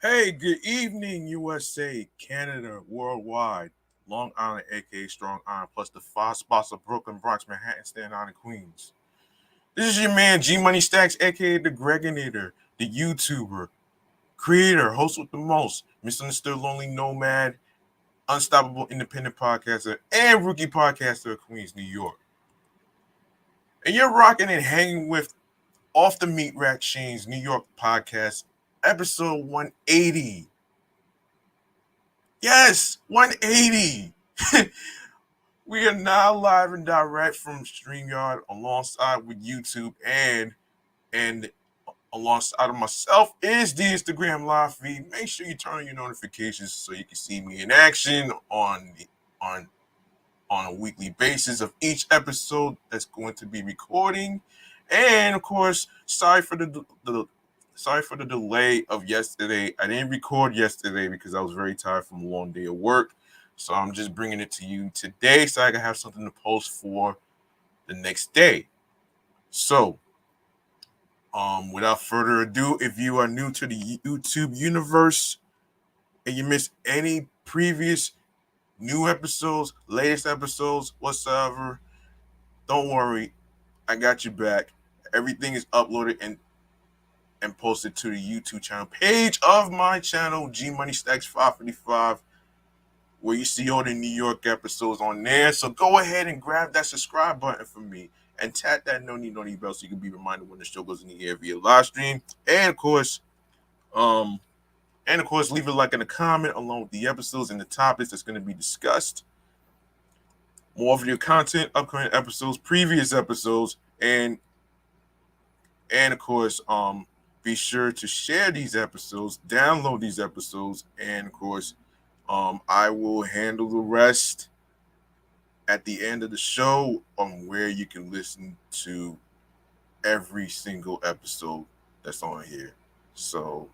Hey, good evening, USA, Canada, worldwide, Long Island, aka Strong Island, plus the five spots of Brooklyn, Bronx, Manhattan, Staten Island, Queens. This is your man G Money Stacks, aka the Greginator, the YouTuber, creator, host with the most, misunderstood lonely nomad, unstoppable independent podcaster, and rookie podcaster of Queens, New York. And you're rocking and hanging with Off the Meat Rack Chainz New York podcast, episode 180. Yes, 180. We are now live and direct from StreamYard alongside with YouTube and alongside of myself is the Instagram live feed. Make sure you turn on your notifications so you can see me in action on on a weekly basis of each episode that's going to be recording. And of course, sorry for the delay of yesterday. I didn't record yesterday because I was very tired from a long day of work. So I'm just bringing it to you today so I can have something to post for the next day. So, without further ado, if you are new to the YouTube universe and you missed any previous new episodes, latest episodes, whatsoever, don't worry, I got you back. Everything is uploaded and posted to the YouTube channel page of my channel, G Money Stacks 555, where you see all the New York episodes on there. So go ahead and grab that subscribe button for me and tap that no bell so you can be reminded when the show goes in the air via live stream. Um, and of course, leave a like and a comment along with the episodes and the topics that's going to be discussed. More video content, upcoming episodes, previous episodes, and of course, be sure to share these episodes, download these episodes, and of course, I will handle the rest at the end of the show on where you can listen to every single episode that's on here. So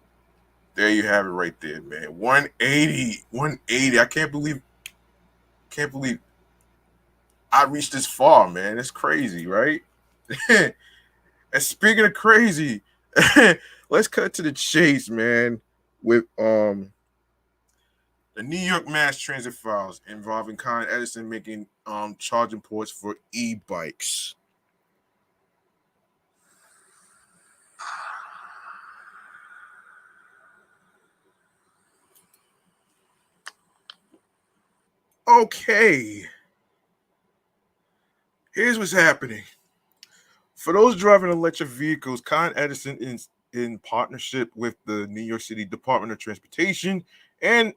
there you have it right there, man. 180, 180. I can't believe I reached this far, man. It's crazy, right? And speaking of crazy, let's cut to the chase, man. With the New York mass transit files involving Con Edison making charging ports for e-bikes. Okay, here's what's happening. For those driving electric vehicles, Con Edison is in partnership with the New York City Department of Transportation and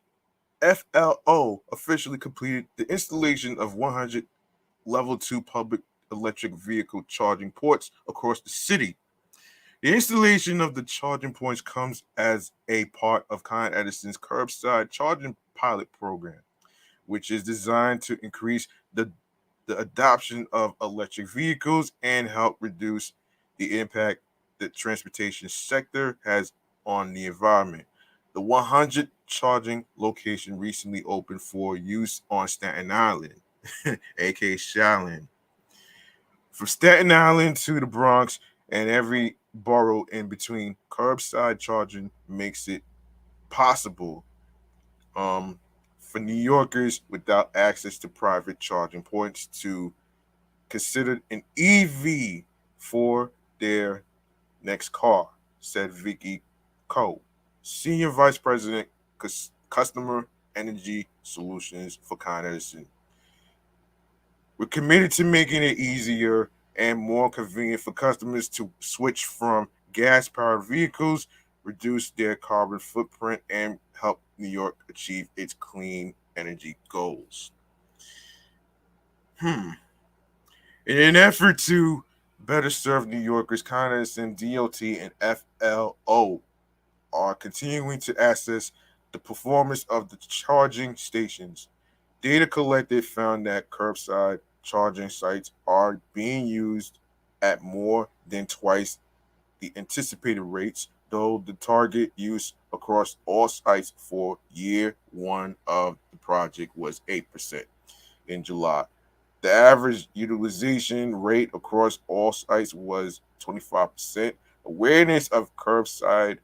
FLO officially completed the installation of 100 level 2 public electric vehicle charging ports across the city. The installation of the charging points comes as a part of Con Edison's curbside charging pilot program, which is designed to increase the adoption of electric vehicles and help reduce the impact the transportation sector has on the environment. The 100 charging location recently opened for use on Staten Island, aka Shaolin. From Staten Island to the Bronx and every borough in between, curbside charging makes it possible um, for New Yorkers without access to private charging points to consider an EV for their next car, said Vicky Cole, Senior Vice President, Customer Energy Solutions for Con Edison. We're committed to making it easier and more convenient for customers to switch from gas powered vehicles, reduce their carbon footprint, and help New York achieve its clean energy goals. In an effort to better serve New Yorkers, Con Edison, DOT, and FLO are continuing to assess the performance of the charging stations. Data collected found that curbside charging sites are being used at more than twice the anticipated rates, though the target use across all sites for year one of the project was 8% in July. The average utilization rate across all sites was 25%. Awareness of curbside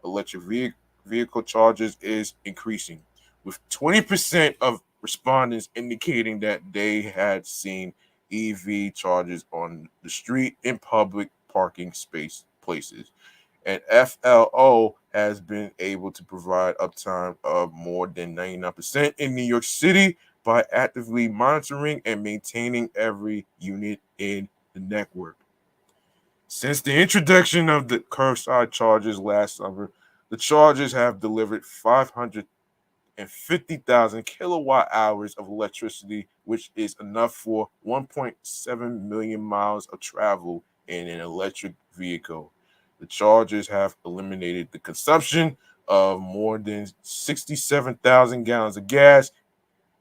electric vehicle vehicle charges is increasing, with 20% of respondents indicating that they had seen EV chargers on the street in public parking space places. And FLO has been able to provide uptime of more than 99% in New York City by actively monitoring and maintaining every unit in the network. Since the introduction of the curbside chargers last summer, the chargers have delivered 550,000 kilowatt hours of electricity, which is enough for 1.7 million miles of travel in an electric vehicle. The chargers have eliminated the consumption of more than 67,000 gallons of gas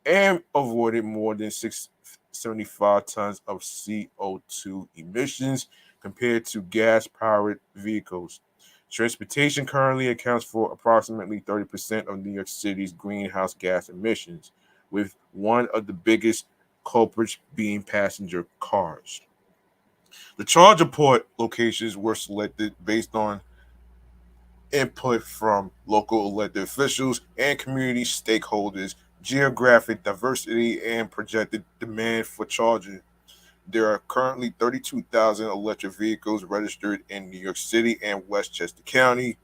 and avoided more than 675 tons of CO2 emissions compared to gas powered vehicles. Transportation currently accounts for approximately 30% of New York City's greenhouse gas emissions, with one of the biggest culprits being passenger cars. The charger port locations were selected based on input from local elected officials and community stakeholders, geographic diversity, and projected demand for charging. There are currently 32,000 electric vehicles registered in New York City and Westchester County,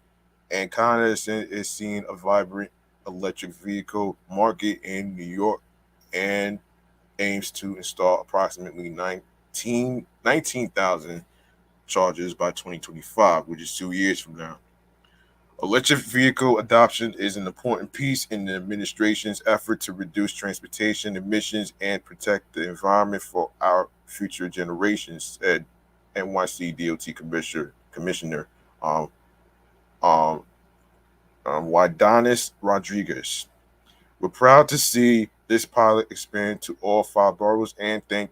and Con Edison is seeing a vibrant electric vehicle market in New York and aims to install approximately 19,000 chargers by 2025, which is 2 years from now. Electric vehicle adoption is an important piece in the administration's effort to reduce transportation emissions and protect the environment for our future generations, said NYC DOT Commissioner um, um, Wydonis Rodriguez. We're proud to see this pilot expand to all five boroughs and thank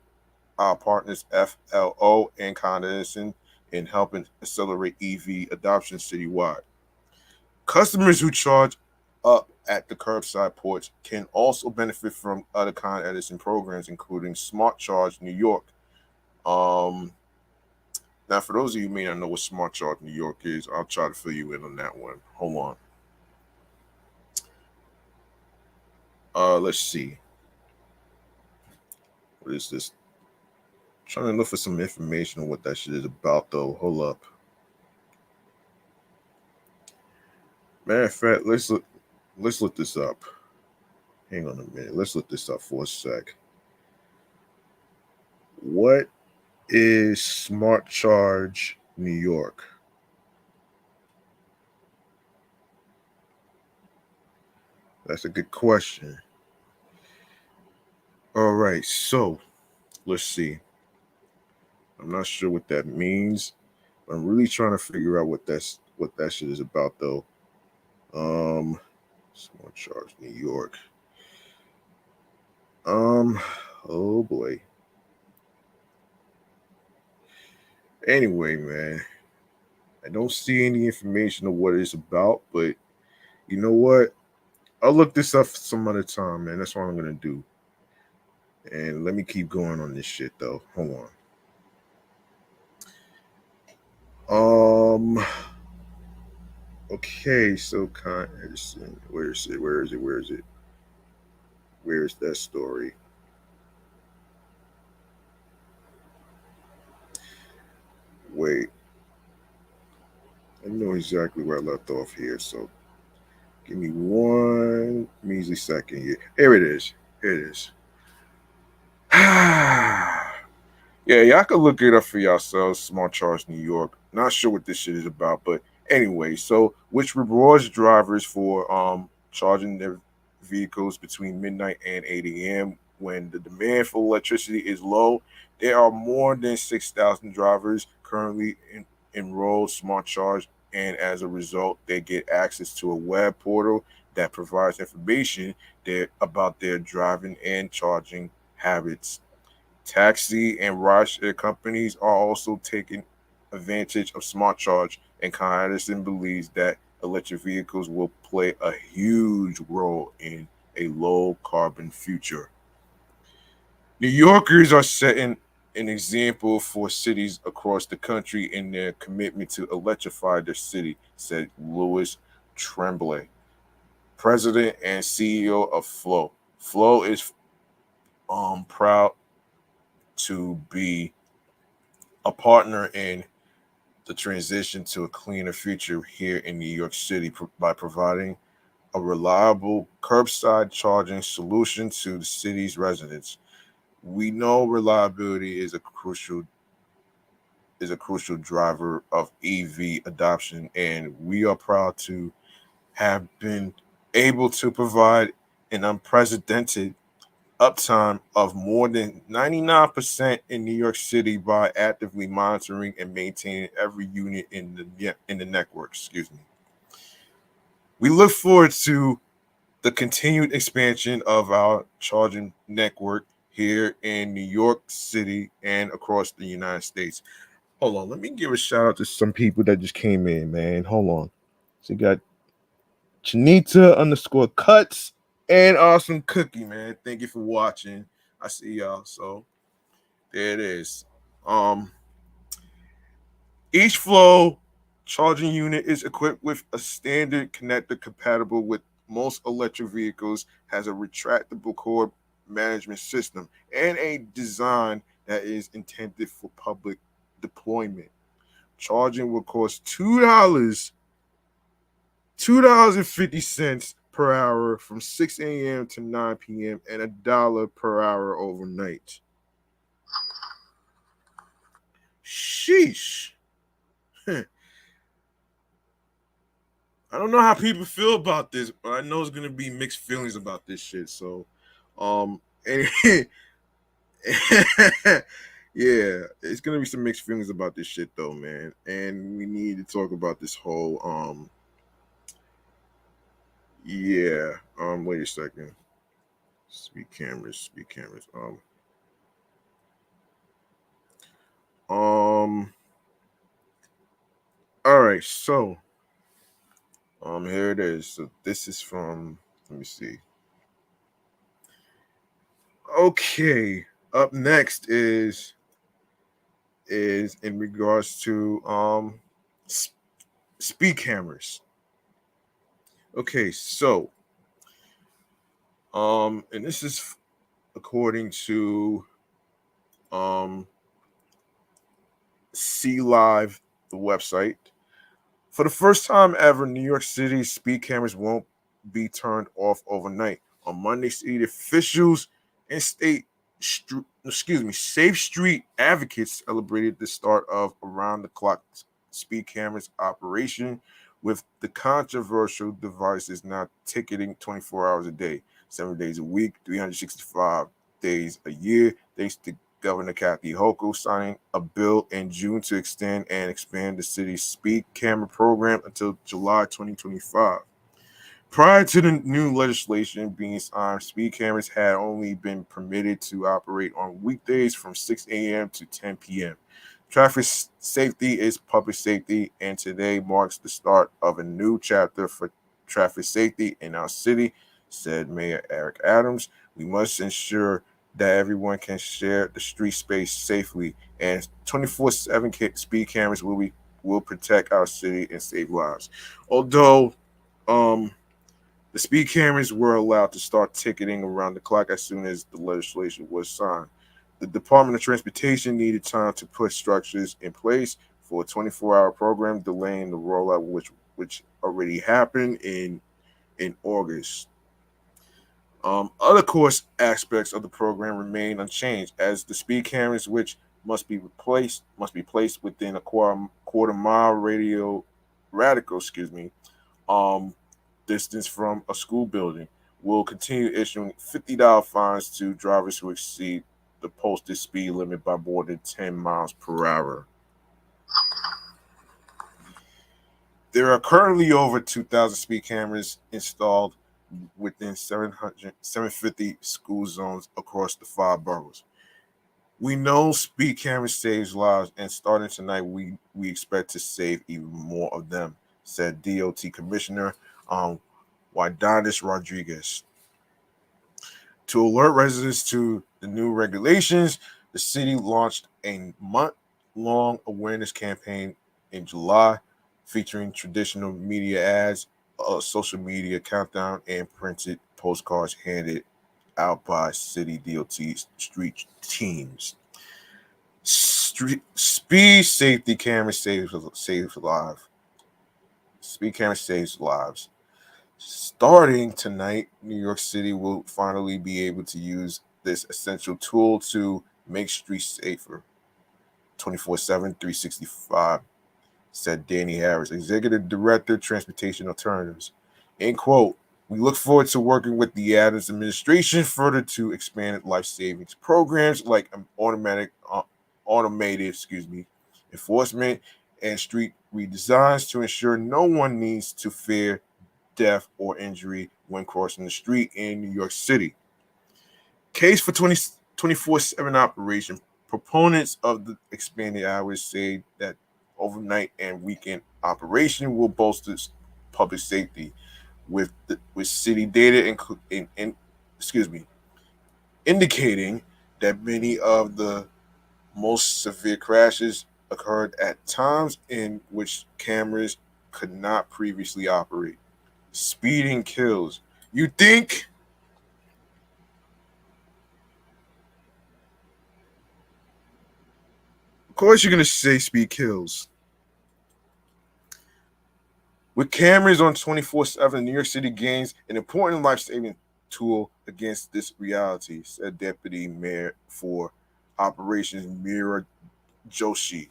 our partners FLO and Con Edison in helping accelerate EV adoption citywide. Customers who charge up at the curbside ports can also benefit from other Con Edison programs, including Smart Charge New York. Um, Now, for those of you who may not know what Smart Charge New York is, I'll try to fill you in on that one. Hold on. Let's see. What is this? I'm trying to look for some information on what that shit is about, though. Hold up. Matter of fact, let's look this up. Hang on a minute. Let's look this up for a sec. What is Smart Charge New York? That's a good question. All right, so let's see. I'm not sure what that means. I'm really trying to figure out what that shit is about, though. Smart Charge New York. Oh boy. Anyway, man, I don't see any information of what it's about, but you know what? I'll look this up some other time, man. That's what I'm gonna do. And let me keep going on this shit, though. Hold on. Okay, so Con Edison. Where is it? Where is it? Where is it? Where's that story? Wait. I know exactly where I left off here, so give me one measly second here. Here it is. Here it is. Yeah, y'all can look it up for yourselves. Smart Charge New York. Not sure what this shit is about, but anyway, so which rewards drivers for charging their vehicles between midnight and 8 a.m. when the demand for electricity is low. There are more than 6,000 drivers currently enrolled Smart Charge, and as a result, they get access to a web portal that provides information about their driving and charging habits. Taxi and rideshare companies are also taking advantage of Smart Charge, and Con Edison believes that electric vehicles will play a huge role in a low carbon future. New Yorkers are setting an example for cities across the country in their commitment to electrify their city, said Lois, Tremblay, President and CEO of Flow. Flow is proud to be a partner in the transition to a cleaner future here in New York City by providing a reliable curbside charging solution to the city's residents. We know reliability is a crucial driver of EV adoption, and we are proud to have been able to provide an unprecedented uptime of more than 99% in New York City by actively monitoring and maintaining every unit in the network. Excuse me. We look forward to the continued expansion of our charging network here in New York City and across the United States. Hold on, let me give a shout out to some people that just came in, man. Hold on. So you got Chinita underscore cuts and Awesome Cookie, man. Thank you for watching. I see y'all. So there it is. Each Flow charging unit is equipped with a standard connector compatible with most electric vehicles, has a retractable cord management system, and a design that is intended for public deployment. Charging will cost $2.50 per hour from 6 a.m. to 9 p.m. and $1 per hour overnight. Sheesh. I don't know how people feel about this, but I know it's gonna be mixed feelings about this shit. So, anyway, yeah, it's gonna be some mixed feelings about this shit though, man. And we need to talk about this whole yeah. Wait a second. Speed cameras. All right, so here it is. So this is from, let me see. Okay, up next is in regards to speed cameras. Okay, so and this is according to C Live, the website. For the first time ever, New York City speed cameras won't be turned off overnight. On Monday, city officials and Safe Street advocates celebrated the start of around-the-clock speed cameras operation, with the controversial devices now ticketing 24 hours a day, 7 days a week, 365 days a year, thanks to Governor Kathy Hochul signing a bill in June to extend and expand the city's speed camera program until July 2025. Prior to the new legislation being signed, speed cameras had only been permitted to operate on weekdays from 6 a.m. to 10 p.m. Traffic safety is public safety, and today marks the start of a new chapter for traffic safety in our city, said Mayor Eric Adams. We must ensure that everyone can share the street space safely, and 24/7 speed cameras will protect our city and save lives. Although the speed cameras were allowed to start ticketing around the clock as soon as the legislation was signed, the Department of Transportation needed time to put structures in place for a 24-hour program, delaying the rollout, which already happened in August. Other course aspects of the program remain unchanged, as the speed cameras, which must be placed within a quarter mile radical, distance from a school building, will continue issuing $50 fines to drivers who exceed the posted speed limit by more than 10 miles per hour. There are currently over 2,000 speed cameras installed within 750 school zones across the 5 boroughs. We know speed cameras saves lives, and starting tonight, we expect to save even more of them, said DOT Commissioner Wydonus Rodriguez. To alert residents to the new regulations, the city launched a month-long awareness campaign in July, featuring traditional media ads a social media countdown and printed postcards handed out by city DOT street teams. Speed safety camera saves lives. Speed camera saves lives. Starting tonight, New York City will finally be able to use this essential tool to make streets safer 24/7, 365, said Danny Harris, Executive Director, Transportation Alternatives. End quote. We look forward to working with the Adams administration further to expand life savings programs like automated enforcement and street redesigns to ensure no one needs to fear death or injury when crossing the street in New York City. Case for 24/7 operation. Proponents of the expanded hours say that overnight and weekend operation will bolster public safety with city data indicating that many of the most severe crashes occurred at times in which cameras could not previously operate. Speeding kills. You think? Of course, you're going to say speed kills. With cameras on 24/7, New York City gains an important life saving tool against this reality, said Deputy Mayor for Operations Mira Joshi.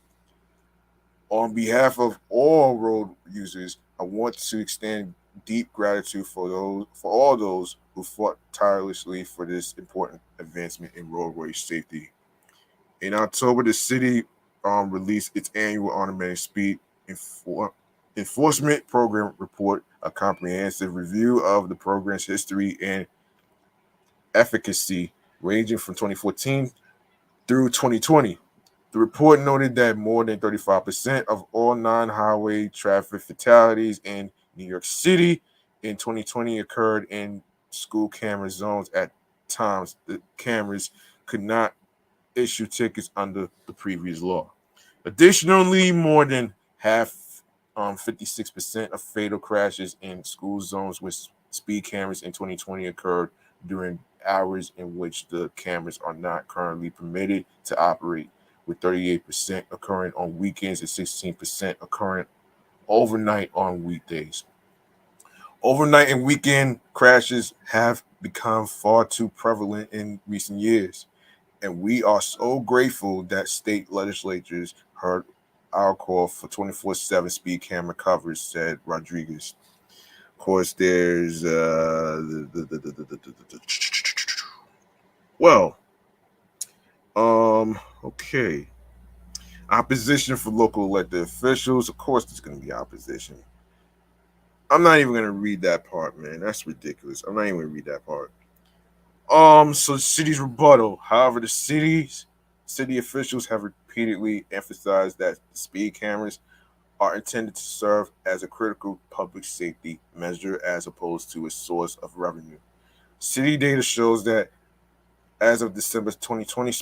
On behalf of all road users, I want to extend deep gratitude for all those who fought tirelessly for this important advancement in roadway safety. In October, the city released its annual automatic speed enforcement program report, a comprehensive review of the program's history and efficacy, ranging from 2014 through 2020. The report noted that more than 35% of all non-highway traffic fatalities in New York City in 2020 occurred in school camera zones. At times, the cameras could not issue tickets under the previous law. Additionally, more than half, 56% of fatal crashes in school zones with speed cameras in 2020 occurred during hours in which the cameras are not currently permitted to operate, with 38% occurring on weekends and 16% occurring overnight on weekdays. Overnight and weekend crashes have become far too prevalent in recent years, and we are so grateful that state legislatures heard our call for 24/7 speed camera coverage, said Rodriguez. Of course, there's well, okay. Opposition for local elected officials. Of course, there's going to be opposition. I'm not even going to read that part, man. That's ridiculous. I'm not even going to read that part. So the city's rebuttal. However, the city officials have repeatedly emphasized that the speed cameras are intended to serve as a critical public safety measure as opposed to a source of revenue. City data shows that as of December 2020,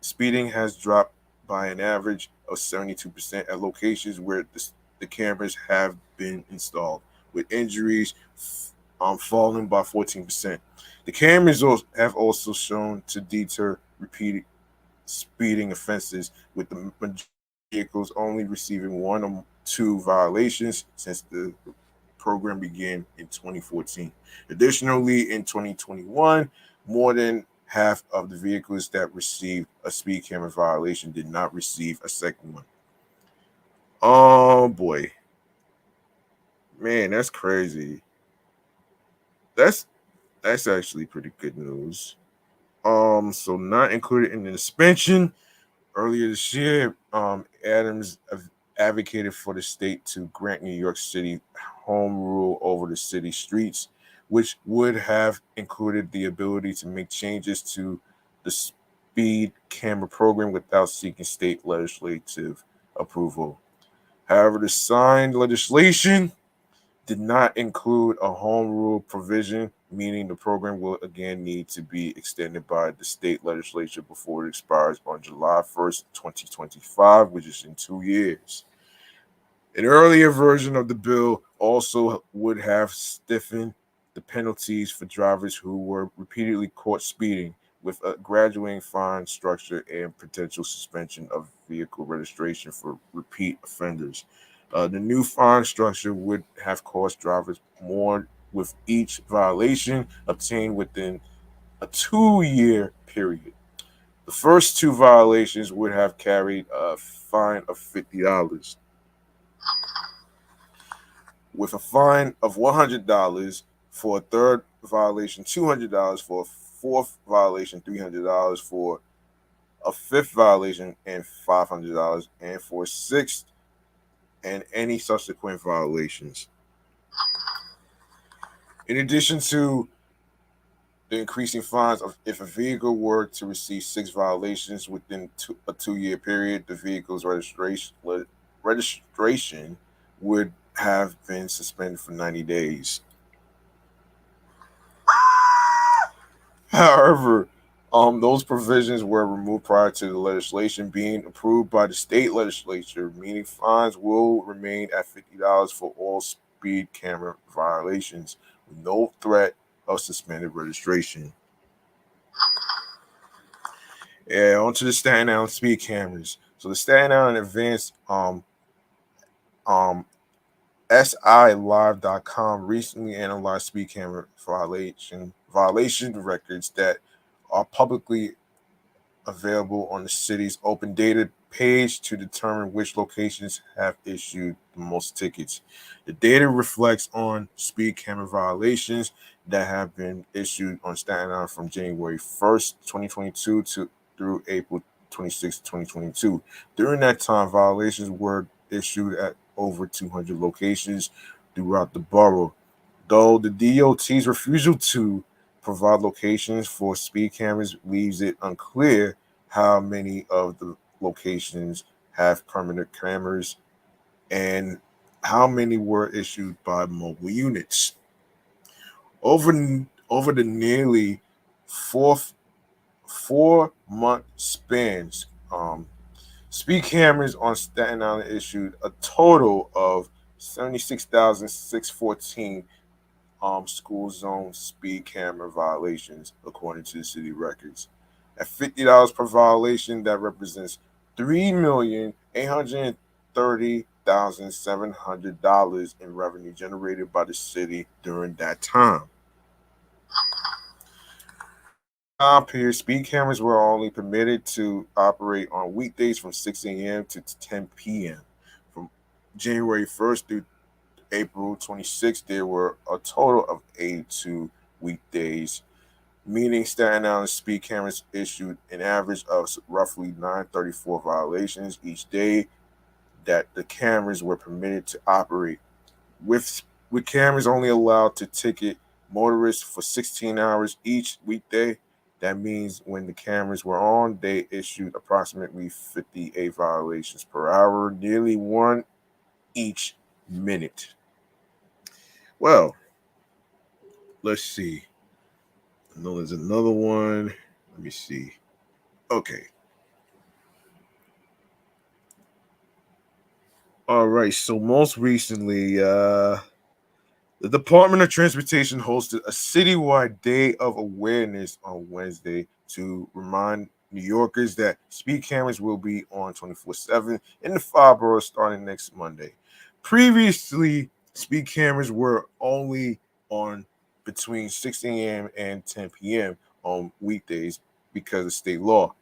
speeding has dropped by an average of 72% at locations where the cameras have been installed, with injuries falling by 14%. The cameras have also shown to deter repeated speeding offenses, with the vehicles only receiving one or two violations since the program began in 2014. Additionally, in 2021, more than half of the vehicles that received a speed camera violation did not receive a second one. Oh boy. Man, that's crazy. That's that's actually pretty good news. So not included in the suspension. Earlier this year, Adams advocated for the state to grant New York City home rule over the city streets, which would have included the ability to make changes to the speed camera program without seeking state legislative approval. However, the signed legislation did not include a home rule provision, meaning the program will again need to be extended by the state legislature before it expires on July 1st, 2025, which is in 2 years. An earlier version of the bill also would have stiffened the penalties for drivers who were repeatedly caught speeding, with a graduating fine structure and potential suspension of vehicle registration for repeat offenders. The new fine structure would have cost drivers more with each violation obtained within a 2-year period. The first two violations would have carried a fine of $50, with a fine of $100 for a third violation, $200 for a fourth violation, $300 for a fifth violation, and $500, and for a sixth and any subsequent violations. In addition to the increasing fines of if a vehicle were to receive 6 violations within a 2-year period, the vehicle's registration would have been suspended for 90 days. However, those provisions were removed prior to the legislation being approved by the state legislature, meaning fines will remain at $50 for all speed camera violations, with no threat of suspended registration. Yeah, onto the Staten Island speed cameras. So the Staten Island Advanced um, SILive.com recently analyzed speed camera violation records that are publicly available on the city's open data page to determine which locations have issued the most tickets. The data reflects on speed camera violations that have been issued on Staten Island from January 1st, 2022 through April 26, 2022. During that time, violations were issued at over 200 locations throughout the borough. Though the DOT's refusal to provide locations for speed cameras leaves it unclear how many of the locations have permanent cameras and how many were issued by mobile units. Over the nearly 4 month spans, speed cameras on Staten Island issued a total of 76,614 school zone speed camera violations, according to the city records. At $50 per violation, that represents $3,830,700 in revenue generated by the city during that time. Period, speed cameras were only permitted to operate on weekdays from 6 a.m. to 10 p.m. From January 1st through April 26th, there were a total of 82 weekdays, meaning Staten Island speed cameras issued an average of roughly 934 violations each day that the cameras were permitted to operate. With cameras only allowed to ticket motorists for 16 hours each weekday, that means when the cameras were on, they issued approximately 58 violations per hour, nearly one each minute. Well, let's see. I know there's another one. Let me see. Okay. All right. So most recently, the Department of Transportation hosted a citywide day of awareness on Wednesday to remind New Yorkers that speed cameras will be on 24/7 in the 5 boroughs starting next Monday. Previously, speed cameras were only on between 6 a.m. and 10 p.m. on weekdays because of state law.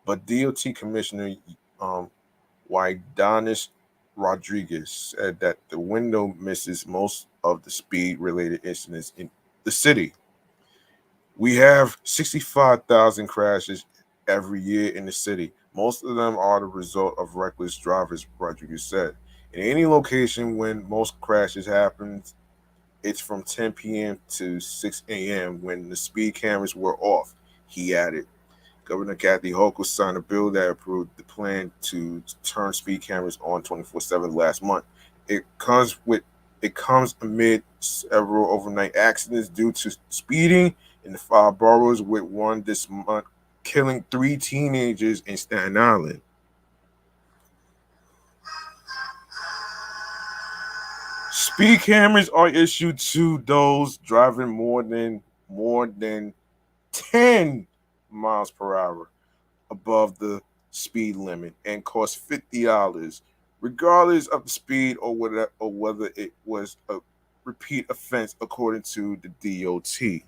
But DOT Commissioner um, Wydanis Rodriguez said that the window misses most of the speed related incidents in the city. We have 65,000 crashes every year in the city. Most of them are the result of reckless drivers, Rodriguez said. In any location when most crashes happen, it's from 10 p.m. to 6 a.m. when the speed cameras were off, he added. Governor Kathy Hochul signed a bill that approved the plan to turn speed cameras on 24/7 last month. It comes amid several overnight accidents due to speeding in the 5 boroughs, with one this month killing 3 teenagers in Staten Island. Speed cameras are issued to those driving more than 10 miles per hour above the speed limit and cost $50, regardless of the speed or whether it was a repeat offense, according to the DOT.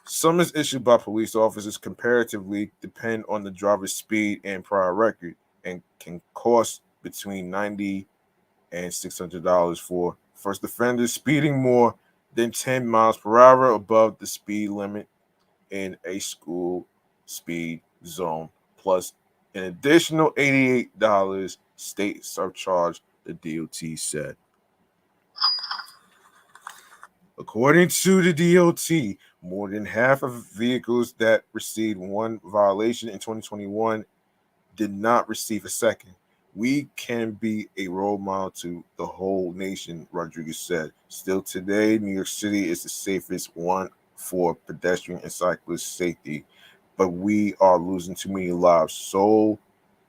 Summons issued by police officers comparatively depend on the driver's speed and prior record and can cost between $90 and $600 for first offenders speeding more than 10 miles per hour above the speed limit in a school speed zone, plus an additional $88 state surcharge, the DOT said. According to the DOT, more than half of vehicles that received one violation in 2021 did not receive a second. We can be a role model to the whole nation, Rodriguez said. Still today, New York City is the safest one for pedestrian and cyclist safety, but we are losing too many lives. So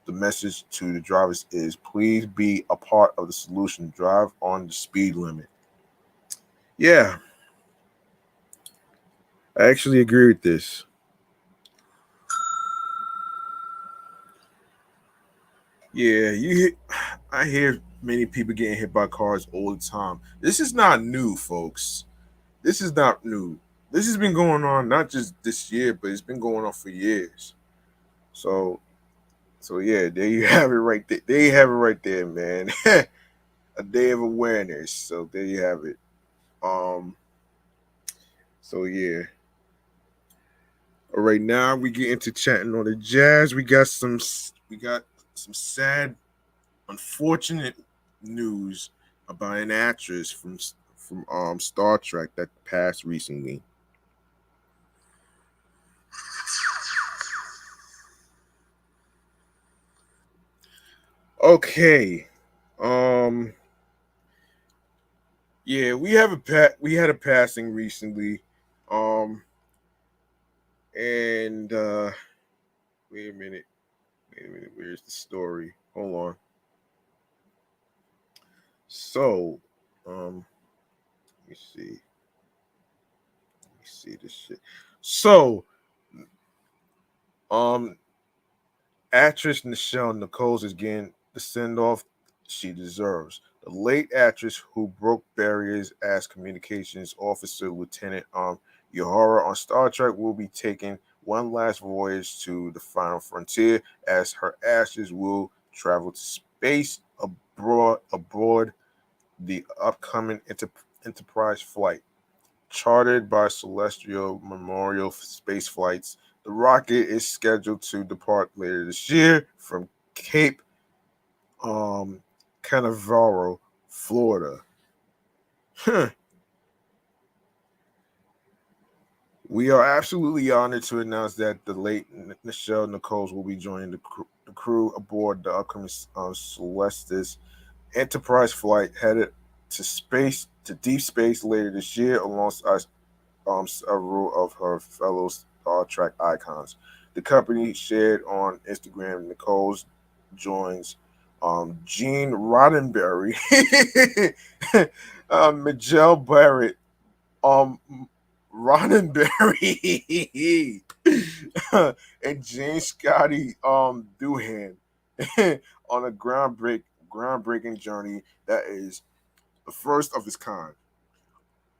the message to the drivers is please be a part of the solution. Drive on the speed limit. Yeah, I actually agree with this. Yeah, I hear many people getting hit by cars all the time. This is not new, folks. This is not new. This has been going on not just this year, but it's been going on for years. So, so yeah, there you have it right there. There you have it right there, man. A day of awareness. So there you have it. Um. So yeah. All right, now we get into chatting on the jazz. We got some sad, unfortunate news about an actress from Star Trek that passed recently. Okay. Um yeah, we had a passing recently. Um and wait a minute. Wait a minute. Where's the story? Hold on. So, let me see. Let me see this shit. So, um actress Nichelle Nichols is getting the send off she deserves. The late actress who broke barriers as communications officer Lieutenant Uhura on Star Trek will be taking one last voyage to the final frontier as her ashes will travel to space aboard the upcoming Enterprise flight. Chartered by Celestial Memorial Space Flights, the rocket is scheduled to depart later this year from Cape um, Canaveral, Florida. Huh. We are absolutely honored to announce that the late Nichelle Nichols will be joining the crew aboard the upcoming Celestis Enterprise flight headed to deep space later this year alongside several of her fellow Star Trek icons. The company shared on Instagram Nichols joins Gene Roddenberry, Miguel Barrett, um, Roddenberry, and James Scotty Doohan on a groundbreaking journey that is the first of its kind.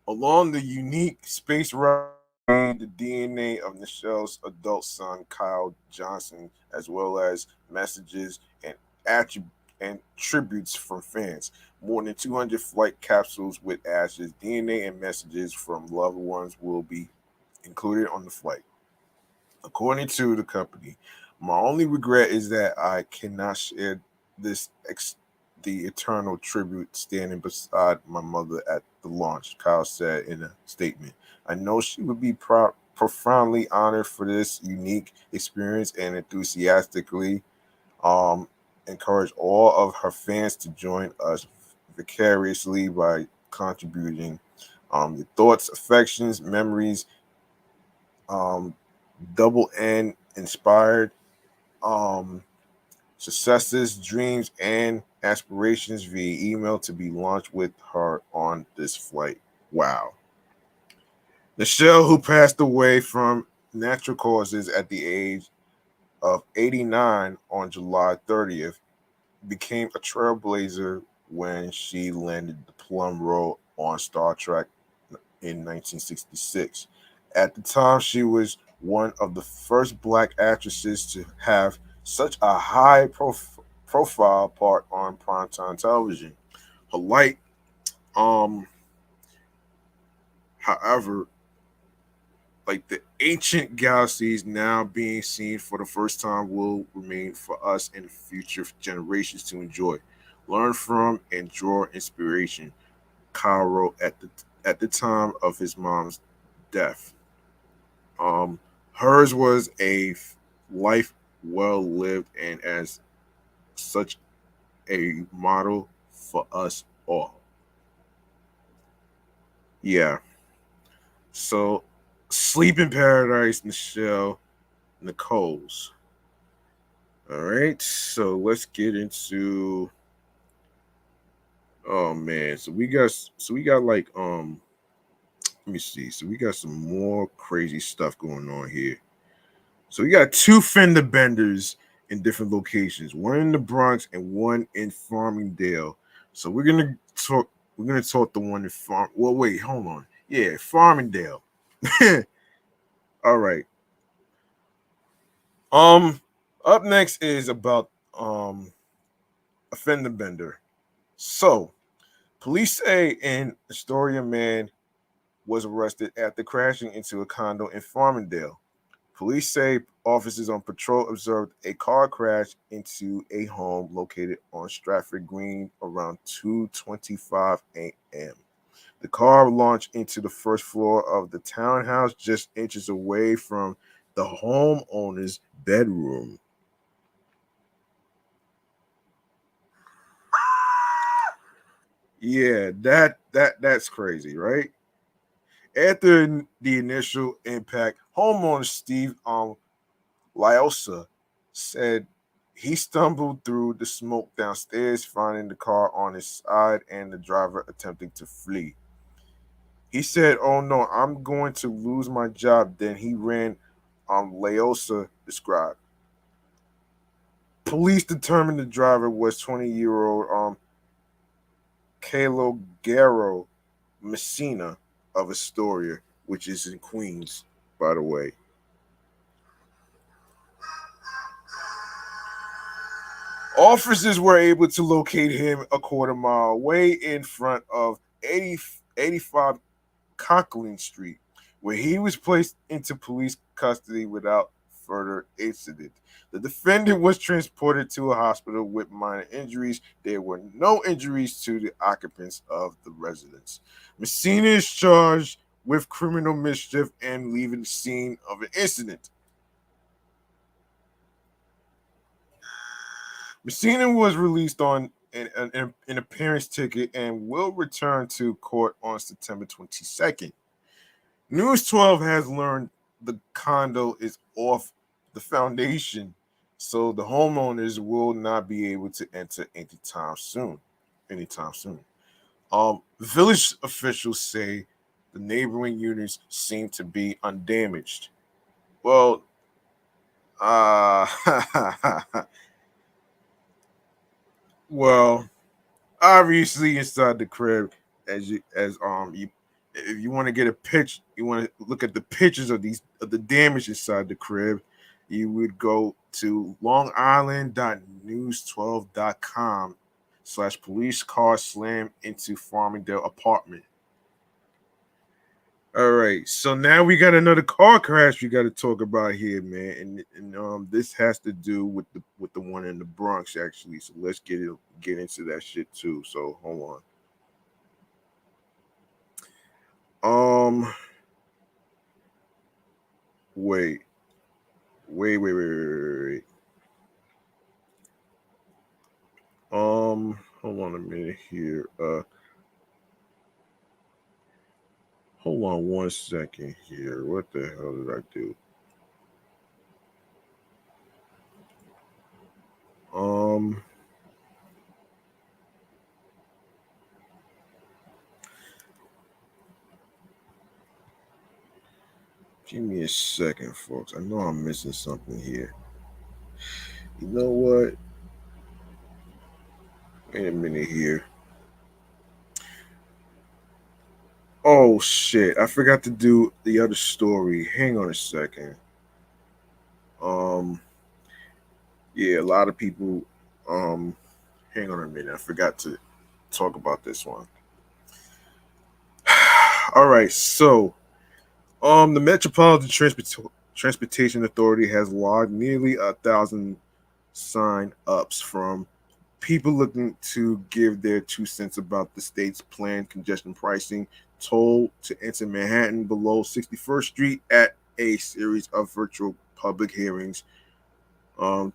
Along the unique space route, the DNA of Nichelle's adult son, Kyle Johnson, as well as messages and and tributes from fans. More than 200 flight capsules with ashes, DNA, and messages from loved ones will be included on the flight. According to the company, my only regret is that I cannot share this the eternal tribute standing beside my mother at the launch, Kyle said in a statement. I know she would be profoundly honored for this unique experience and enthusiastically um, encourage all of her fans to join us vicariously by contributing your thoughts, affections, memories, um, double N inspired um, successes, dreams, and aspirations via email to be launched with her on this flight. Wow. Nichelle, who passed away from natural causes at the age of 89 on July 30th, became a trailblazer when she landed the plum role on Star Trek in 1966. At the time, she was one of the first black actresses to have such a high profile part on primetime television. Her light, um, however, like the ancient galaxies now being seen for the first time will remain for us and future generations to enjoy, learn from, and draw inspiration. Kyle wrote at the time of his mom's death. Um, Hers was a life well lived and as such a model for us all. Yeah. So, Sleep in Paradise, Nichelle Nichols. All right. So let's get into. Oh man. So we got like Let me see. So we got some more crazy stuff going on here. So we got two fender benders in different locations, one in the Bronx and one in Farmingdale. So we're gonna talk the one in Farm. Well, wait, hold on. Yeah, Farmingdale. All right. Um, Up next is about a fender bender. So police say an Astoria man was arrested after crashing into a condo in Farmingdale. Police say officers on patrol observed a car crash into a home located on Stratford Green around 2:25 a.m. The car launched into the first floor of the townhouse just inches away from the homeowner's bedroom. Yeah, that's crazy, right? After the initial impact, homeowner Steve Lyosa said he stumbled through the smoke downstairs, finding the car on his side and the driver attempting to flee. He said, "Oh no, I'm going to lose my job." Then he ran. Lyosa described. Police determined the driver was 20-year-old Calogero Messina of Astoria, which is in Queens, by the way. Officers were able to locate him a quarter mile away in front of 85 Conklin Street, where he was placed into police custody without further incident. The defendant was transported to a hospital with minor injuries. There were no injuries to the occupants of the residence. Messina is charged with criminal mischief and leaving the scene of an incident. Messina was released on an appearance ticket and will return to court on September 22nd. News 12 has learned the condo is off the foundation, so the homeowners will not be able to enter anytime soon. Anytime soon. Village officials say the neighboring units seem to be undamaged. Well, uh, well, obviously inside the crib, as if you want to get a pitch, you want to look at the pictures of the damage inside the crib, you would go to longisland.news12.com/police car slam into Farmingdale apartment. All right, so now we got another car crash we got to talk about here, man, and this has to do with the one in the Bronx actually. So let's get into that shit too. So hold on. Wait, wait. Hold on a minute here. Hold on 1 second here. What the hell did I do? Um, Give me a second, folks. I know I'm missing something here. You know what? Wait a minute here. Oh shit! I forgot to do the other story. Hang on a second. Um, yeah, a lot of people. Um, hang on a minute. I forgot to talk about this one. All right, so the Metropolitan Transportation Authority has logged nearly 1,000 sign ups from people looking to give their 2 cents about the state's planned congestion pricing toll to enter Manhattan below 61st Street at a series of virtual public hearings to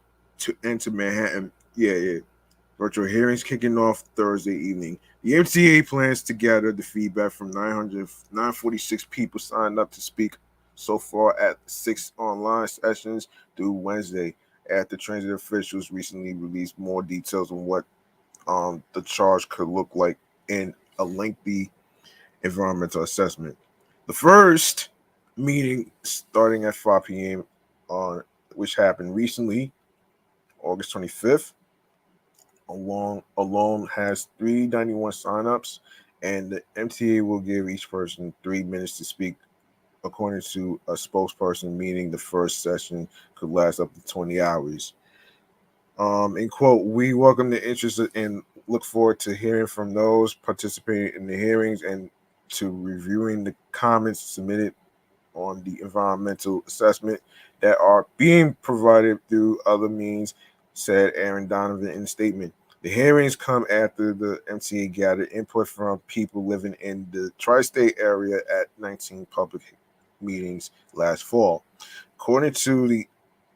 enter Manhattan. Yeah. Virtual hearings kicking off Thursday evening. The MTA plans to gather the feedback from 946 people signed up to speak so far at 6 online sessions through Wednesday. After transit officials recently released more details on what the charge could look like in a lengthy environmental assessment. The first meeting starting at 5 p.m. on which happened recently, August 25th, alone has 391 signups, and the MTA will give each person 3 minutes to speak. According to a spokesperson, meaning the first session could last up to 20 hours. In quote, we welcome the interest and look forward to hearing from those participating in the hearings and to reviewing the comments submitted on the environmental assessment that are being provided through other means, said Aaron Donovan in a statement. The hearings come after the MTA gathered input from people living in the tri-state area at 19 public meetings last fall. According to the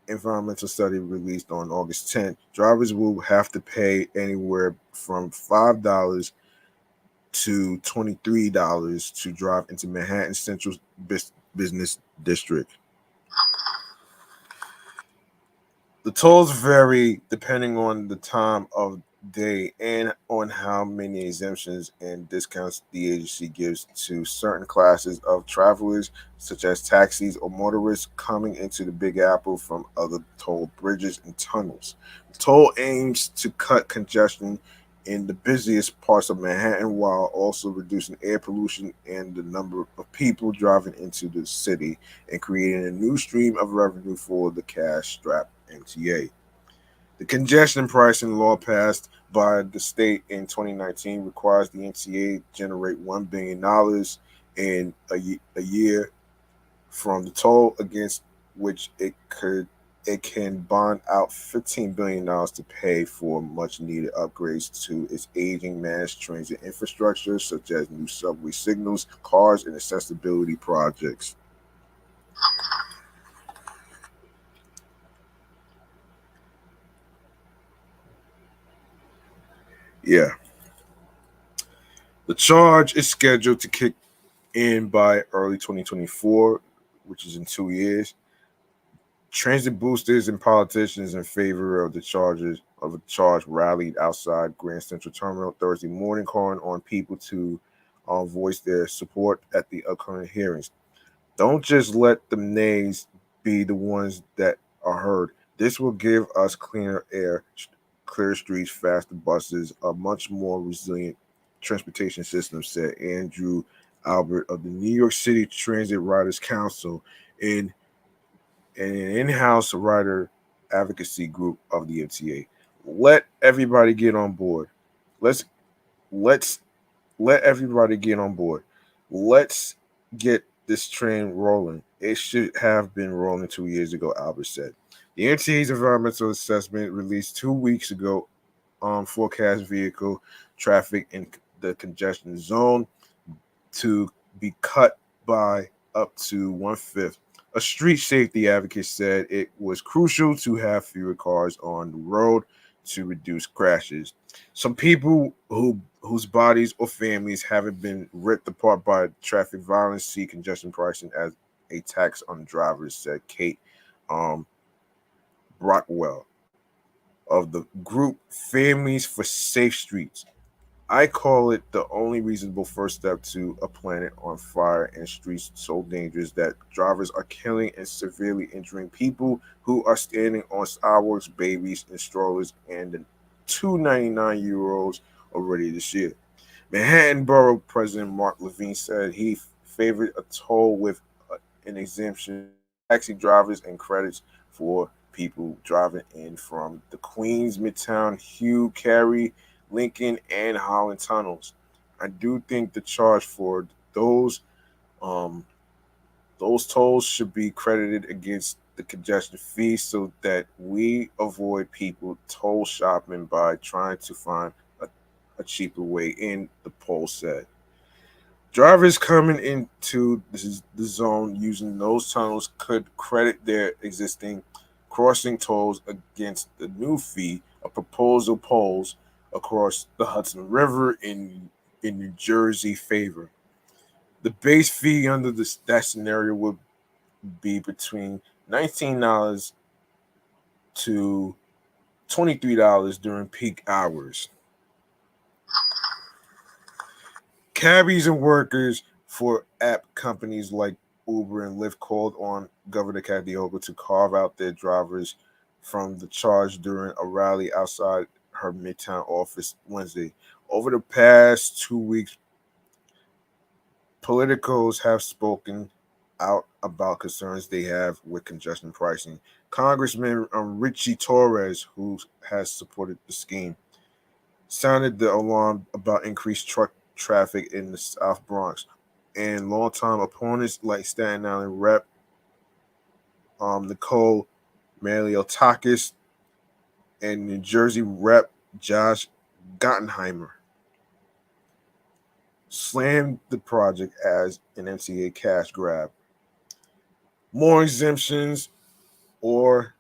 environmental study released on August 10th, drivers will have to pay anywhere from $5 to $23 to drive into Manhattan Central Business District. The tolls vary depending on the time of day and on how many exemptions and discounts the agency gives to certain classes of travelers, such as taxis or motorists coming into the Big Apple from other toll bridges and tunnels. The toll aims to cut congestion in the busiest parts of Manhattan while also reducing air pollution and the number of people driving into the city and creating a new stream of revenue for the cash-strapped MTA. The congestion pricing law passed by the state in 2019 requires the MTA generate $1 billion in a year from the toll, against which it can bond out $15 billion to pay for much needed upgrades to its aging mass transit infrastructure, such as new subway signals, cars, and accessibility projects. Yeah. The charge is scheduled to kick in by early 2024, which is in 2 years. Transit boosters and politicians in favor of the charge rallied outside Grand Central Terminal Thursday morning, calling on people to voice their support at the upcoming hearings. Don't just let the nays be the ones that are heard. This will give us cleaner air, clear streets, faster buses, a much more resilient transportation system, said Andrew Albert of the New York City Transit Riders Council in an in-house rider advocacy group of the MTA. Let everybody get on board. Let's let's let everybody get on board. Let's get this train rolling. It should have been rolling 2 years ago, Albert said. The MTA's environmental assessment released 2 weeks ago forecast vehicle traffic in the congestion zone to be cut by up to 1/5. A street safety advocate said it was crucial to have fewer cars on the road to reduce crashes. Some people whose bodies or families haven't been ripped apart by traffic violence see congestion pricing as a tax on drivers, said Kate um, Brockwell of the group Families for Safe Streets. I call it the only reasonable first step to a planet on fire and streets so dangerous that drivers are killing and severely injuring people who are standing on sidewalks, babies, and strollers, and the 299-year-olds already this year. Manhattan Borough President Mark Levine said he favored a toll with an exemption for taxi drivers and credits for people driving in from the Queens, Midtown, Hugh, Carey, Lincoln, and Holland tunnels. I do think the charge for those um, those tolls should be credited against the congestion fee so that we avoid people toll shopping by trying to find a cheaper way in, the poll said. Drivers coming into the zone using those tunnels could credit their existing crossing tolls against the new fee, a proposal polls across the Hudson River in New Jersey favor. The base fee under that scenario would be between $19 to $23 during peak hours. Cabbies and workers for app companies like Uber and Lyft called on Governor Kathy Hochul to carve out their drivers from the charge during a rally outside her Midtown office Wednesday. Over the past 2 weeks, politicos have spoken out about concerns they have with congestion pricing. Congressman Richie Torres, who has supported the scheme, sounded the alarm about increased truck traffic in the South Bronx, and longtime opponents like Staten Island Rep Nicole Maliotakis and New Jersey Rep Josh Gottenheimer slammed the project as an MTA cash grab. More exemptions or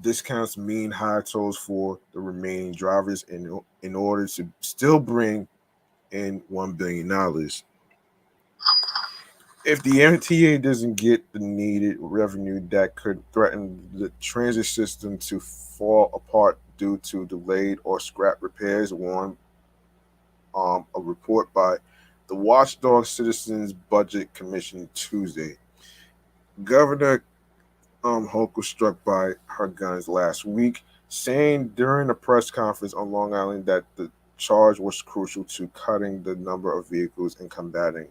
discounts mean higher tolls for the remaining drivers in order to still bring in $1 billion. If the MTA doesn't get the needed revenue, that could threaten the transit system to fall apart due to delayed or scrap repairs, warned a report by the Watchdog Citizens Budget Commission Tuesday. Governor Hochul struck by her guns last week, saying during a press conference on Long Island that the charge was crucial to cutting the number of vehicles and combating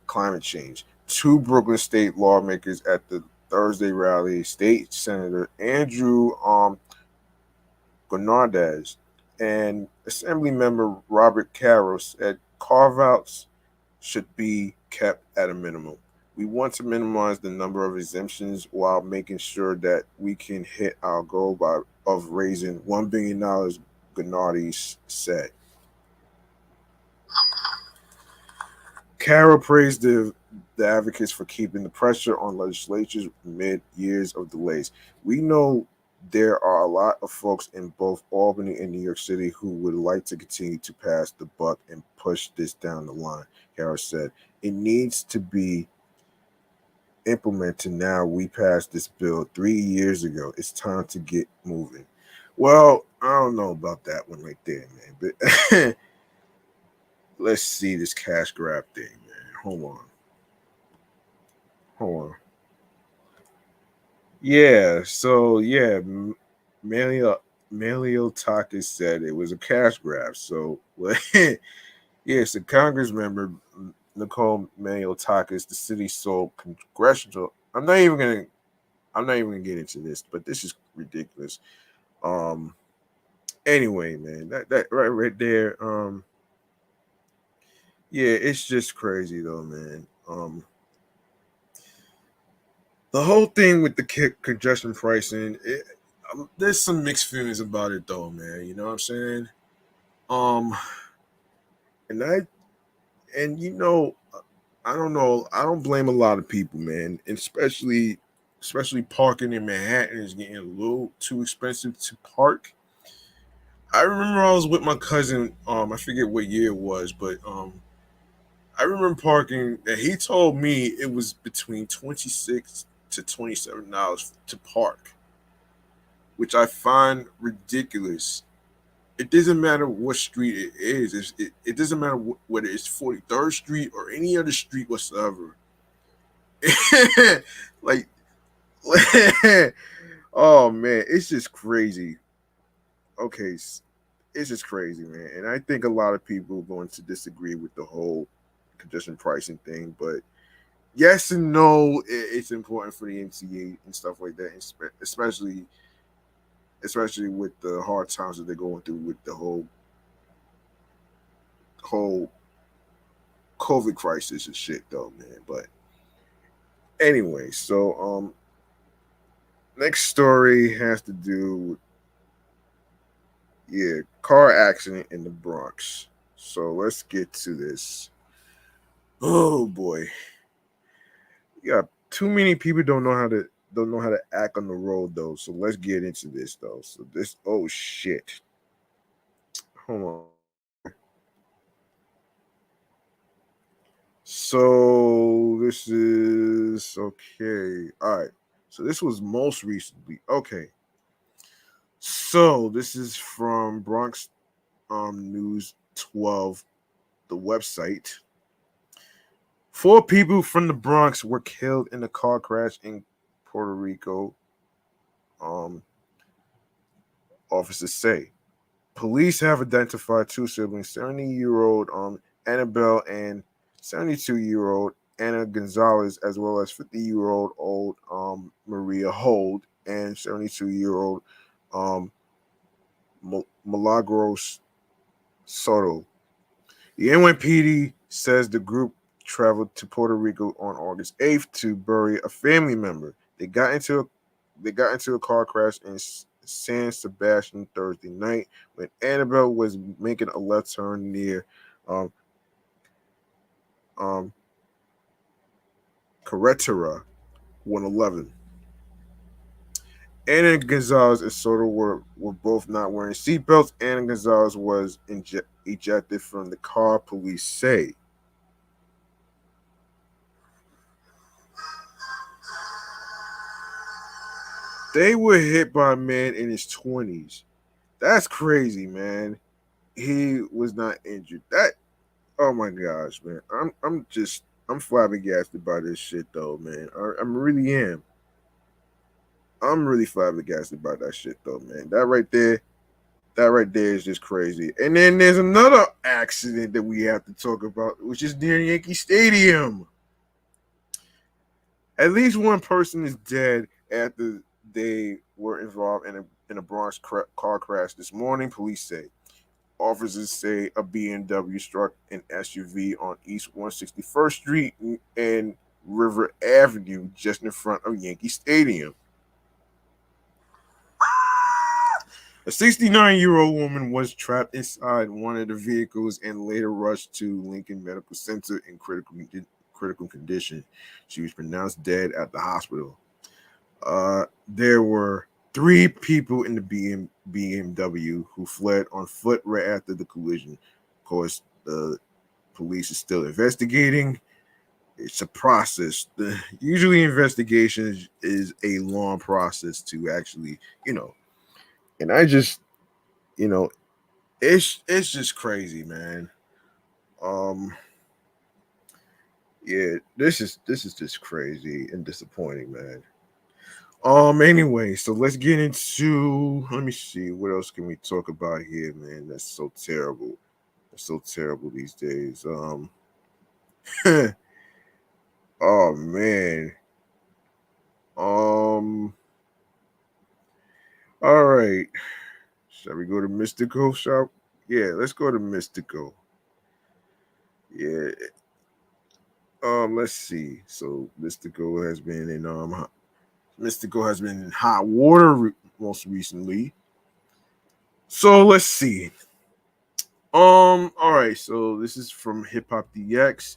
climate change. Two Brooklyn state lawmakers at the Thursday rally, State Senator Andrew Gonardez and Assemblymember Robert Carroll, said carve outs should be kept at a minimum. We want to minimize the number of exemptions while making sure that we can hit our goal of raising $1 billion, Gonardez said. Carroll praised the advocates for keeping the pressure on legislatures amid years of delays. We know there are a lot of folks in both Albany and New York City who would like to continue to pass the buck and push this down the line, Carroll said. It needs to be implemented now. We passed this bill 3 years ago. It's time to get moving. Well, I don't know about that one right there, man. But let's see this cash grab thing, man. Hold on. Yeah, so yeah, Malio Maliotakis said it was a cash grab. So yes, a Congress member Nicole Maliotakis, the city sold congressional. I'm not even gonna get into this, but this is ridiculous. Um anyway, man, that right there, yeah, it's just crazy though, man. The whole thing with the congestion pricing, there's some mixed feelings about it though, man. You know what I'm saying? Um, and I don't know. I don't blame a lot of people, man. And especially parking in Manhattan is getting a little too expensive to park. I remember I was with my cousin. I forget what year it was, but I remember parking, and he told me it was between $26 to $27 to park, which I find ridiculous. It doesn't matter what street it is. It doesn't matter whether it's 43rd Street or any other street whatsoever. like, oh man, it's just crazy. Okay, it's just crazy, man. And I think a lot of people are going to disagree with the whole congestion pricing thing, but yes and no, it's important for the MTA and stuff like that, especially with the hard times that they're going through with the whole COVID crisis and shit, though, man. But anyway, so next story has to do with, yeah, car accident in the Bronx. So let's get to this. Oh boy, yeah, too many people don't know how to act on the road though. So let's get into this though. So this, oh shit, hold on. So this is okay. All right. So this was most recently. Okay. So this is from Bronx News 12, the website. 4 people from the Bronx were killed in a car crash in Puerto Rico. Um, Officers say police have identified 2 siblings, 70-year-old Annabelle and 72-year-old Anna Gonzalez, as well as 50-year-old Maria Hold and 72-year-old um, Milagros Soto. The NYPD says the group traveled to Puerto Rico on August 8th to bury a family member. They got into a car crash in San Sebastian Thursday night when Annabelle was making a left turn near um, um, Carretera 111. Anna Gonzalez and Soto were both not wearing seatbelts. Anna Gonzalez was ejected from the car, police say. They were hit by a man in his 20s. That's crazy, man. He was not injured. That, oh my gosh, man. I'm flabbergasted by this shit though, man. I really am. I'm really flabbergasted by that shit though, man. That right there is just crazy. And then there's another accident that we have to talk about, which is near Yankee Stadium. At least one person is dead after they were involved in a Bronx car crash this morning. Police say. Officers say a BMW struck an SUV on East 161st Street and River Avenue, just in front of Yankee Stadium. A 69-year-old woman was trapped inside one of the vehicles and later rushed to Lincoln Medical Center in critical condition. She was pronounced dead at the hospital. There were 3 people in the BMW who fled on foot right after the collision. Of course, the police is still investigating. It's a process. Usually, investigation is a long process to actually, And I just, you know, it's just crazy, man. Um, yeah, this is just crazy and disappointing, man. Anyway, so let's get into, let me see, what else can we talk about here, man? That's so terrible. That's so terrible these days. Oh man. Um all right. Shall we go to Mystikal shop? Yeah, let's go to Mystikal. Yeah. Let's see. So Mystikal has been in hot water most recently. So let's see. All right, so this is from Hip Hop DX.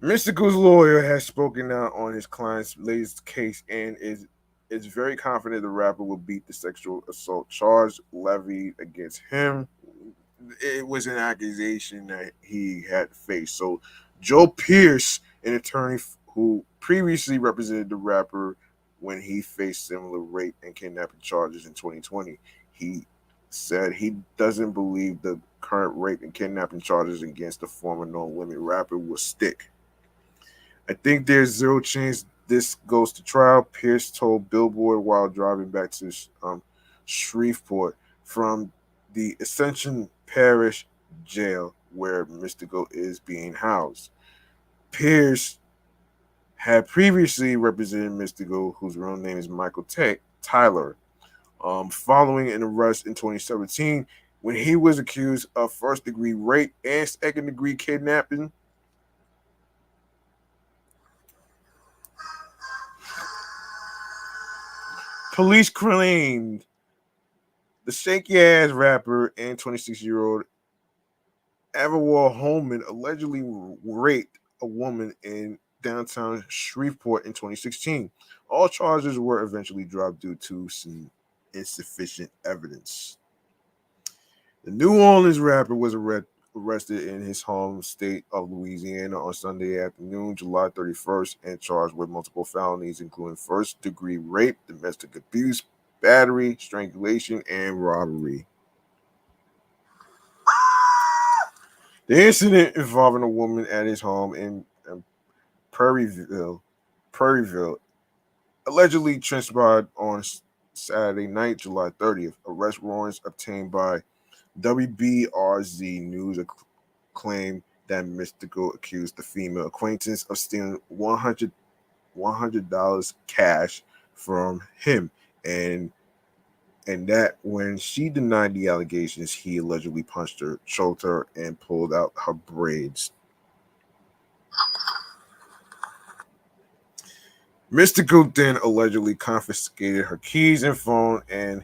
Mystikal's lawyer has spoken out on his client's latest case and is very confident the rapper will beat the sexual assault charge levied against him. It was an accusation that he had faced. So Joe Pierce, an attorney who previously represented the rapper when he faced similar rape and kidnapping charges in 2020, he said he doesn't believe the current rape and kidnapping charges against the former No Limit rapper will stick. I think there's zero chance this goes to trial, Pierce told Billboard while driving back to Shreveport from the Ascension Parish jail where Mystikal is being housed. Pierce had previously represented Mystikal, whose real name is Michael Tyler, following an arrest in 2017 when he was accused of first-degree rape and second-degree kidnapping. Police claimed the shaky ass rapper and 26-year-old Averwall Holman allegedly raped a woman in downtown Shreveport in 2016. All charges were eventually dropped due to some insufficient evidence. The New Orleans rapper was arrested in his home state of Louisiana on Sunday afternoon, July 31st, and charged with multiple felonies, including first-degree rape, domestic abuse, battery, strangulation, and robbery. The incident involving a woman at his home in Prairieville, allegedly transpired on Saturday night, July 30th. Arrest warrants obtained by WBRZ News claim that Mystikal accused the female acquaintance of stealing $100 cash from him, and that when she denied the allegations, he allegedly punched her, choked her, and pulled out her braids. Mystikal then allegedly confiscated her keys and phone and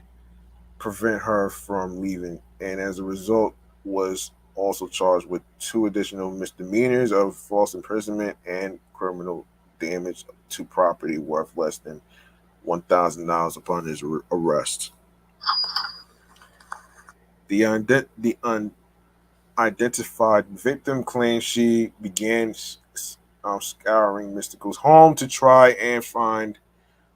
prevent her from leaving, and as a result was also charged with 2 additional misdemeanors of false imprisonment and criminal damage to property worth less than $1,000 upon his arrest. The unidentified victim claims she began scouring Mystikal's home to try and find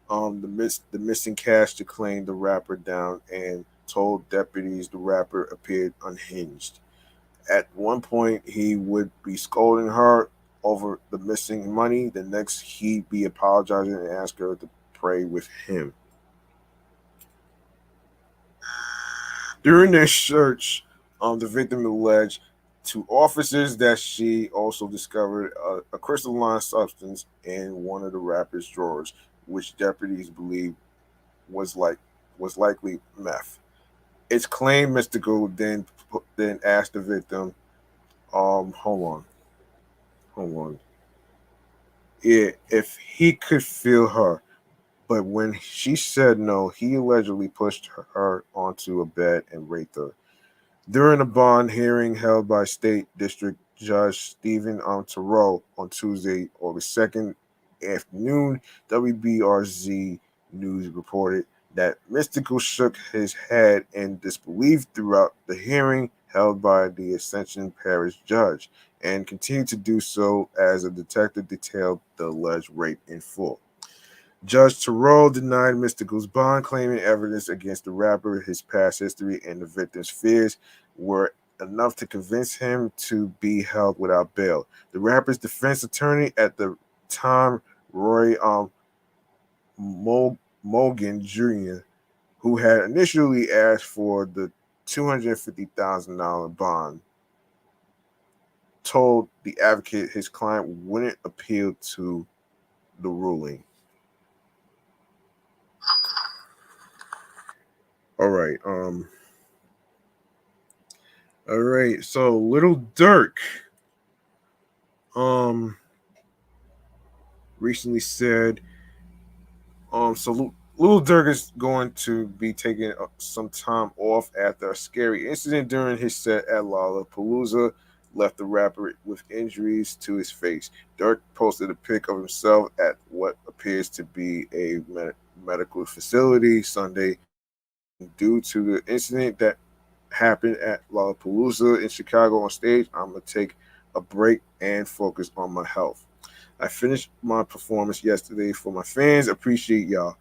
the missing cash to claim the rapper down, and told deputies the rapper appeared unhinged. At one point, he would be scolding her over the missing money. The next, he'd be apologizing and ask her to pray with him. During their search, the victim alleged to officers that she also discovered a crystalline substance in one of the rapper's drawers, which deputies believe was likely meth. It's claimed Mystikal then asked the victim, hold on, yeah, if he could feel her. But when she said no, he allegedly pushed her onto a bed and raped her. During a bond hearing held by State District Judge Stephen Terrell on Tuesday, August 2nd afternoon, WBRZ News reported that Mystikal shook his head in disbelief throughout the hearing held by the Ascension Parish judge, and continued to do so as a detective detailed the alleged rape in full. Judge Terrell denied Mystikal's bond, claiming evidence against the rapper, his past history, and the victim's fears were enough to convince him to be held without bail. The rapper's defense attorney at the time, Roy Mogan Jr., who had initially asked for the $250,000 bond, told the advocate his client wouldn't appeal to the ruling. All right. So Lil Durk, recently said, Lil Durk is going to be taking some time off after a scary incident during his set at Lollapalooza left the rapper with injuries to his face. Durk posted a pic of himself at what appears to be a medical facility Sunday. Due to the incident that happened at Lollapalooza in Chicago on stage, I'm going to take a break and focus on my health. I finished my performance yesterday for my fans. Appreciate y'all.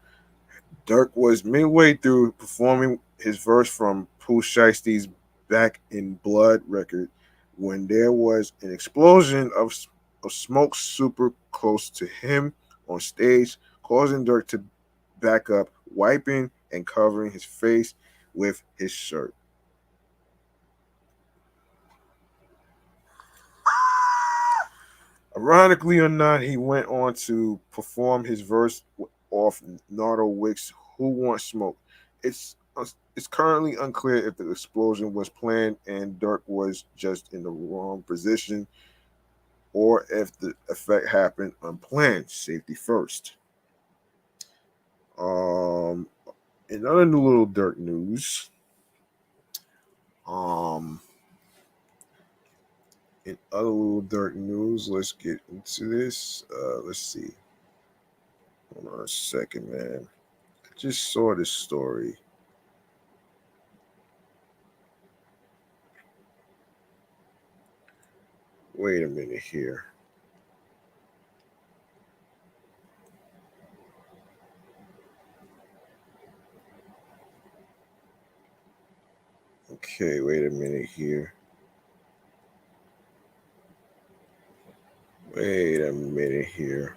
Durk was midway through performing his verse from Pooh Shiesty's Back in Blood record when there was an explosion of smoke super close to him on stage, causing Durk to back up, wiping and covering his face with his shirt. Ironically or not, he went on to perform his verse off Nardo Wick's "Who Wants Smoke." It's it's currently unclear if the explosion was planned and Durk was just in the wrong position, or if the effect happened unplanned. Safety first. Um, in other new Little Durk news, um, let's get into this. Let's see. Hold on a second, man. I just saw this story. Wait a minute here. Okay, wait a minute here. Wait a minute here.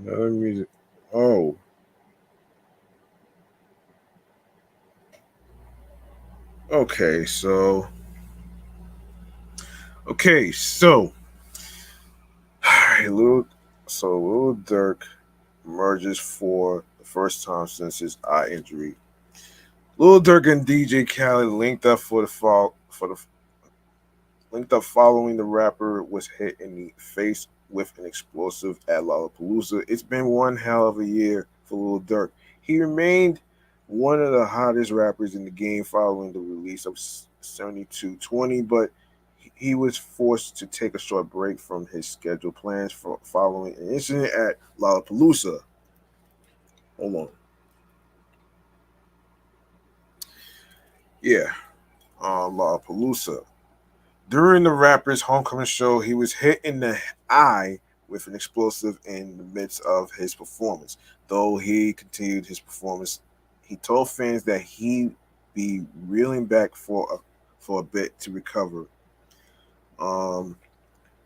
Another music. Oh. Okay, so. Okay, so. Alright, Lil Durk emerges for the first time since his eye injury. Lil Durk and DJ Khaled linked up linked up following the rapper was hit in the face with an explosive at Lollapalooza. It's been one hell of a year for Lil Durk. He remained one of the hottest rappers in the game following the release of 7220, but he was forced to take a short break from his scheduled plans following an incident at Lollapalooza. Hold on. Yeah, Lollapalooza. During the rapper's homecoming show, he was hit in the eye with an explosive in the midst of his performance. Though he continued his performance, he told fans that he'd be reeling back for a bit to recover. Um,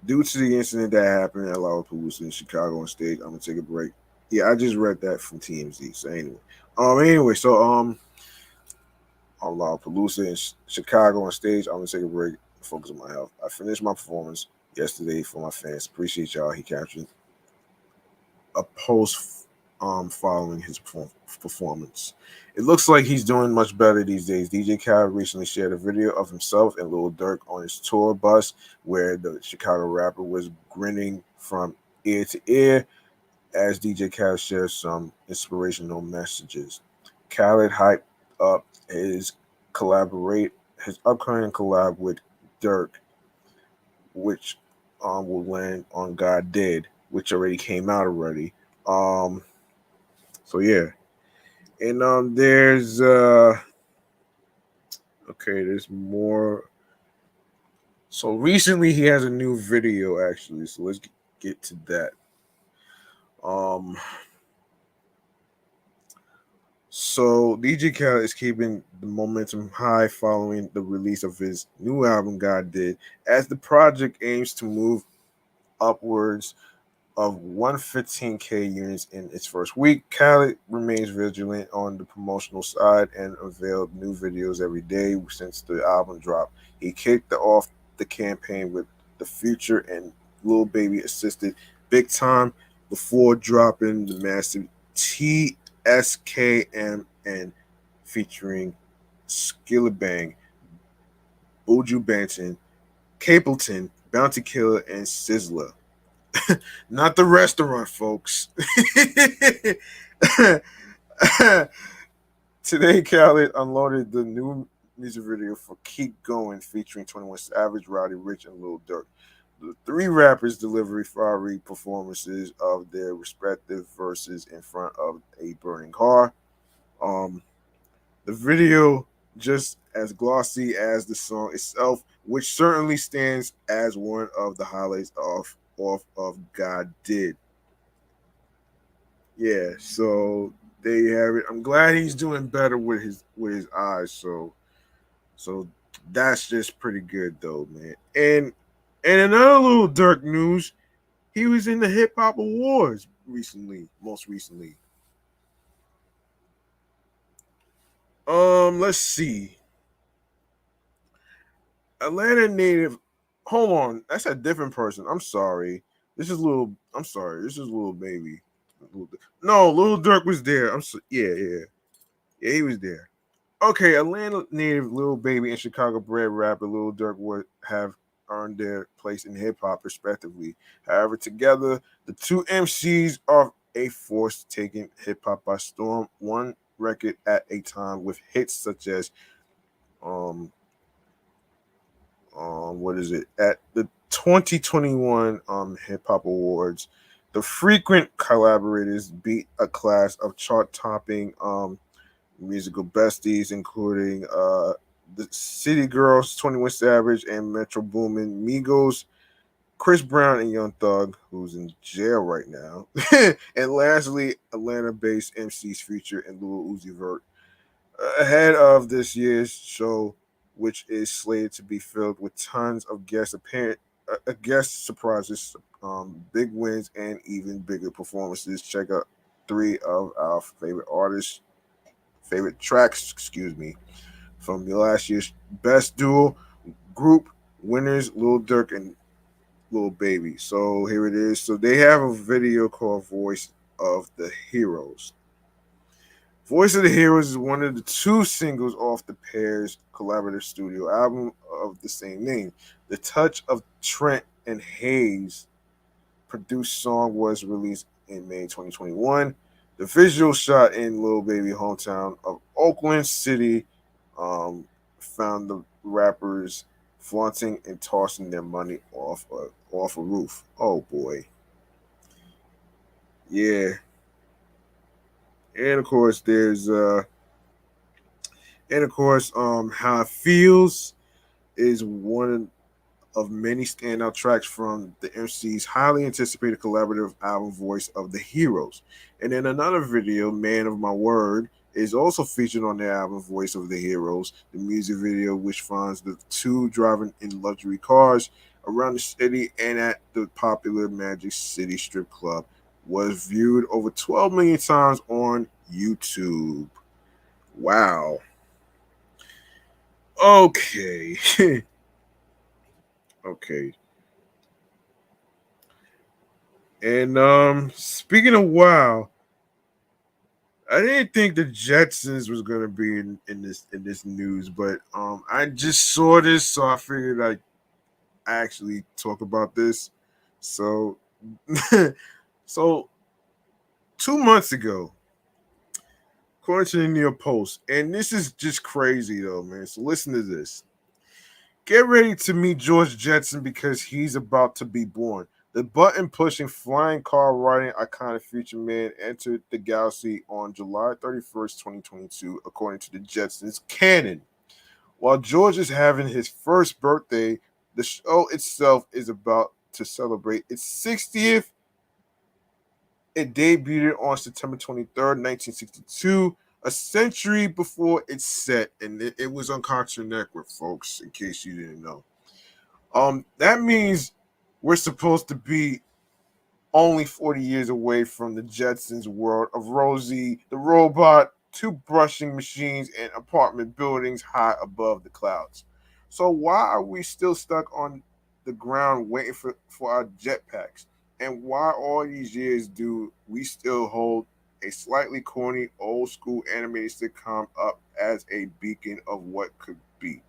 Due to the incident that happened at Lollapalooza in Chicago on stage, I'm gonna take a break. Yeah, I just read that from TMZ. So on Lollapalooza in Chicago on stage, I'm gonna take a break, focus on my health. I finished my performance yesterday for my fans. Appreciate y'all. He captured a post following his performance. It looks like he's doing much better these days. DJ Khaled recently shared a video of himself and Lil Durk on his tour bus where the Chicago rapper was grinning from ear to ear as DJ Khaled shares some inspirational messages. Khaled hyped up his upcoming collab with Durk, which will land on God Did, which already came out already. Um, so yeah, and there's more. So recently he has a new video actually. So let's get to that. Um, so DJ Khaled is keeping the momentum high following the release of his new album God Did, as the project aims to move upwards of 115K units in its first week. Khaled remains vigilant on the promotional side and unveiled new videos every day since the album dropped. He kicked off the campaign with The Future and Lil Baby assisted Big Time before dropping the massive TSKMN featuring Skillabang, Buju Banton, Capleton, Bounty Killer, and Sizzler. Not the restaurant, folks. Today, Khaled unloaded the new music video for Keep Going featuring 21 Savage, Rowdy Rich, and Lil Durk. The three rappers delivered fiery performances of their respective verses in front of a burning car. Um, the video just as glossy as the song itself, which certainly stands as one of the highlights of God Did. Yeah, so there you have it. I'm glad he's doing better with his eyes. So that's just pretty good though, man. And another little Durk news, he was in the Hip Hop Awards recently, most recently. Let's see. Atlanta native. Hold on, that's a different person. I'm sorry. This is little. I'm sorry. This is little baby. No, Little Durk was there. Yeah. He was there. Okay, Atlanta native Lil Baby and Chicago bred rapper Lil Durk would have earned their place in hip hop respectively. However, together the two MCs are a force taking hip hop by storm, one record at a time, with hits such as um what is it, at the 2021 hip hop awards. The frequent collaborators beat a class of chart topping musical besties, including the City Girls, 21 Savage, and Metro Boomin, Migos, Chris Brown, and Young Thug, who's in jail right now. And lastly, Atlanta-based MC's Future and Lil Uzi Vert. Ahead of this year's show, which is slated to be filled with tons of guest surprises, big wins, and even bigger performances. Check out three of our favorite tracks, excuse me, from the last year's best duo group winners, Lil Durk and Lil Baby. So here it is. So they have a video called Voice of the Heroes. Voice of the Heroes is one of the two singles off the pair's collaborative studio album of the same name. The Touch of Trent and Hayes produced song was released in May 2021. The visual shot in Lil Baby hometown of Oakland City found the rappers flaunting and tossing their money off a roof. Oh boy, yeah. And of course, How It Feels is one of many standout tracks from the MC's highly anticipated collaborative album Voice of the Heroes. And then another video, Man of My Word, is also featured on the album Voice of the Heroes. The music video, which finds the two driving in luxury cars around the city and at the popular Magic City strip club, was viewed over 12 million times on YouTube. Wow. Okay. Okay. And speaking of wow, I didn't think the Jetsons was gonna be in this news, but I just saw this, so I figured I'd actually talk about this. So so 2 months ago, according to the New York Post, and this is just crazy though, man. So listen to this. Get ready to meet George Jetson because he's about to be born. The button pushing, flying car riding iconic future man entered the galaxy on July 31st, 2022, according to the Jetsons canon. While George is having his first birthday, the show itself is about to celebrate its 60th. It debuted on September 23rd, 1962, a century before its set, and it was on Cartoon Network, folks, in case you didn't know. That means we're supposed to be only 40 years away from the Jetsons world of Rosie the robot, toothbrushing machines, and apartment buildings high above the clouds. So why are we still stuck on the ground waiting for our jetpacks? And why all these years do we still hold a slightly corny old school animated sitcom up as a beacon of what could be?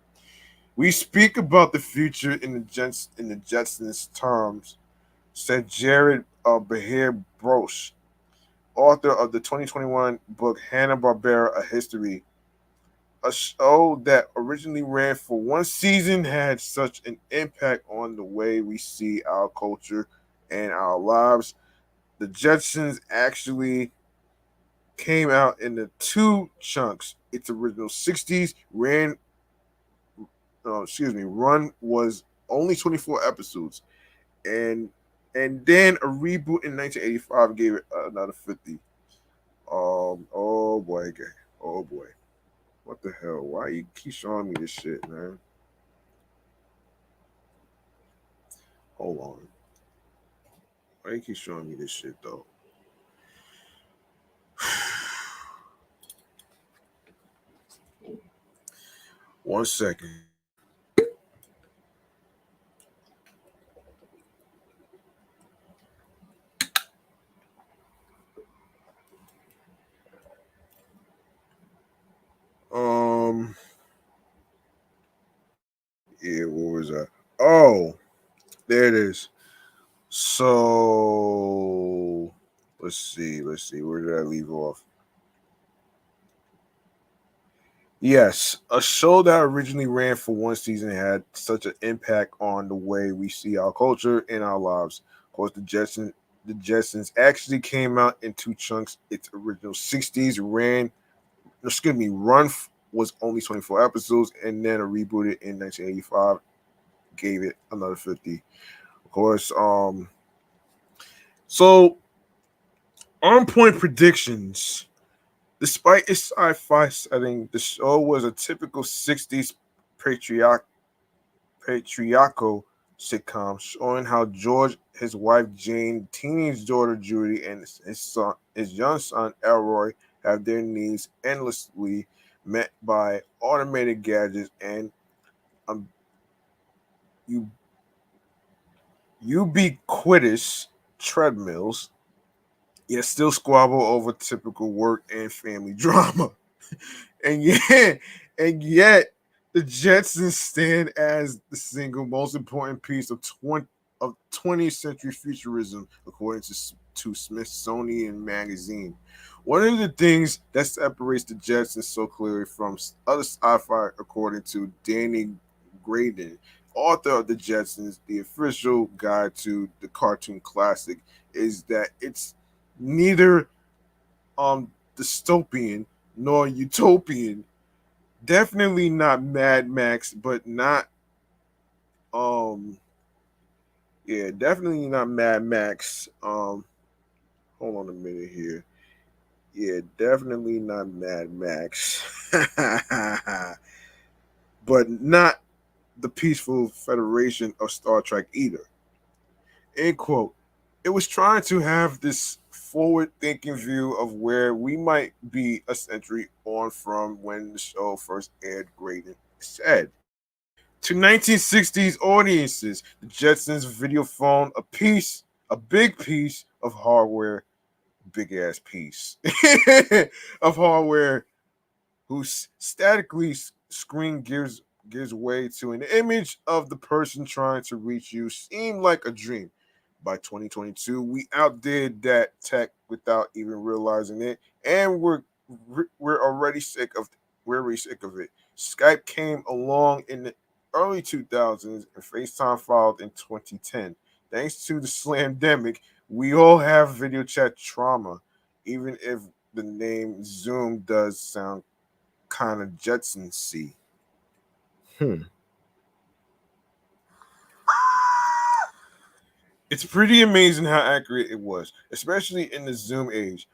We speak about the future in the Jetsons terms, said Jared Behar Brosh, author of the 2021 book Hanna-Barbera: A History a show that originally ran for one season had such an impact on the way we see our culture and our lives. The Jetsons actually came out in the two chunks. Its original 60s run was only 24 episodes, and then a reboot in 1985 gave it another 50. Oh boy, oh boy, what the hell? Why you keep showing me this shit, man? Hold on, why you keep showing me this shit though? One second. Um, yeah, what was that? Oh, there it is. So let's see. Where did I leave off? Yes, a show that originally ran for one season had such an impact on the way we see our culture and our lives. Of course, the Jetsons actually came out in two chunks. Its original 60s run was only 24 episodes, and then a rebooted in 1985 gave it another 50. Of course, so on point predictions. Despite its sci-fi setting, the show was a typical 60s patriarch patriarchal sitcom showing how George, his wife Jane, teenage daughter Judy, and his young son Elroy have their needs endlessly met by automated gadgets and um, u- ubiquitous treadmills, yet still squabble over typical work and family drama. And yet the Jetsons stand as the single most important piece of 20th century futurism, according to Smithsonian Magazine. One of the things that separates the Jetsons so clearly from other sci-fi, according to Danny Graydon, author of the Jetsons, the official guide to the cartoon classic, is that it's neither dystopian nor utopian. Definitely not Mad Max, but not um definitely not Mad Max. Hold on a minute here. Yeah, definitely not Mad Max. But not the Peaceful Federation of Star Trek either. End quote. It was trying to have this forward thinking view of where we might be a century on from when the show first aired, Graydon said. To 1960s audiences, the Jetsons video phone a big piece of hardware, big ass piece of hardware whose statically screen gives way to an image of the person trying to reach you seemed like a dream. By 2022, we outdid that tech without even realizing it, and we're already sick of it. Skype came along in the early 2000s, and FaceTime followed in 2010. Thanks to the slamdemic, we all have video chat trauma, even if the name Zoom does sound kind of Jetsonsy. Hmm. It's pretty amazing how accurate it was, especially in the Zoom age.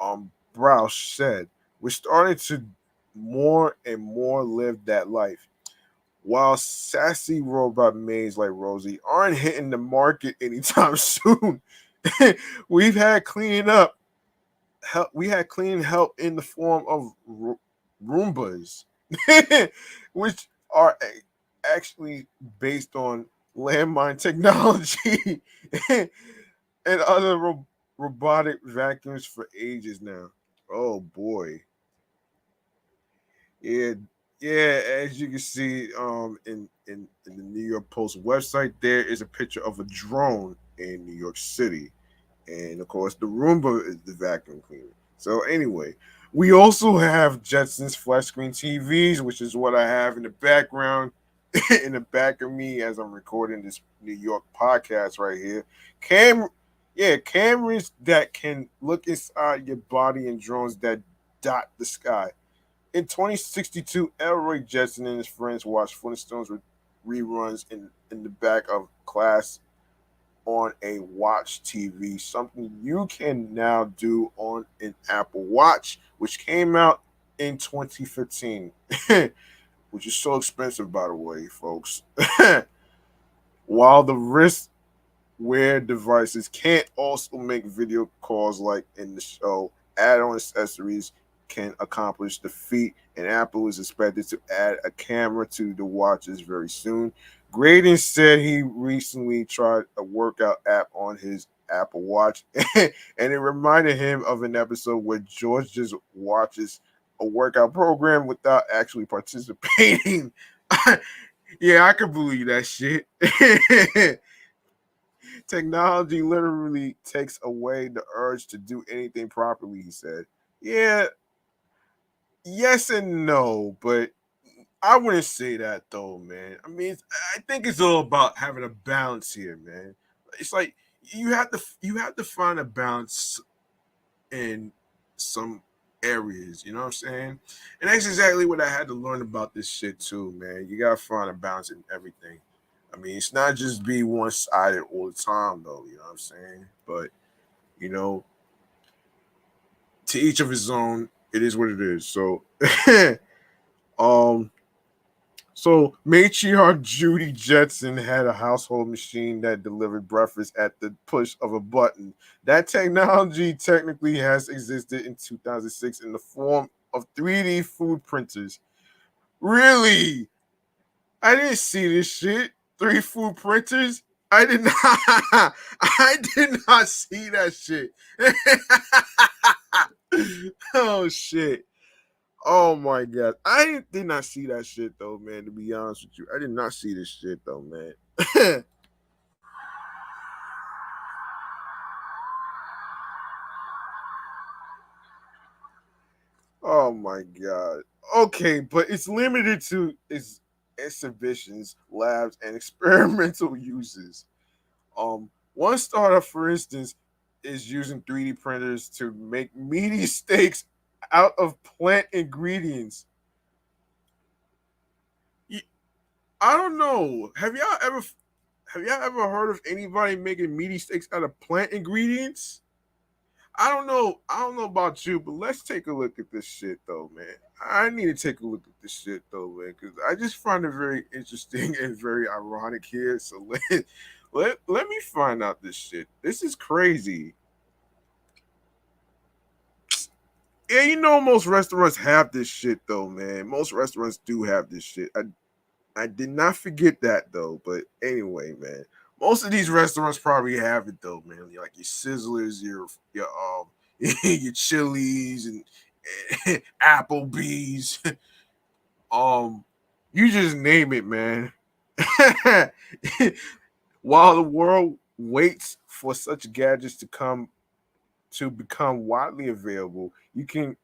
Broush said, we're starting to more and more live that life. While sassy robot maids like Rosie aren't hitting the market anytime soon, we've had cleaning up help. We had cleaning help in the form of Roombas, which are actually based on landmine technology and other robotic vacuums for ages now. Oh boy, yeah, yeah. As you can see, in the New York Post website, there is a picture of a drone in New York City, and of course, the Roomba is the vacuum cleaner. So anyway, We also have Jetsons flat screen TVs, which is what I have in the background, in the back of me as I'm recording this New York podcast right here. Cam, yeah, cameras that can look inside your body and drones that dot the sky. In 2062, Elroy Jetson and his friends watched Flintstones reruns in the back of class on a Watch TV, something you can now do on an Apple Watch, which came out in 2015, which is so expensive, by the way, folks. While the wrist wear devices can't also make video calls like in the show, add-on accessories can accomplish the feat, and Apple is expected to add a camera to the watches very soon. Graydon said he recently tried a workout app on his Apple Watch, and it reminded him of an episode where George just watches a workout program without actually participating. Yeah, I can believe that shit. Technology literally takes away the urge to do anything properly, he said. Yeah, yes and no, but I wouldn't say that though, man. I mean, I think it's all about having a balance here, man. It's like you have to find a balance in some areas, you know what I'm saying? And that's exactly what I had to learn about this shit too, man. You gotta find a balance in everything. I mean, it's not just be one sided all the time, though. You know what I'm saying? But you know, to each of his own. It is what it is. So, um, so matriarch Judy Jetson had a household machine that delivered breakfast at the push of a button. That technology technically has existed in 2006 in the form of 3D food printers. Really? I didn't see this shit. Three food printers. I did not. I did not see that shit. Oh shit. Oh my god. I did not see that shit though, man. To be honest with you, I did not see this shit though, man. Oh my god. Okay, but it's limited to its exhibitions, labs, and experimental uses. One startup, for instance, is using 3D printers to make meaty steaks out of plant ingredients. I don't know. Have y'all ever heard of anybody making meaty steaks out of plant ingredients? I don't know. I don't know about you, but let's take a look at this shit though, man. I need to take a look at this shit though, man, because I just find it very interesting and very ironic here. So let me find out this shit. This is crazy. Yeah, you know most restaurants have this shit though, man. Most restaurants do have this shit. I did not forget that though. But anyway, man, most of these restaurants probably have it though, man. Like your Sizzlers, your your Chili's and Applebee's. Um, you just name it, man. While the world waits for such gadgets to become widely available, you can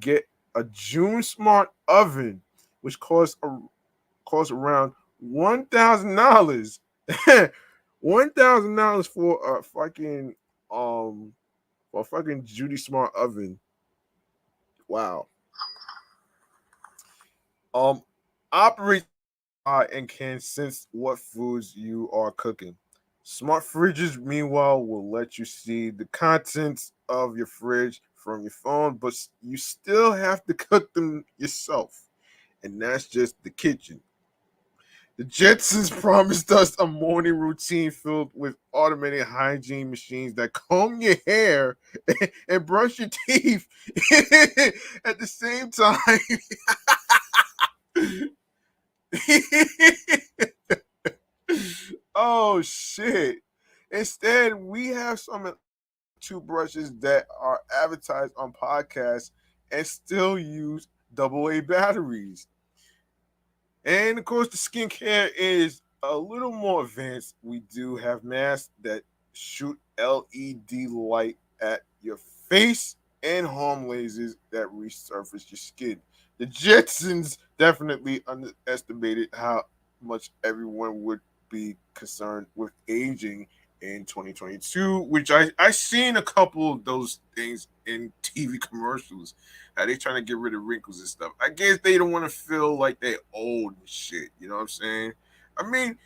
get a June Smart oven, which costs around $1,000. $1,000 um for a fucking Judy Smart oven. Wow. Um, operate and can sense what foods you are cooking. Smart fridges, meanwhile, will let you see the contents of your fridge from your phone, but you still have to cook them yourself. And that's just the kitchen. The Jetsons promised us a morning routine filled with automated hygiene machines that comb your hair and brush your teeth at the same time. Oh shit. Instead, we have some toothbrushes that are advertised on podcasts and still use AA batteries. And of course, the skincare is a little more advanced. We do have masks that shoot LED light at your face. and harm lasers that resurface your skin. The Jetsons definitely underestimated how much everyone would be concerned with aging in 2022, which I seen a couple of those things in TV commercials. How they trying to get rid of wrinkles and stuff. I guess they don't want to feel like they old and shit. You know what I'm saying? I mean,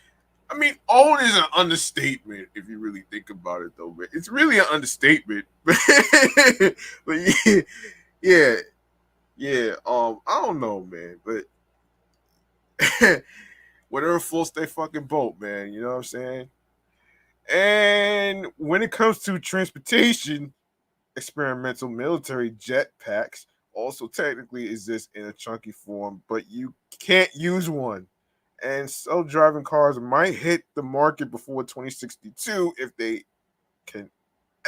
old is an understatement if you really think about it, though. Man, it's really an understatement. But yeah, yeah, yeah. I don't know, man, but whatever floats their fucking boat, man. You know what I'm saying? And when it comes to transportation, experimental military jetpacks also technically exist in a chunky form, but you can't use one. And self-driving cars might hit the market before 2062 if they can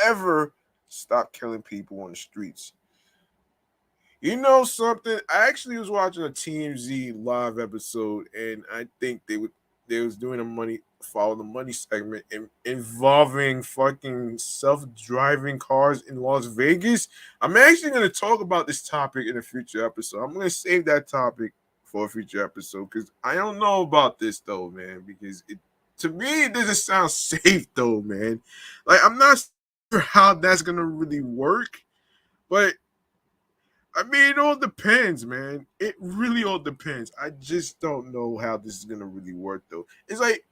ever stop killing people on the streets. You know something? I actually was watching a TMZ live episode, and I think they was doing a money follow the money segment involving fucking self-driving cars in Las Vegas. I'm actually going to talk about this topic in a future episode. I'm going to save that topic for a future episode because I don't know about this though, man. Because to me it doesn't sound safe though, man. Like I'm not sure how that's going to really work, but I mean, it all depends, man. It really all depends. I just don't know how this is gonna really work, though. It's like,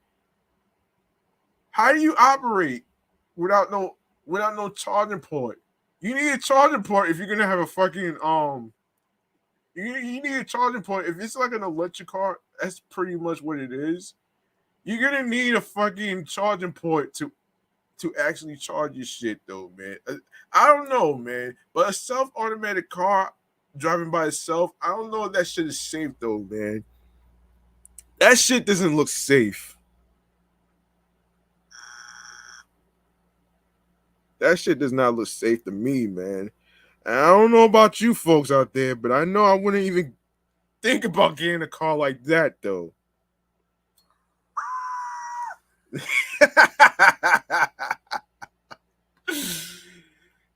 how do you operate without no charging port? You need a charging port if you're gonna have a fucking You need a charging port if it's like an electric car. That's pretty much what it is. You're gonna need a fucking charging port to actually charge your shit though, man. I don't know, man. But a self-automatic car driving by itself, I don't know if that shit is safe though, man. That shit doesn't look safe. That shit does not look safe to me, man. And I don't know about you folks out there, but I know I wouldn't even think about getting a car like that though.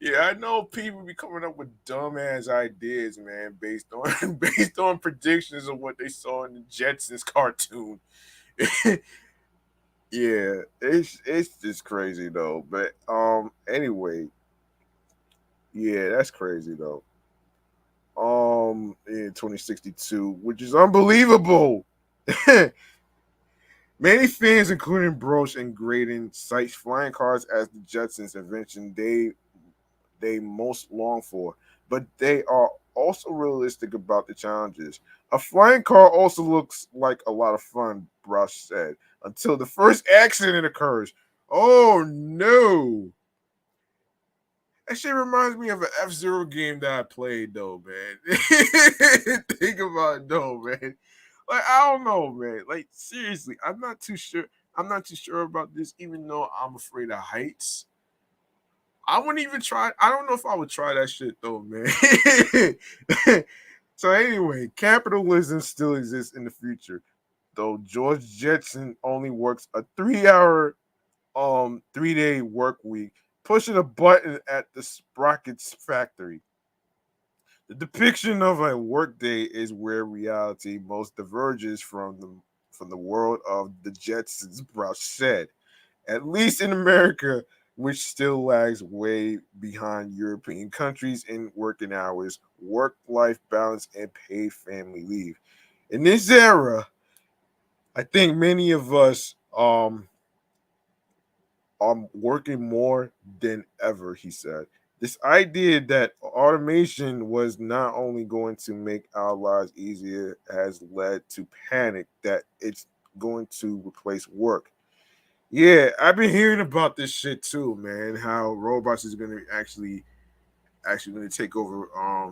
Yeah, I know people be coming up with dumbass ideas, man, based on based on predictions of what they saw in the Jetsons cartoon. Yeah, it's just crazy though. But anyway, yeah, that's crazy though. In 2062, which is unbelievable. Many fans, including Broch and Graydon, cite flying cars as the Jetsons invention they most long for, but they are also realistic about the challenges. A flying car also looks like a lot of fun, Brush said, until the first accident occurs. Oh no! That shit reminds me of an F-Zero game that I played, though, man. Think about it, though, man. Like, I don't know, man. Like, seriously, I'm not too sure. I'm not too sure about this, even though I'm afraid of heights. I wouldn't even try. I don't know if I would try that shit though, man. So anyway, capitalism still exists in the future, though George Jetson only works a 3-hour, 3-day work week, pushing a button at the Sprockets factory. The depiction of a workday is where reality most diverges from the world of the Jetsons, Brush said. At least in America, which still lags way behind European countries in working hours, work life balance, and paid family leave. In this era, I think many of us are working more than ever, he said. This idea that automation was not only going to make our lives easier has led to panic that it's going to replace work. Yeah, I've been hearing about this shit too, man. How robots is gonna actually gonna take over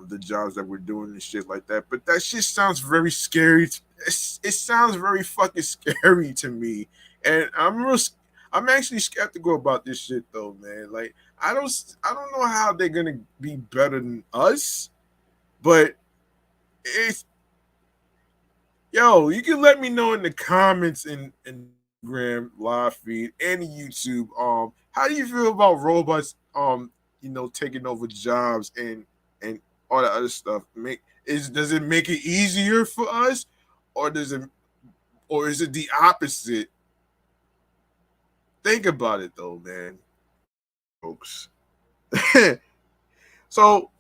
the jobs that we're doing and shit like that. But that shit sounds very scary. It sounds very fucking scary to me, and I'm actually skeptical about this shit though, man. Like I don't know how they're gonna be better than us, but it's yo, you can let me know in the comments in Instagram live feed and YouTube. How do you feel about robots taking over jobs and all that other stuff. Does it make it easier for us, or does it, or is it the opposite? Think about it though, man, folks. So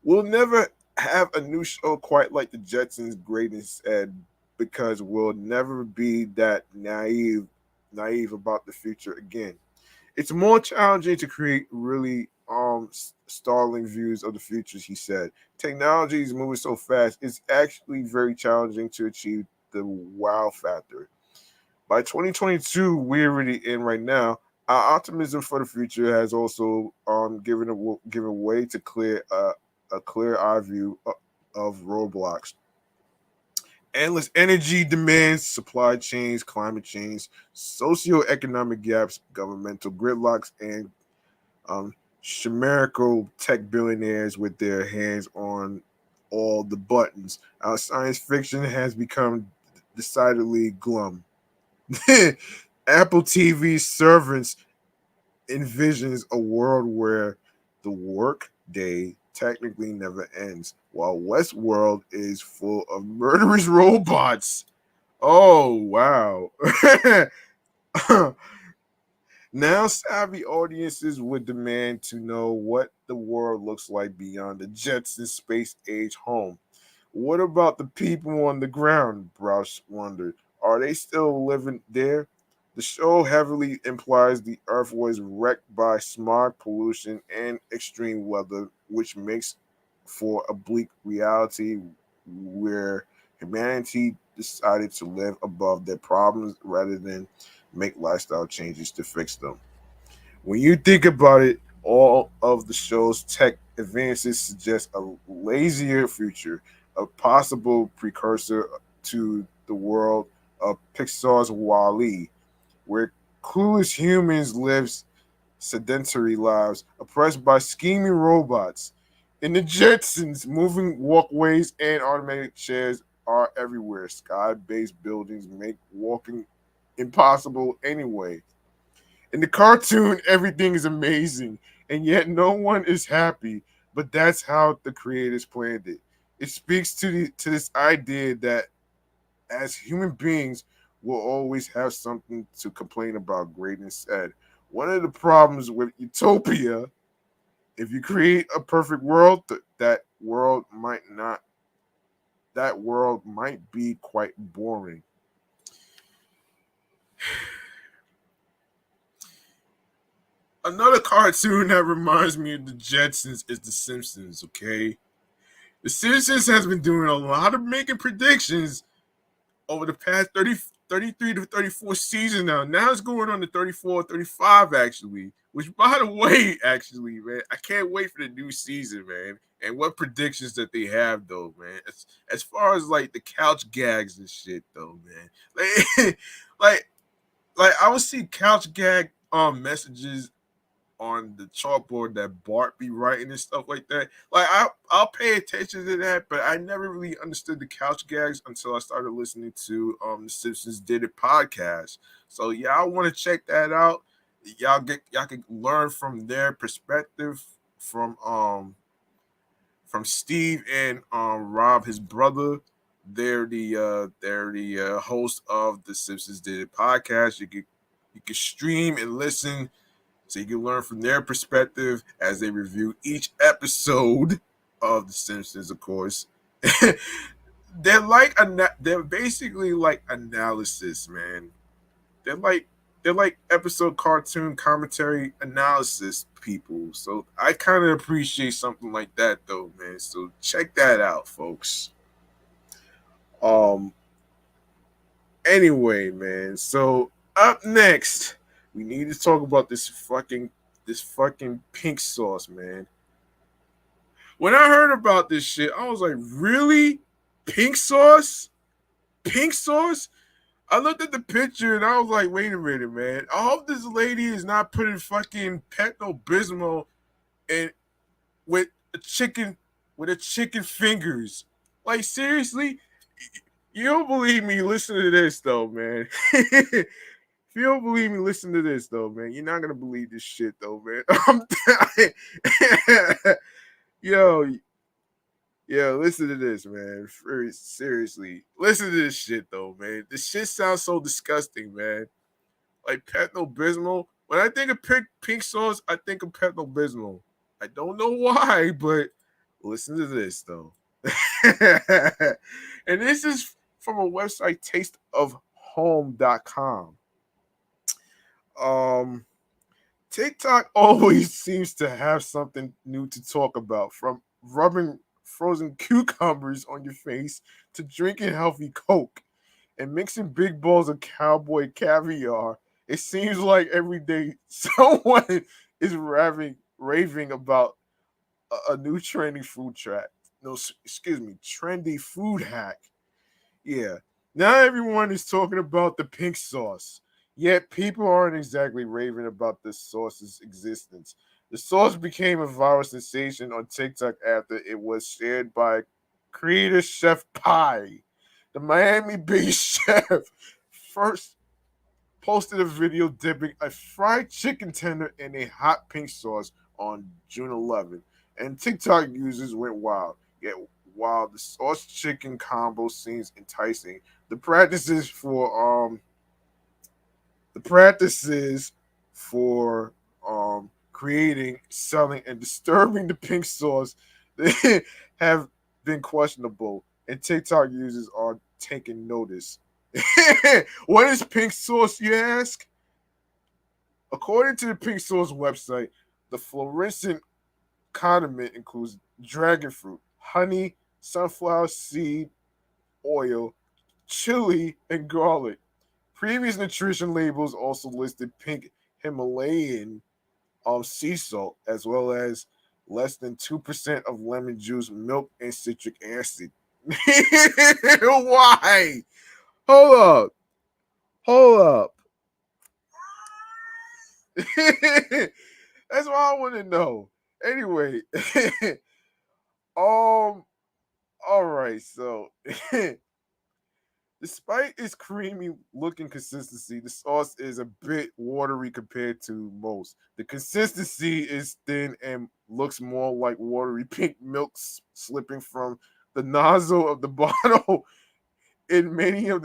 we'll never have a new show quite like the Jetsons' Greatness Ed, because we'll never be that naive about the future again. It's more challenging to create really startling views of the futures, he said. Technology is moving so fast, it's actually very challenging to achieve the wow factor. By 2022, we're already in right now. Our optimism for the future has also given way to a clear eye view of roadblocks. Endless energy demands, supply chains, climate change, socioeconomic gaps, governmental gridlocks, and um, chimerical tech billionaires with their hands on all the buttons. Our science fiction has become decidedly glum. Apple TV servants envisions a world where the work day technically never ends, while Westworld is full of murderous robots. Oh, wow. Now, savvy audiences would demand to know what the world looks like beyond the Jetsons space age home. What about the people on the ground? Browse wondered. Are they still living there? The show heavily implies the Earth was wrecked by smog, pollution, and extreme weather, which makes for a bleak reality where humanity decided to live above their problems rather than make lifestyle changes to fix them. When you think about it, all of the show's tech advances suggest a lazier future, a possible precursor to the world of Pixar's Wall-E, where clueless humans live sedentary lives oppressed by scheming robots. In the Jetsons, moving walkways and automated chairs are everywhere. Sky-based buildings make walking impossible anyway. In the cartoon, everything is amazing, and yet no one is happy. But that's how the creators planned it. It speaks to this idea that as human beings, we'll always have something to complain about. Greatness said. One of the problems with utopia, if you create a perfect world, that world might be quite boring. Another cartoon that reminds me of the Jetsons is The Simpsons, okay? The Simpsons has been doing a lot of making predictions over the past 33 to 34 seasons now. Now it's going on to 34, 35 actually. Which, by the way, actually, man, I can't wait for the new season, man. And what predictions that they have, though, man. As far as like the couch gags and shit, though, man. Like, like, like I would see couch gag messages on the chalkboard that Bart be writing and stuff like that. Like I'll pay attention to that, but I never really understood the couch gags until I started listening to the Simpsons Did It podcast. So y'all want to check that out. Y'all can learn from their perspective from Steve and Rob, his brother. They're the host of the Simpsons Did It podcast. You can stream and listen so you can learn from their perspective as they review each episode of The Simpsons, of course. They're basically like analysis, man. They're like they're like episode cartoon commentary analysis people. So I kind of appreciate something like that though, man. So check that out, folks. Um anyway, man. So up next, we need to talk about this fucking pink sauce, man. When I heard about this shit, I was like, really? Pink sauce? Pink sauce? I looked at the picture and I was like, wait a minute, man. I hope this lady is not putting fucking Pepto Bismol in with a chicken fingers. Like seriously? You don't believe me? Listen to this though, man. If you don't believe me, listen to this though, man. You're not gonna believe this shit though, man. I'm yo, yo, listen to this, man. Seriously, listen to this shit though, man. This shit sounds so disgusting, man. Like Pepto Bismol. When I think of pink sauce, I think of Pepto Bismol. I don't know why, but listen to this though. And this is from a website tasteofhome.com. Um TikTok always seems to have something new to talk about, from rubbing frozen cucumbers on your face to drinking healthy Coke and mixing big balls of cowboy caviar. It seems like every day someone is raving about a new trendy food track. No, excuse me, trendy food hack. Yeah. Now everyone is talking about the pink sauce. Yet people aren't exactly raving about the sauce's existence. The sauce became a viral sensation on TikTok after it was shared by creator Chef Pie. The Miami-based chef first posted a video dipping a fried chicken tender in a hot pink sauce on June 11th, and TikTok users went wild. Yet, while the sauce chicken combo seems enticing, the practices for creating, selling, and disturbing the pink sauce have been questionable, and TikTok users are taking notice. What is pink sauce, you ask? According to the pink sauce website, the fluorescent condiment includes dragon fruit, honey, sunflower seed oil, chili, and garlic. Previous nutrition labels also listed pink Himalayan sea salt, as well as less than 2% of lemon juice, milk, and citric acid. Why? Hold up. Hold up. That's what I want to know. Anyway, all right. So, despite its creamy looking consistency, the sauce is a bit watery compared to most. The consistency is thin and looks more like watery pink milk slipping from the nozzle of the bottle. In many of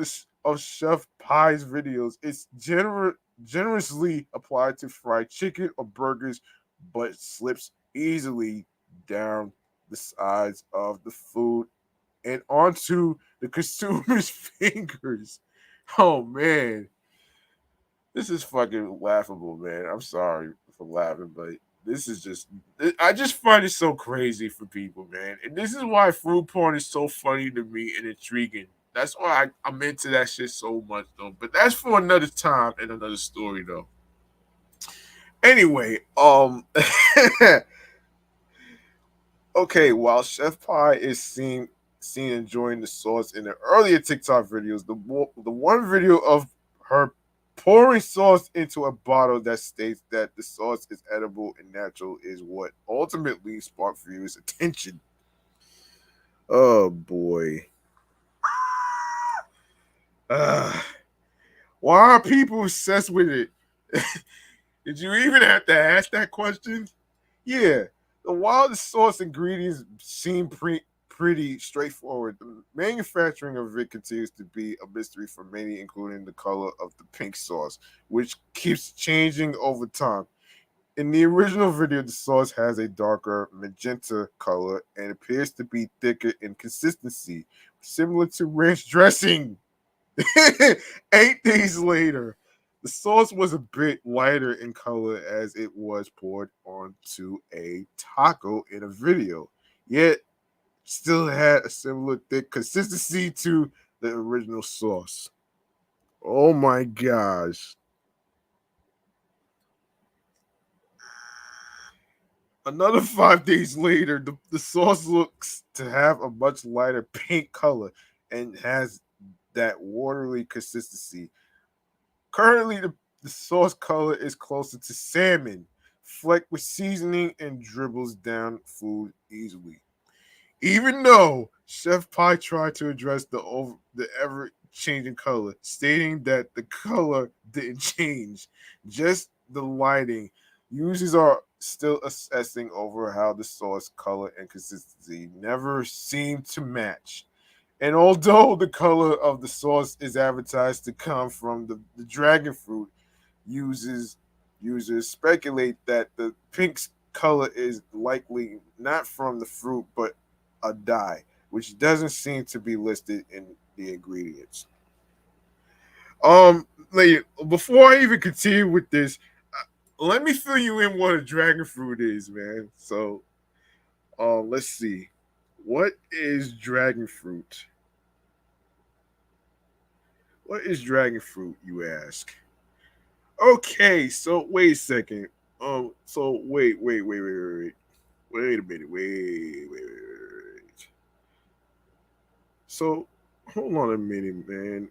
Chef Pie's videos, it's generously applied to fried chicken or burgers, but slips easily down the sides of the food and onto the consumer's fingers. Oh man, this is fucking laughable, man. I'm sorry for laughing, but this is I just find it so crazy for people, man. And this is why food porn is so funny to me and intriguing. That's why I'm into that shit so much, though. But that's for another time and another story, though. Anyway, okay, while Chef Pie is seen enjoying the sauce in the earlier TikTok videos, the one video of her pouring sauce into a bottle that states that the sauce is edible and natural is what ultimately sparked viewers' attention. Oh boy. Uh, why are people obsessed with it? Did you even have to ask that question? Yeah, while the sauce ingredients seem pretty straightforward, the manufacturing of it continues to be a mystery for many, including the color of the pink sauce, which keeps changing over time. In the original video, the sauce has a darker magenta color and appears to be thicker in consistency, similar to ranch dressing. 8 days later, the sauce was a bit lighter in color as it was poured onto a taco in a video, yet still had a similar thick consistency to the original sauce. Oh my gosh. Another 5 days later, the sauce looks to have a much lighter pink color and has that watery consistency. Currently, the sauce color is closer to salmon, flecked with seasoning and dribbles down food easily. Even though Chef Pie tried to address the ever change in color, stating that the color didn't change, just the lighting. Users are still assessing over how the sauce color and consistency never seem to match. And although the color of the sauce is advertised to come from the dragon fruit, users users speculate that the pink color is likely not from the fruit but a dye, which doesn't seem to be listed in the ingredients. Like, before I even continue with this, let me fill you in what a dragon fruit is, man. So, let's see. What is dragon fruit? What is dragon fruit, you ask? Okay, so wait a second. So wait a minute, wait. So hold on a minute, man.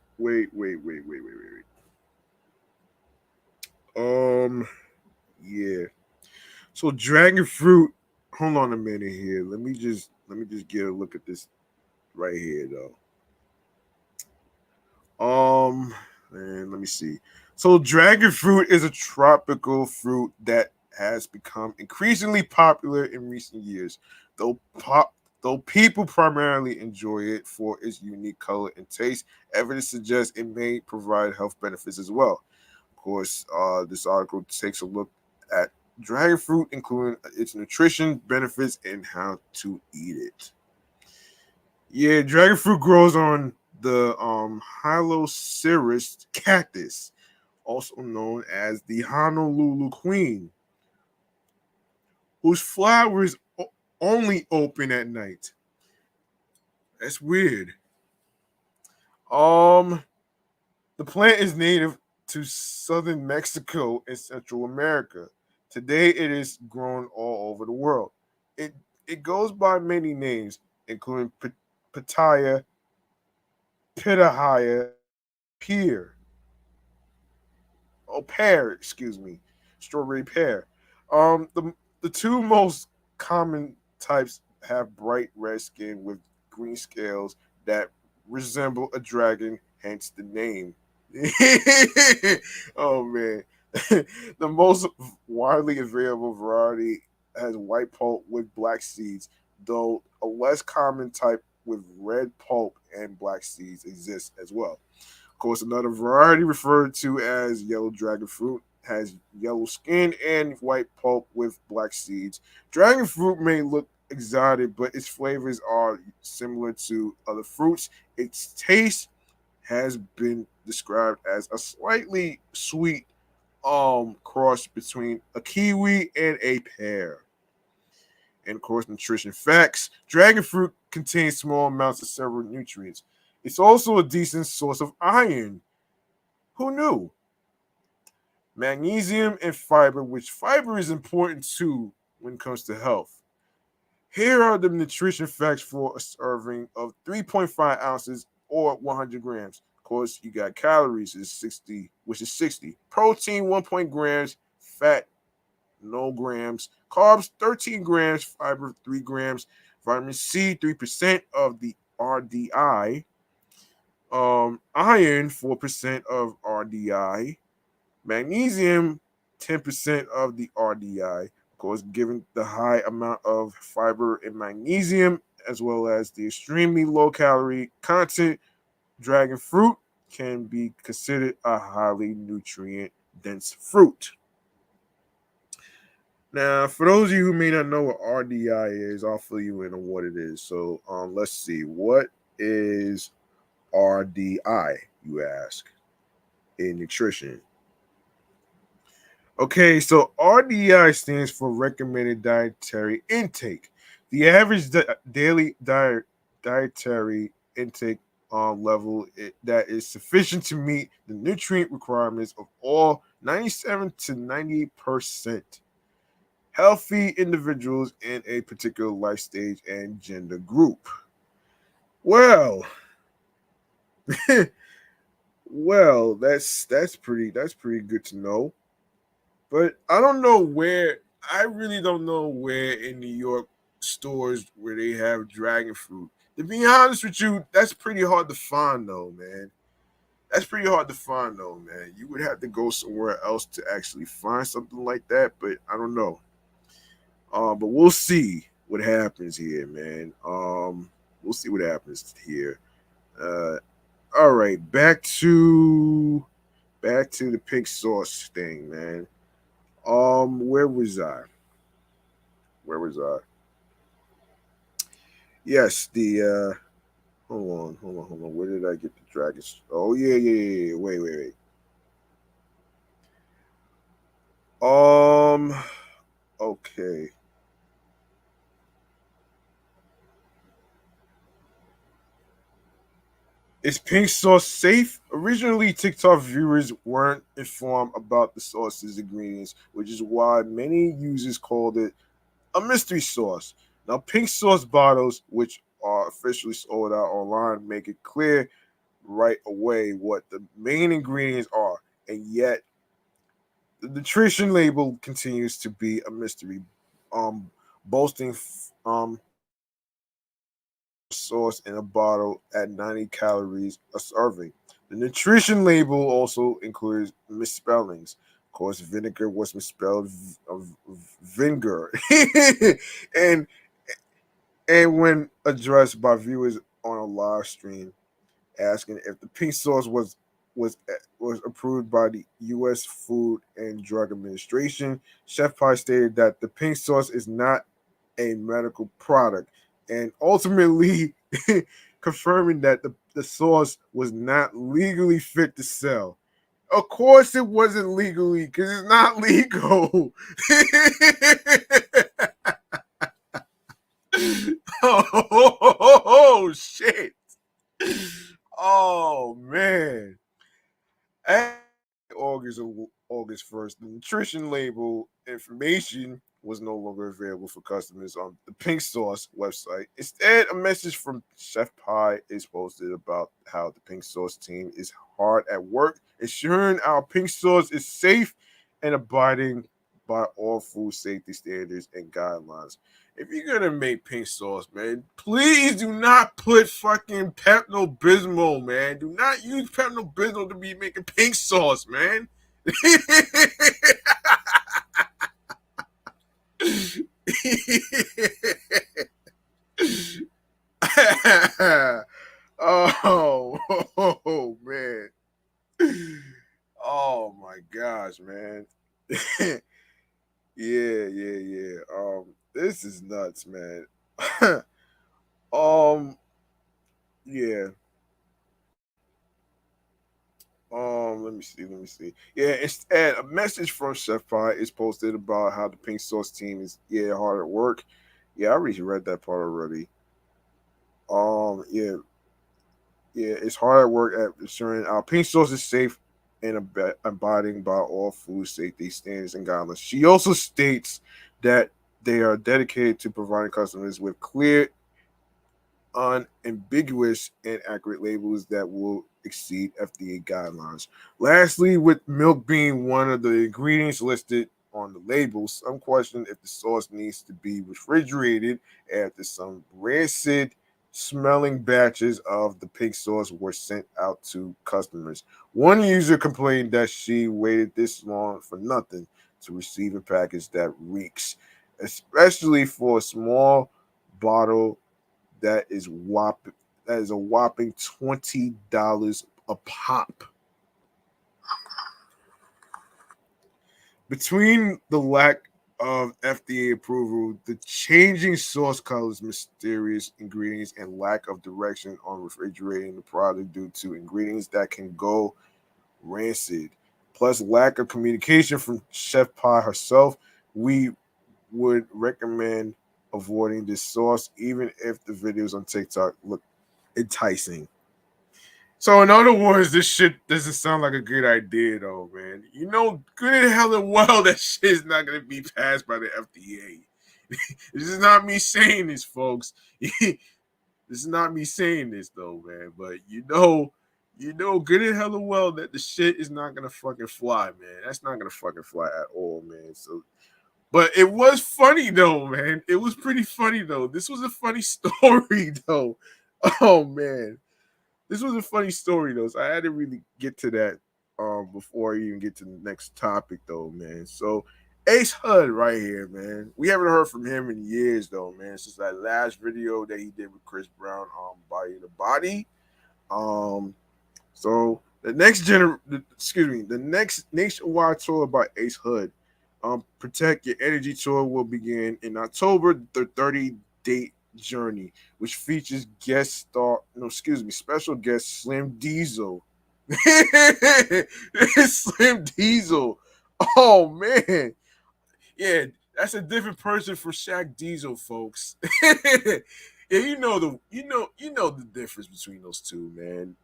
Um, yeah. So dragon fruit. Hold on a minute here. Let me just get a look at this right here, though. And let me see. So dragon fruit is a tropical fruit that has become increasingly popular in recent years, though pop though people primarily enjoy it for its unique color and taste. Evidence suggests it may provide health benefits as well. Of course, this article takes a look at dragon fruit, including its nutrition benefits and how to eat it. Yeah, dragon fruit grows on the Hyloceras cactus, also known as the Honolulu Queen, whose flowers only open at night. That's weird. Um, the plant is native to southern Mexico and Central America. Today, it is grown all over the world. It it goes by many names, including pitaya, pitahaya, pear, pear, excuse me, strawberry pear. The two most common types have bright red skin with green scales that resemble a dragon, hence the name. Oh man, the most widely available variety has white pulp with black seeds, though a less common type with red pulp and black seeds exists as well. Of course, another variety referred to as yellow dragon fruit has yellow skin and white pulp with black seeds. Dragon fruit may look exotic, but its flavors are similar to other fruits. Its taste has been described as a slightly sweet cross between a kiwi and a pear. And of course, nutrition facts. Dragon fruit contains small amounts of several nutrients. It's also a decent source of iron. Who knew? Magnesium and fiber, which fiber is important too when it comes to health. Here are the nutrition facts for a serving of 3.5 ounces or 100 grams. Of course, you got calories is 60, which is 60. Protein 1 grams, fat no grams, carbs 13 grams, fiber 3 grams, vitamin C 3% of the RDI, iron 4% of RDI, magnesium 10% of the RDI. Of course, given the high amount of fiber and magnesium, as well as the extremely low calorie content, dragon fruit can be considered a highly nutrient dense fruit. Now, for those of you who may not know what RDI is, I'll fill you in on what it is. So, let's see. What is RDI, you ask, in nutrition? Okay, so RDI stands for recommended dietary intake. The average daily dietary intake level that is sufficient to meet the nutrient requirements of all 97 to 98% healthy individuals in a particular life stage and gender group. Well, well, that's pretty good to know. But I don't know where. I really don't know where in New York stores where they have dragon fruit. To be honest with you, that's pretty hard to find, though, man. That's pretty hard to find though, man. You would have to go somewhere else to actually find something like that, but I don't know. But we'll see what happens here, man. We'll see what happens here. Uh, all right, back to the pink sauce thing, man. Where was I? Where was I? Yes, the hold on. Where did I get the dragons? Oh yeah. Wait. Um, okay. Is pink sauce safe? Originally, TikTok viewers weren't informed about the sauce's ingredients, which is why many users called it a mystery sauce. Now, pink sauce bottles, which are officially sold out online, make it clear right away what the main ingredients are, and yet the nutrition label continues to be a mystery, boasting sauce in a bottle at 90 calories a serving. The nutrition label also includes misspellings. Of course, vinegar was misspelled vinegar, and and when addressed by viewers on a live stream, asking if the pink sauce was approved by the U.S. Food and Drug Administration, Chef Pie stated that the pink sauce is not a medical product, and ultimately confirming that the sauce was not legally fit to sell. Of course, it wasn't legally because it's not legal. Oh, shit. Oh man. At August 1st, the nutrition label information was no longer available for customers on the Pink Sauce website. Instead, a message from Chef Pie is posted about how the Pink Sauce team is hard at work, ensuring our pink sauce is safe and abiding by all food safety standards and guidelines. If you're gonna make pink sauce, man, please do not put fucking Pepto Bismol, man. Do not use Pepto Bismol to be making pink sauce, man. oh, oh, man. Oh my gosh, man. Yeah. This is nuts, man. um, yeah. Let me see. Yeah, instead, a message from Chef Pie is posted about how the pink sauce team is hard at work. Yeah, I already read that part already. Yeah, it's hard at work at ensuring our pink sauce is safe and abiding by all food safety standards and guidelines. She also states that they are dedicated to providing customers with clear, unambiguous, and accurate labels that will exceed FDA guidelines. Lastly, with milk being one of the ingredients listed on the label, some question if the sauce needs to be refrigerated after some rancid smelling batches of the pink sauce were sent out to customers. One user complained that she waited this long for nothing to receive a package that reeks, especially for a small bottle that is a whopping $20 a pop. Between the lack of FDA approval, the changing source colors, mysterious ingredients, and lack of direction on refrigerating the product due to ingredients that can go rancid, plus lack of communication from Chef Pie herself, we would recommend avoiding this sauce, even if the videos on TikTok look enticing. So in other words, this shit doesn't sound like a good idea, though, man. You know, good and hell and well that shit is not gonna be passed by the FDA. This is not me saying this, folks. This is not me saying this, though, man. But you know, good and hell and well that the shit is not gonna fucking fly, man. That's not gonna fucking fly at all, man. So, but it was funny though, man. It was pretty funny though. This was a funny story though. Oh man. this was a funny story though. So I had to really get to that before I even get to the next topic though, man. So Ace Hud right here, man. We haven't heard from him in years though, man. Since that last video that he did with Chris Brown, Body to Body. Um, so the next nationwide tour by Ace Hood, Protect Your Energy tour will begin in October. The 30-date journey, which features special guest Slim Diesel. Slim Diesel. Oh man, yeah, that's a different person for Shaq Diesel, folks. Yeah, you know the difference between those two, man.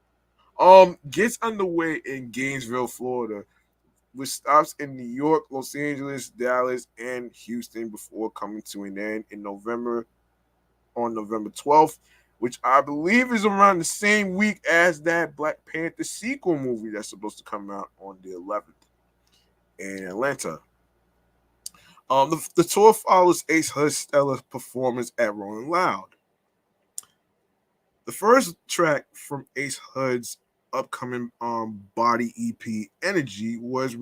Gets underway in Gainesville, Florida, with stops in New York, Los Angeles, Dallas, and Houston before coming to an end in November on November 12th, which I believe is around the same week as that Black Panther sequel movie that's supposed to come out on the 11th in Atlanta. The tour follows Ace Hood's stellar performance at Rolling Loud. The first track from Ace Hood's upcoming Body EP, Energy, was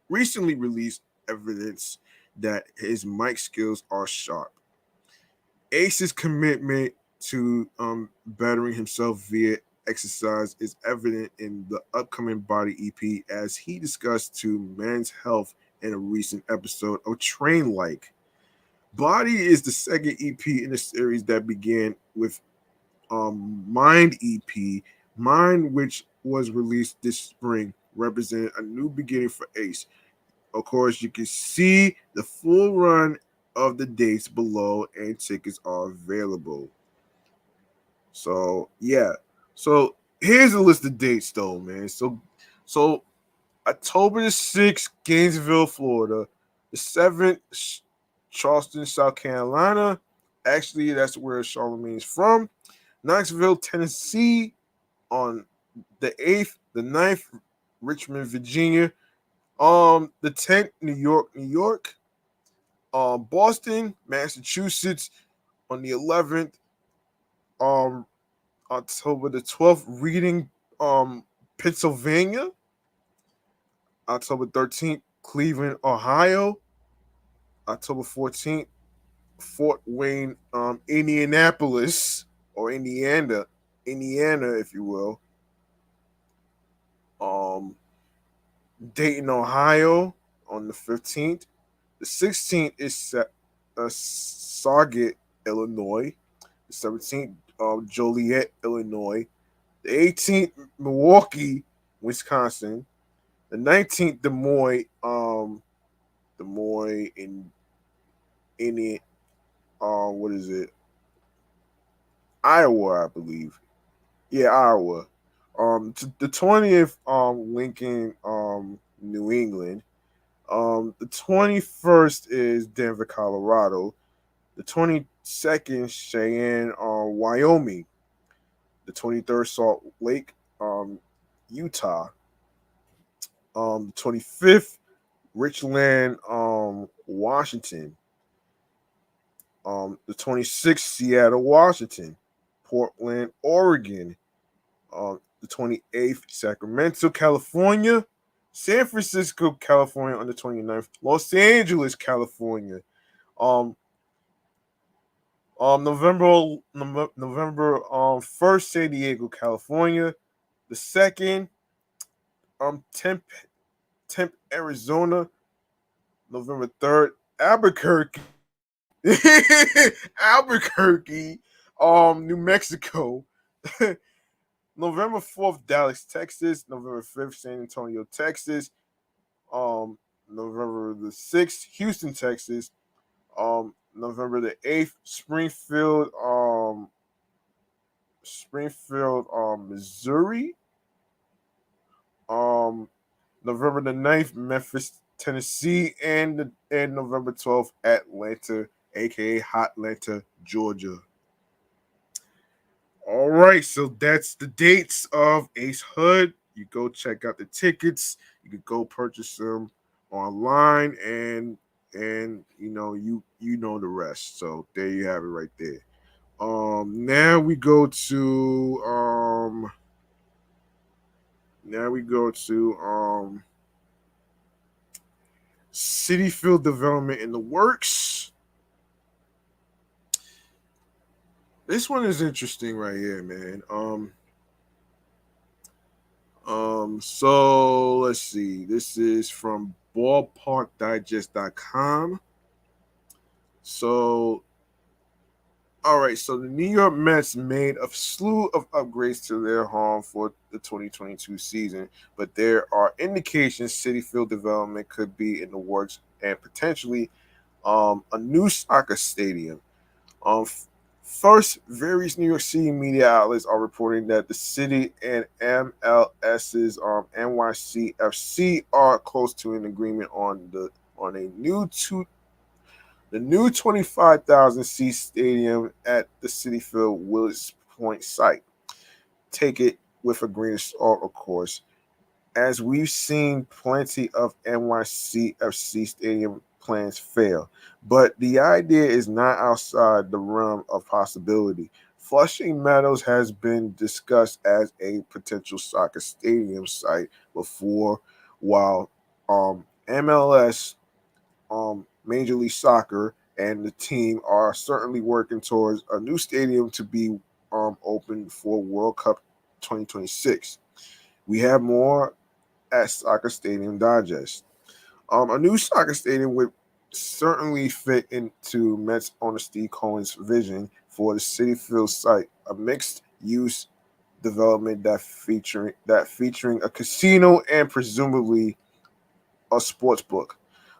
recently released evidence that his mic skills are sharp. Ace's commitment to bettering himself via exercise is evident in the upcoming Body EP, as he discussed to Men's Health in a recent episode of Train Like. Body is the second EP in the series that began with Mind EP. Mind, which was released this spring, represented a new beginning for Ace. Of course, you can see the full run of the dates below, and tickets are available. So yeah, so here's a list of dates, though, man. So October the 6th, Gainesville, Florida. The 7th, Charleston, South Carolina. Actually, that's where Charlemagne's from. Knoxville, Tennessee on the 8th. The 9th, Richmond, Virginia. The 10th, New York, New York. Boston, Massachusetts on the 11th. Um, October the 12th, Reading, Pennsylvania. October 13th, Cleveland, Ohio. October 14th, Fort Wayne, Indianapolis, or Indiana, if you will. Dayton, Ohio on the 15th. The 16th is Sauget, Illinois. The 17th, Joliet, Illinois. The 18th, Milwaukee, Wisconsin. The 19th, Des Moines in what is it? Iowa, I believe. Yeah, Iowa. The 20th, Lincoln, New England. The 21st is Denver, Colorado. The 22nd, Cheyenne, Wyoming. The 23rd, Salt Lake, Utah. The 25th, Richland, Washington. The 26th, Seattle, Washington. Portland, Oregon. The 28th, Sacramento, California. San Francisco, California on the 29th. Los Angeles, California. November 1st, San Diego, California. The 2nd, Temp, Arizona. November 3rd, Albuquerque. Albuquerque, New Mexico. November 4th, Dallas, Texas. November 5th, San Antonio, Texas. November the 6th, Houston, Texas. November the 8th, Springfield, Missouri. November the 9th, Memphis, Tennessee, and November 12th, Atlanta, aka Hotlanta, Georgia. All right, so that's the dates of Ace Hood. You go check out the tickets. You could go purchase them online, and you know the rest. So there you have it right there. Now we go to now we go to Citifield development in the works. This one is interesting right here, man. So let's see. This is from ballparkdigest.com. So all right, so the New York Mets made a slew of upgrades to their home for the 2022 season, but there are indications City Field development could be in the works and potentially a new soccer stadium. First, various New York City media outlets are reporting that the city and MLS's NYCFC are close to an agreement on a the new 25,000 seat stadium at the Citifield Willis Point site. Take it with a grain of salt, of course, as we've seen plenty of NYCFC stadium plans fail. But the idea is not outside the realm of possibility. Flushing Meadows has been discussed as a potential soccer stadium site before, while MLS, Major League Soccer, and the team are certainly working towards a new stadium to be open for World Cup 2026. We have more at Soccer Stadium Digest. A new soccer stadium would certainly fit into Mets owner Steve Cohen's vision for the City Field site, a mixed-use development that featuring a casino and presumably a sports book.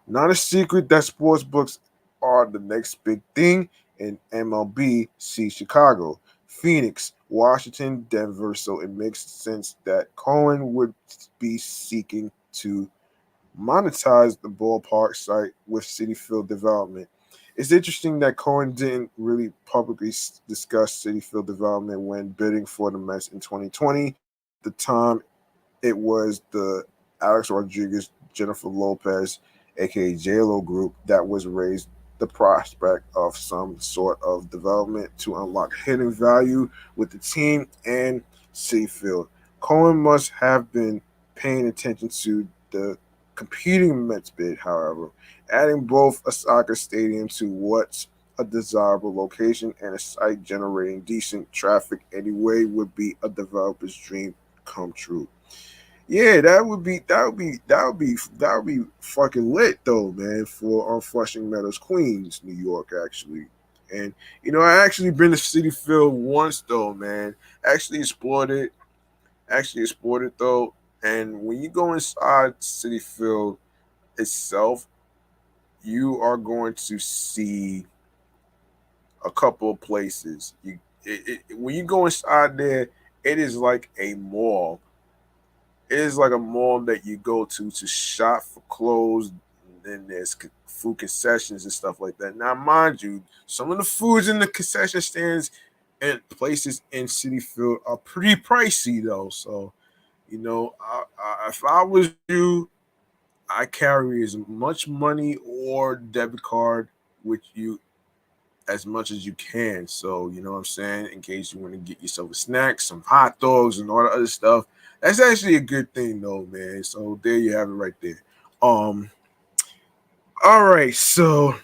Not a secret that sports books are the next big thing in MLB. See Chicago, Phoenix, Washington, Denver. So it makes sense that Cohen would be seeking to monetize the ballpark site with City Field development. It's interesting that Cohen didn't really publicly discuss City Field development when bidding for the Mets in 2020. The time it was the Alex Rodriguez, Jennifer Lopez, aka JLo group that was raised the prospect of some sort of development to unlock hidden value with the team and City Field. Cohen must have been paying attention to the competing Mets bid, however, adding both a soccer stadium to what's a desirable location and a site generating decent traffic anyway would be a developer's dream come true. Yeah, that would be fucking lit though, man, for Flushing Meadows, Queens, New York, actually. And I actually been to City Field once though, man. Actually explored it though. And when you go inside City Field itself, you are going to see a couple of places. When you go inside there, it is like a mall. It is like a mall that you go to shop for clothes. And then there's food concessions and stuff like that. Now, mind you, some of the foods in the concession stands and places in City Field are pretty pricey though. So, if I was you, I carry as much money or debit card with you as much as you can. So, you know what I'm saying? In case you want to get yourself a snack, some hot dogs, and all the other stuff. That's actually a good thing, though, man. So, there you have it right there. Um, all right. So,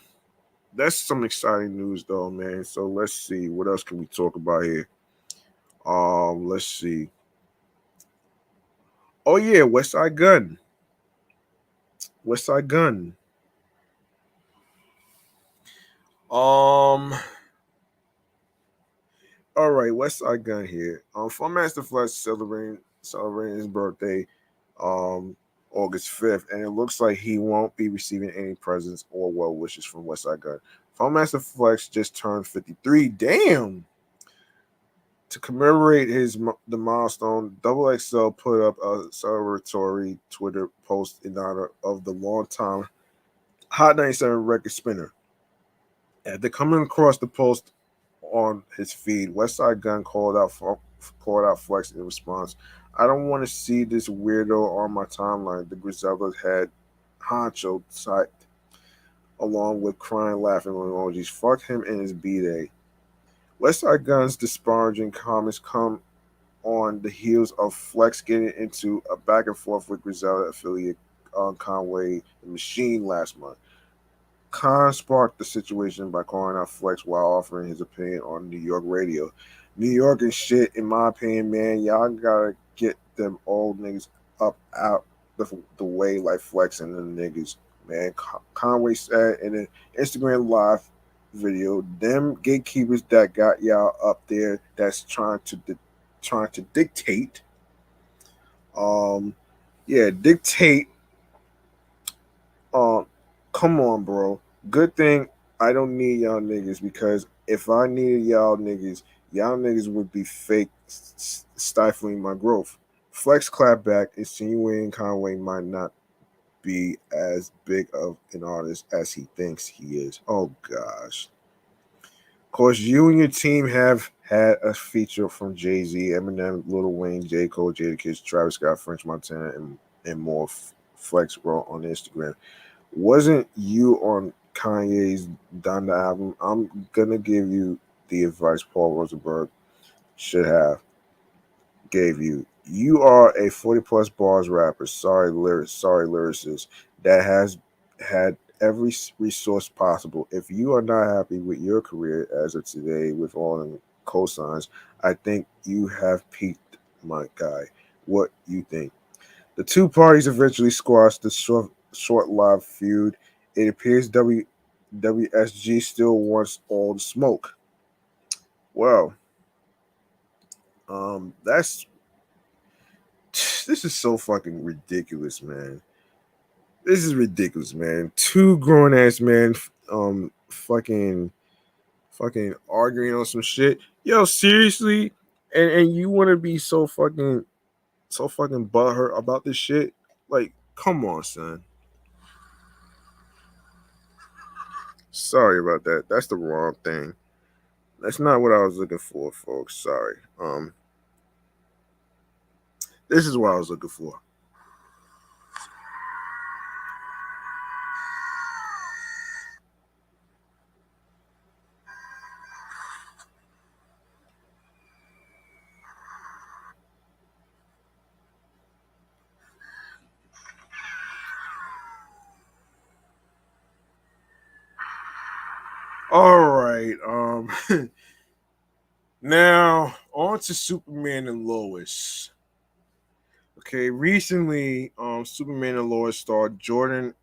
that's some exciting news, though, man. So, let's see. What else can we talk about here? Let's see. Oh, yeah. Westside Gunn. Westside Gunn. Um, All right, Westside Gunn here. Funkmaster Flex celebrating his birthday, um, August 5th, and it looks like he won't be receiving any presents or well wishes from Westside Gunn. Funkmaster Flex just turned 53. Damn! To commemorate the milestone, Double XL put up a celebratory Twitter post in honor of the longtime Hot 97 record spinner. After coming across the post on his feed, Westside Gunn called out Flex in response. I don't want to see this weirdo on my timeline. The Griseldas had Honcho typed along with crying, laughing emojis. Fuck him and his B day. Westside Gunn's disparaging comments come on the heels of Flex getting into a back and forth with Griselda affiliate Conway the Machine last month. Khan sparked the situation by calling out Flex while offering his opinion on New York radio. New York and shit, in my opinion, man, y'all gotta get them old niggas up out the way like Flex and the niggas, man. Conway said in an Instagram live video, them gatekeepers that got y'all up there that's trying to dictate, um, yeah, dictate. Um, Come on, bro. Good thing I don't need y'all niggas because if I needed y'all niggas would be fake stifling my growth. Flex clap back, insinuating Conway might not be as big of an artist as he thinks he is. Oh gosh. Of course, you and your team have had a feature from Jay Z, Eminem, Lil Wayne, J. Cole, Jadakiss, Travis Scott, French Montana, and more. Flex wrote on Instagram. Wasn't you on Kanye's Donda album? I'm gonna give you the advice Paul Rosenberg should have gave you. You are a 40 plus bars rapper. Sorry lyricist that has had every resource possible. If you are not happy with your career as of today with all the cosigns, I think you have peaked, my guy. What you think? The two parties eventually squashed the short-lived feud. It appears WSG still wants all the smoke. Well, that's this is so fucking ridiculous, man. This is ridiculous, man. Two grown ass men, fucking arguing on some shit. Yo, seriously, and you want to be so fucking butthurt about this shit? Like, come on, son. Sorry about that. That's the wrong thing. That's not what I was looking for, folks. Sorry. This is what I was looking for. All right. Now on to Superman and Lois. Okay, recently, Superman and Lois star Jordan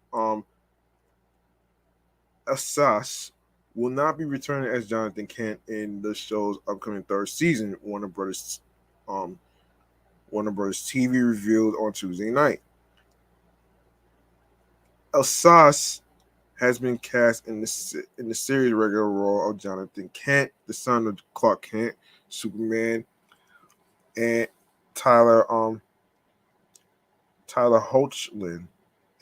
Assas will not be returning as Jonathan Kent in the show's upcoming third season. Um, Warner Brothers TV revealed on Tuesday night. Assas has been cast in the series regular role of Jonathan Kent, the son of Clark Kent, Superman, and Tyler Tyler Hoechlin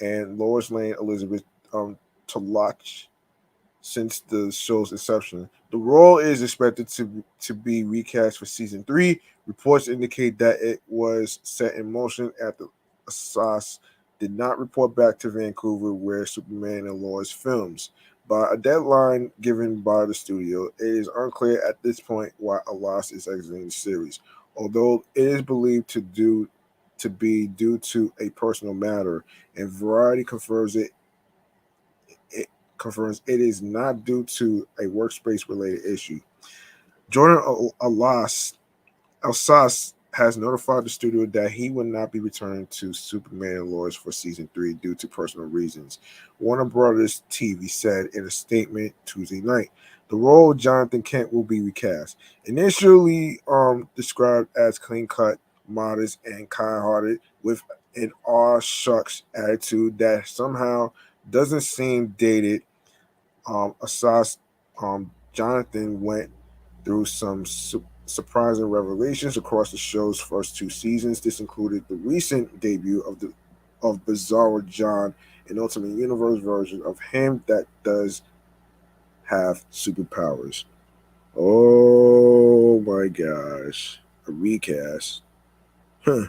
and Lois Lane Elizabeth Toloch since the show's inception. The role is expected to be recast for season 3. Reports indicate that it was set in motion after Assas did not report back to Vancouver where Superman and Lois films. By a deadline given by the studio, it is unclear at this point why Alas is exiting the series. Although it is believed to be due to a personal matter, and Variety confirms it is not due to a workspace related issue. Jordan Alsas has notified the studio that he will not be returning to Superman and Lois for season 3 due to personal reasons. Warner Brothers TV said in a statement Tuesday night. The role of Jonathan Kent will be recast. Initially described as clean cut, modest, and kind hearted, with an aw shucks attitude that somehow doesn't seem dated. Asas Jonathan went through some surprising revelations across the show's first 2 seasons. This included the recent debut of Bizarro John, an Ultimate Universe version of him that does have superpowers. Oh my gosh. A recast. Huh.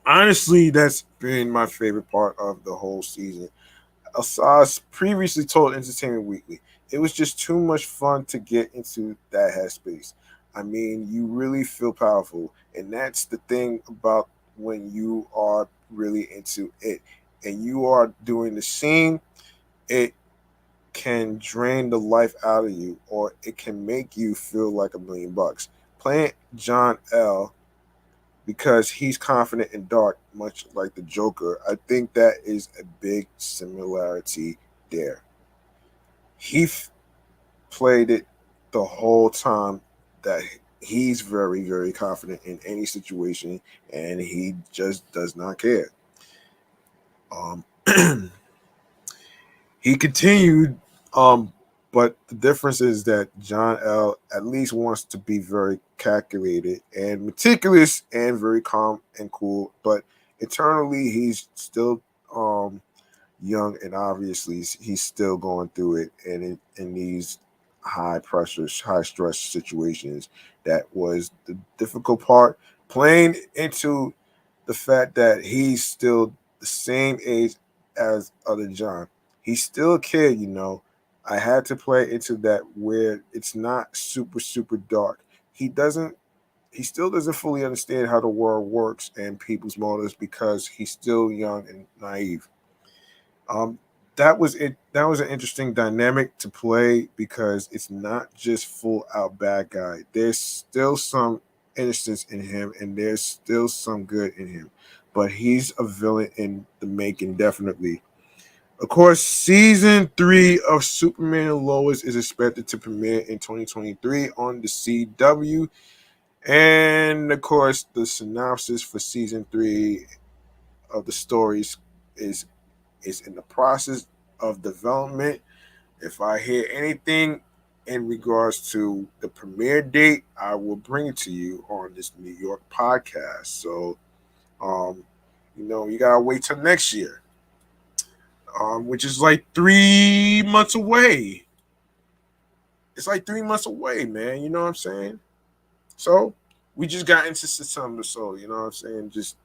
Honestly, that's been my favorite part of the whole season. Assas previously told Entertainment Weekly, it was just too much fun to get into that headspace. I mean, you really feel powerful, and that's the thing about when you are really into it and you are doing the scene. It can drain the life out of you, or it can make you feel like $1,000,000. Playing John L because he's confident and dark, much like the Joker. I think that is a big similarity there. He played it the whole time that he's very, very confident in any situation, and he just does not care. Um, he continued, but the difference is that John L. at least wants to be very calculated and meticulous and very calm and cool, but internally he's still um, young, and obviously he's still going through it, and in these high pressure, high stress situations, that was the difficult part. Playing into the fact that he's still the same age as other John, he's still a kid, you know. I had to play into that where it's not super super dark. He doesn't. He still doesn't fully understand how the world works and people's motives because he's still young and naive. Um, that was it. That was an interesting dynamic to play because it's not just full out bad guy. There's still some innocence in him, and there's still some good in him. But he's a villain in the making, definitely. Of course, season 3 of Superman and Lois is expected to premiere in 2023 on the CW. And of course, the synopsis for season 3 of the stories is is in the process of development. If I hear anything in regards to the premiere date, I will bring it to you on this New York podcast. So, um, you gotta wait till next year, which is like 3 months away. It's like 3 months away, man. You know what I'm saying? So, we just got into September, so you know what I'm saying. Just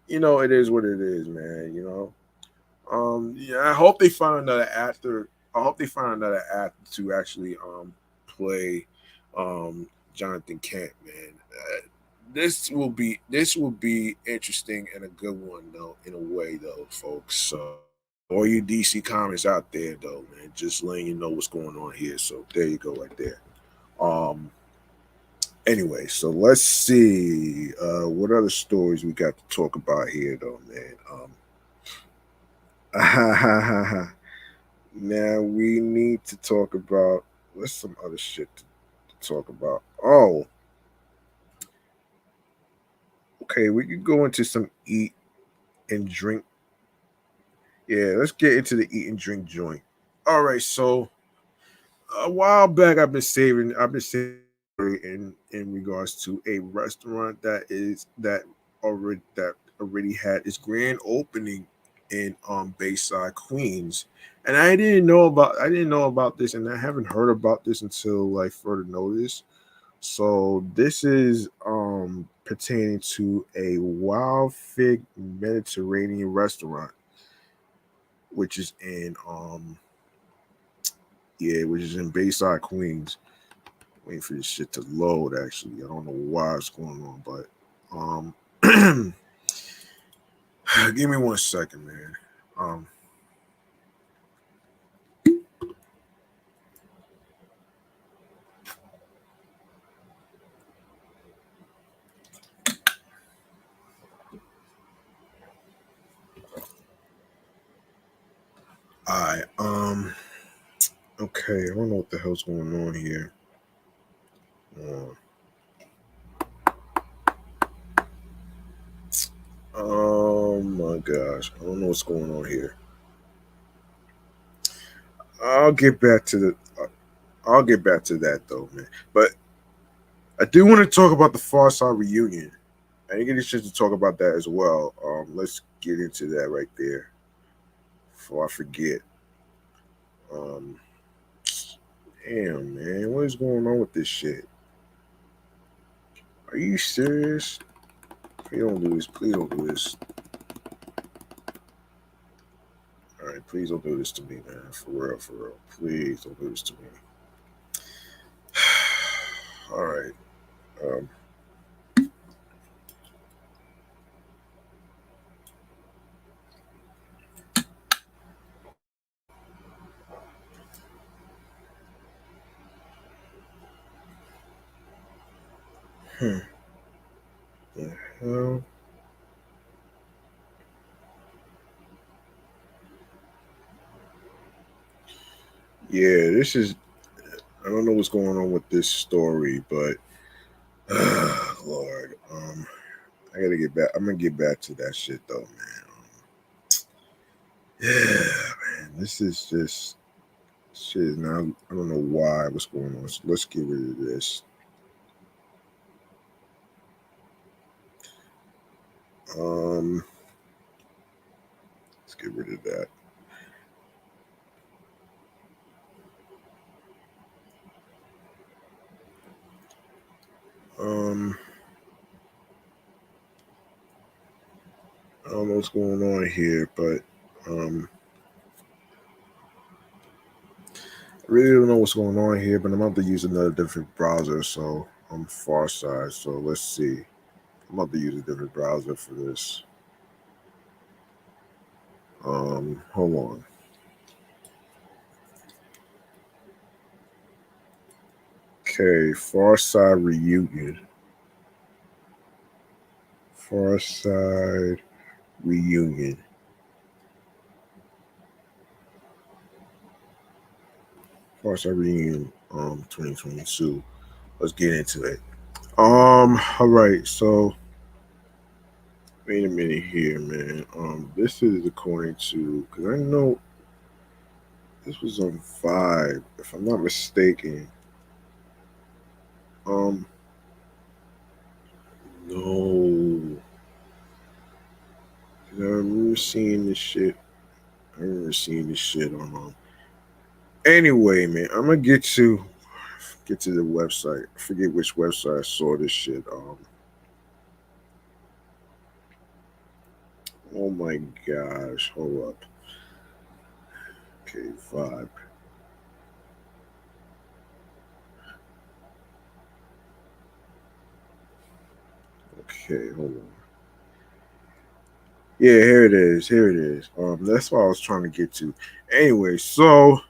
it is what it is, man. Yeah, I hope they find another actor. I hope they find another actor to actually play Jonathan Kent, man. This will be interesting and a good one though, in a way though, folks. So all you DC comics out there though, man, just letting you know what's going on here. So there you go, right there. Um. Anyway, so let's see what other stories we got to talk about here though, man. Now we need to talk about what's some other shit to talk about. Oh, okay, we can go into some eat and drink. Yeah, let's get into the eat and drink joint. All right, so a while back I've been saving in regards to a restaurant that already had its grand opening in Bayside, Queens. And I didn't know about this, and I haven't heard about this until like further notice. So this is pertaining to a Wild Fig Mediterranean restaurant, which is in which is in Bayside, Queens. Waiting for this shit to load. Actually, I don't know why it's going on, but give me 1 second, man. Um, I okay. I don't know what the hell's going on here. Uh, oh my gosh, I don't know what's going on here. I'll get back to the. I'll get back to that though, man. But I do want to talk about the Far reunion. I didn't get a chance to talk about that as well. Let's get into that right there before I forget. Um, damn, man, what is going on with this shit? Are you serious? Please don't do this. Please don't do this. All right, man. Please don't do this to me, man. For real, for real. Please don't do this to me. All right. Um, hmm. The hell? Yeah, this is. I don't know what's going on with this story, but Lord, I gotta get back. I'm gonna get back to that shit though, man. Yeah, man, this is just shit. Now I don't know why. What's going on? So let's get rid of this. Um, let's get rid of that. Um, I don't know what's going on here, but I really don't know what's going on here. But I'm about to use another different browser, so I'm Pharcyde. So let's see. I'm about to use a different browser for this. Hold on. Okay, Pharcyde Reunion. Pharcyde Reunion. Pharcyde Reunion 2022. Let's get into it. All right, so wait a minute here, man. This is according to because I know this was on Vibe, if I'm not mistaken. Um, no, I remember seeing this shit. I remember seeing this shit on. Anyway, man, I'm gonna get to the website. I forget which website I saw this shit. Oh my gosh, hold up. Okay, Vibe. Okay, hold on. Yeah, here it is. Here it is. That's what I was trying to get to. Anyway, so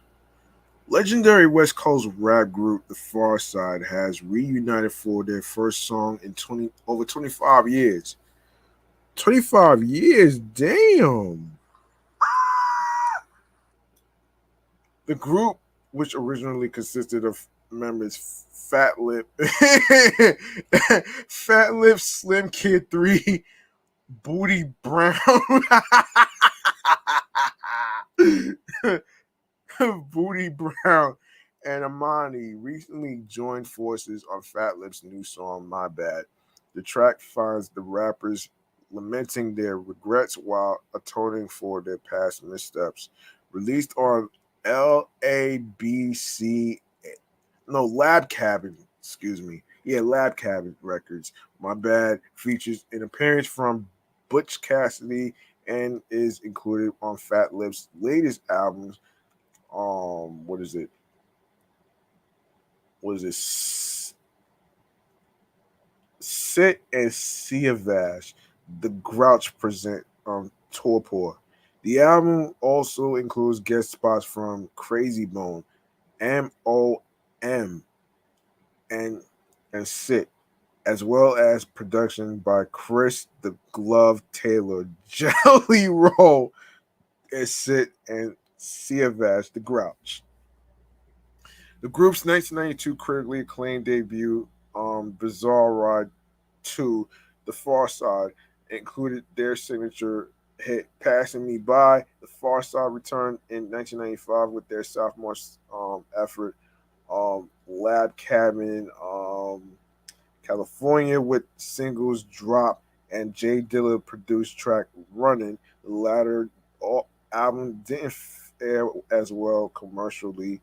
legendary West Coast rap group The Far Side has reunited for their first song in 25 years. 25 years, damn. The group, which originally consisted of members Fat Lip, Fat Lip, Slim Kid 3, Booty Brown, Booty Brown, and Amani recently joined forces on Fat Lip's new song, My Bad. The track finds the rappers lamenting their regrets while atoning for their past missteps. Released on LABC, no, Lab Cabin, excuse me. Yeah, Lab Cabin Records. My Bad features an appearance from Butch Cassidy and is included on Fat Lip's latest albums. What is it? What is this? Sit and See a Vash. The Grouch present Torpor. The album also includes guest spots from Crazy Bone, MOM, and Sit, as well as production by Chris the Glove Taylor, Jelly Roll, and Sit and Siavash the Grouch. The group's 1992 critically acclaimed debut, Bizarre Ride 2, The Far Side, included their signature hit Passing Me By. The Far Side returned in 1995 with their sophomore effort, Lab Cabin, California, with singles Drop and Jay Dilla produced track Running. The latter album didn't fare as well commercially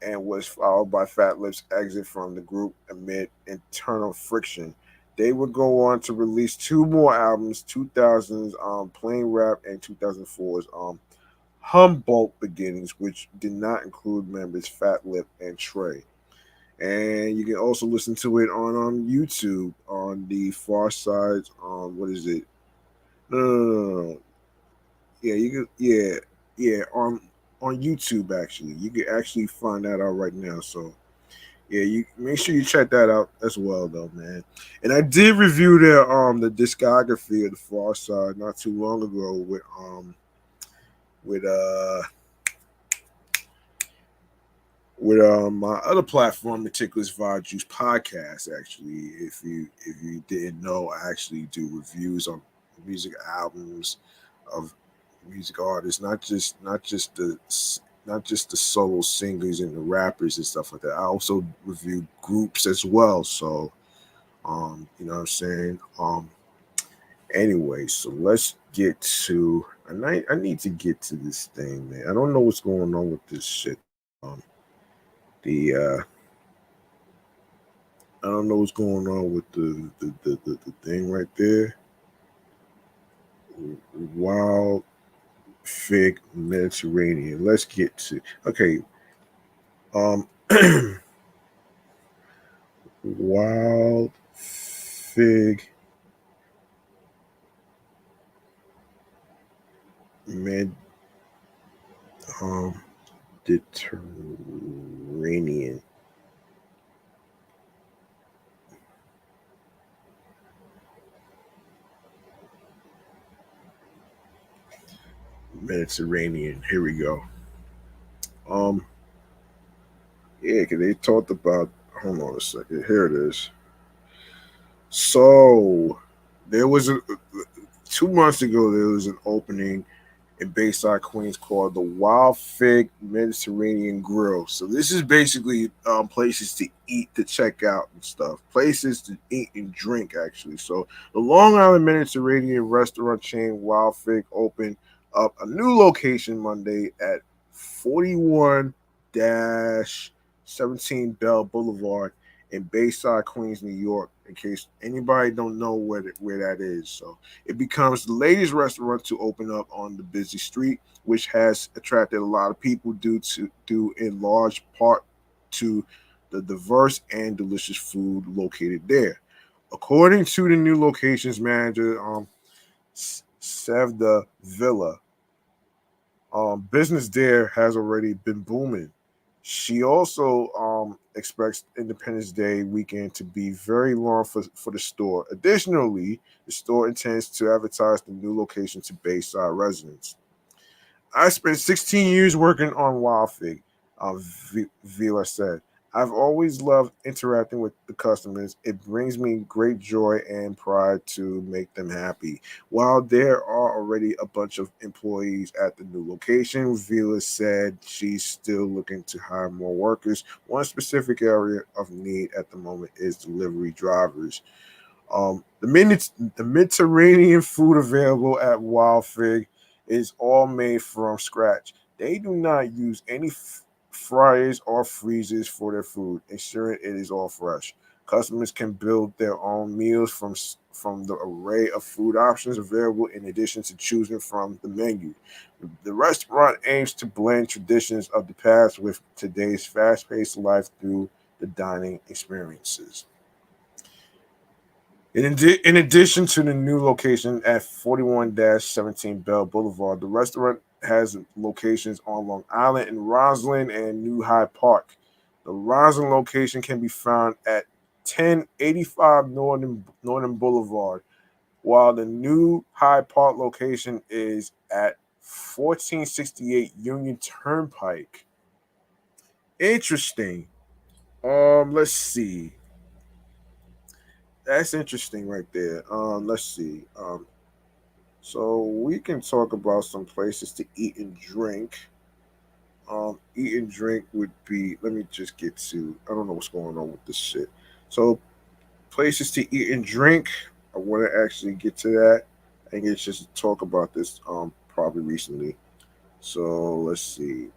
and was followed by Fat Lip's exit from the group amid internal friction. They would go on to release two more albums, 2000's Plain Rap and 2004's Humboldt beginnings, which did not include members Fat Lip and Trey. And you can also listen to it on YouTube on the Pharcyde. What is it? No, no, no, no, no. Yeah, you can. Yeah, yeah. On YouTube, actually, you can actually find that out right now. So yeah, you make sure you check that out as well, though, man. And I did review the discography of the Far Side not too long ago with my other platform, Meticulous Vibe Juice Podcast. Actually, if you didn't know, I actually do reviews on music albums of music artists, not just the solo singers and the rappers and stuff like that. I also review groups as well. So you know what I'm saying? Anyway, so let's get to I need to get to this thing, man. I don't know what's going on with this shit. The I don't know what's going on with the thing right there. Wild Fig Mediterranean. Let's get to okay. Um Wild Fig Med um Mediterranean. Mediterranean. Here we go. Um yeah, cause they talked about hold on a second. Here it is. So there was a 2 months ago there was an opening in Bayside, Queens called the Wild Fig Mediterranean Grill. So this is basically places to eat, to check out and stuff. Places to eat and drink, actually. So the Long Island Mediterranean restaurant chain Wild Fig opened up a new location Monday at 41-17 Bell Boulevard in Bayside, Queens, New York. In case anybody don't know where that is, so it becomes the latest restaurant to open up on the busy street, which has attracted a lot of people due in large part to the diverse and delicious food located there. According to the new locations manager, Sevda Villa, business there has already been booming. She also expects Independence Day weekend to be very long for the store. Additionally, the store intends to advertise the new location to Bayside residents. I spent 16 years working on Wildfig, Vila said. I've always loved interacting with the customers. It brings me great joy and pride to make them happy. While there are already a bunch of employees at the new location, Vila said she's still looking to hire more workers. One specific area of need at the moment is delivery drivers. The Mediterranean food available at Wild Fig is all made from scratch. They do not use any fryers or freezers for their food, ensuring it is all fresh. Customers can build their own meals from the array of food options available in addition to choosing from the menu. The restaurant aims to blend traditions of the past with today's fast-paced life through the dining experiences. In addition to the new location at 41-17 Bell Boulevard, the restaurant has locations on Long Island in Roslyn and New Hyde Park. The Roslyn location can be found at 1085 Northern Boulevard, while the new Hyde Park location is at 1468 Union Turnpike. Interesting. Let's see. That's interesting right there. Let's see. So we can talk about some places to eat and drink. Eat and drink would be. Let me just get to. I don't know what's going on with this shit. So places to eat and drink. I want to actually get to that. I think it's just to talk about this. Probably recently. So let's see.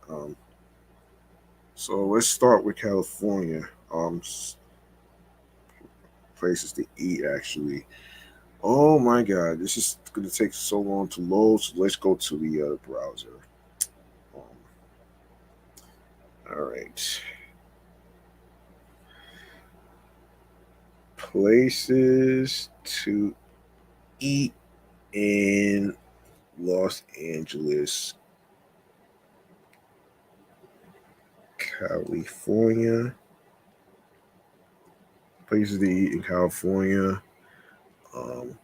So let's start with California. Places to eat actually. Oh my god, this is gonna take so long to load. So let's go to the browser. All right. Places to eat in Los Angeles, California. Places to eat in California. Um,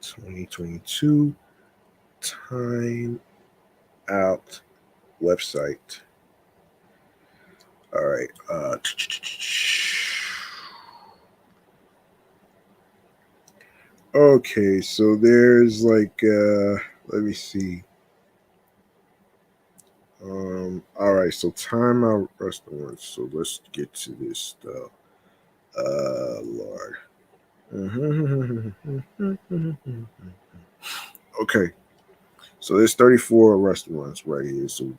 2022 time out website. All right. Okay, so there's like let me see. All right, so time out restaurants. So let's get to this stuff. Lord. Okay, so there's 34 restaurants right here. So you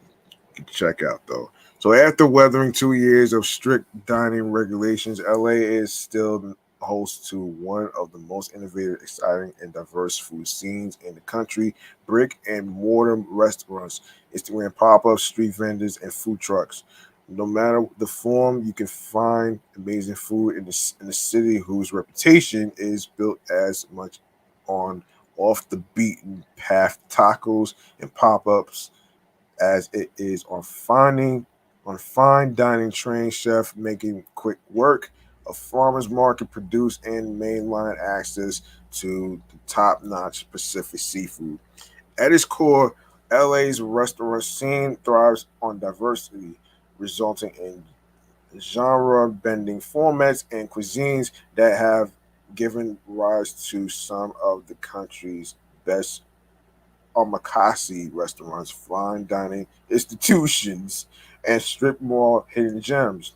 can check out though. So after weathering 2 years of strict dining regulations, LA is still host to one of the most innovative, exciting, and diverse food scenes in the country. Brick and mortar restaurants, Instagram pop-ups, street vendors, and food trucks. No matter the form, you can find amazing food in the city whose reputation is built as much on off the beaten path tacos and pop-ups as it is on fine dining trained chef making quick work, a farmers market produce and mainline access to the top-notch Pacific seafood. At its core, LA's restaurant scene thrives on diversity, resulting in genre-bending formats and cuisines that have given rise to some of the country's best omakase restaurants, fine dining institutions, and strip mall hidden gems.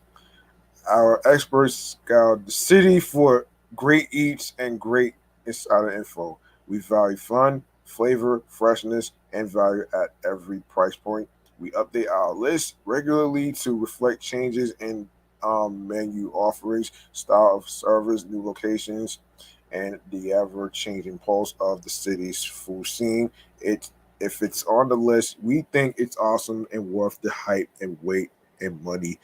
Our experts scout the city for great eats and great insider info. We value fun, flavor, freshness, and value at every price point. We update our list regularly to reflect changes in menu offerings, style of service, new locations, and the ever-changing pulse of the city's food scene. It If it's on the list, we think it's awesome and worth the hype and wait and money,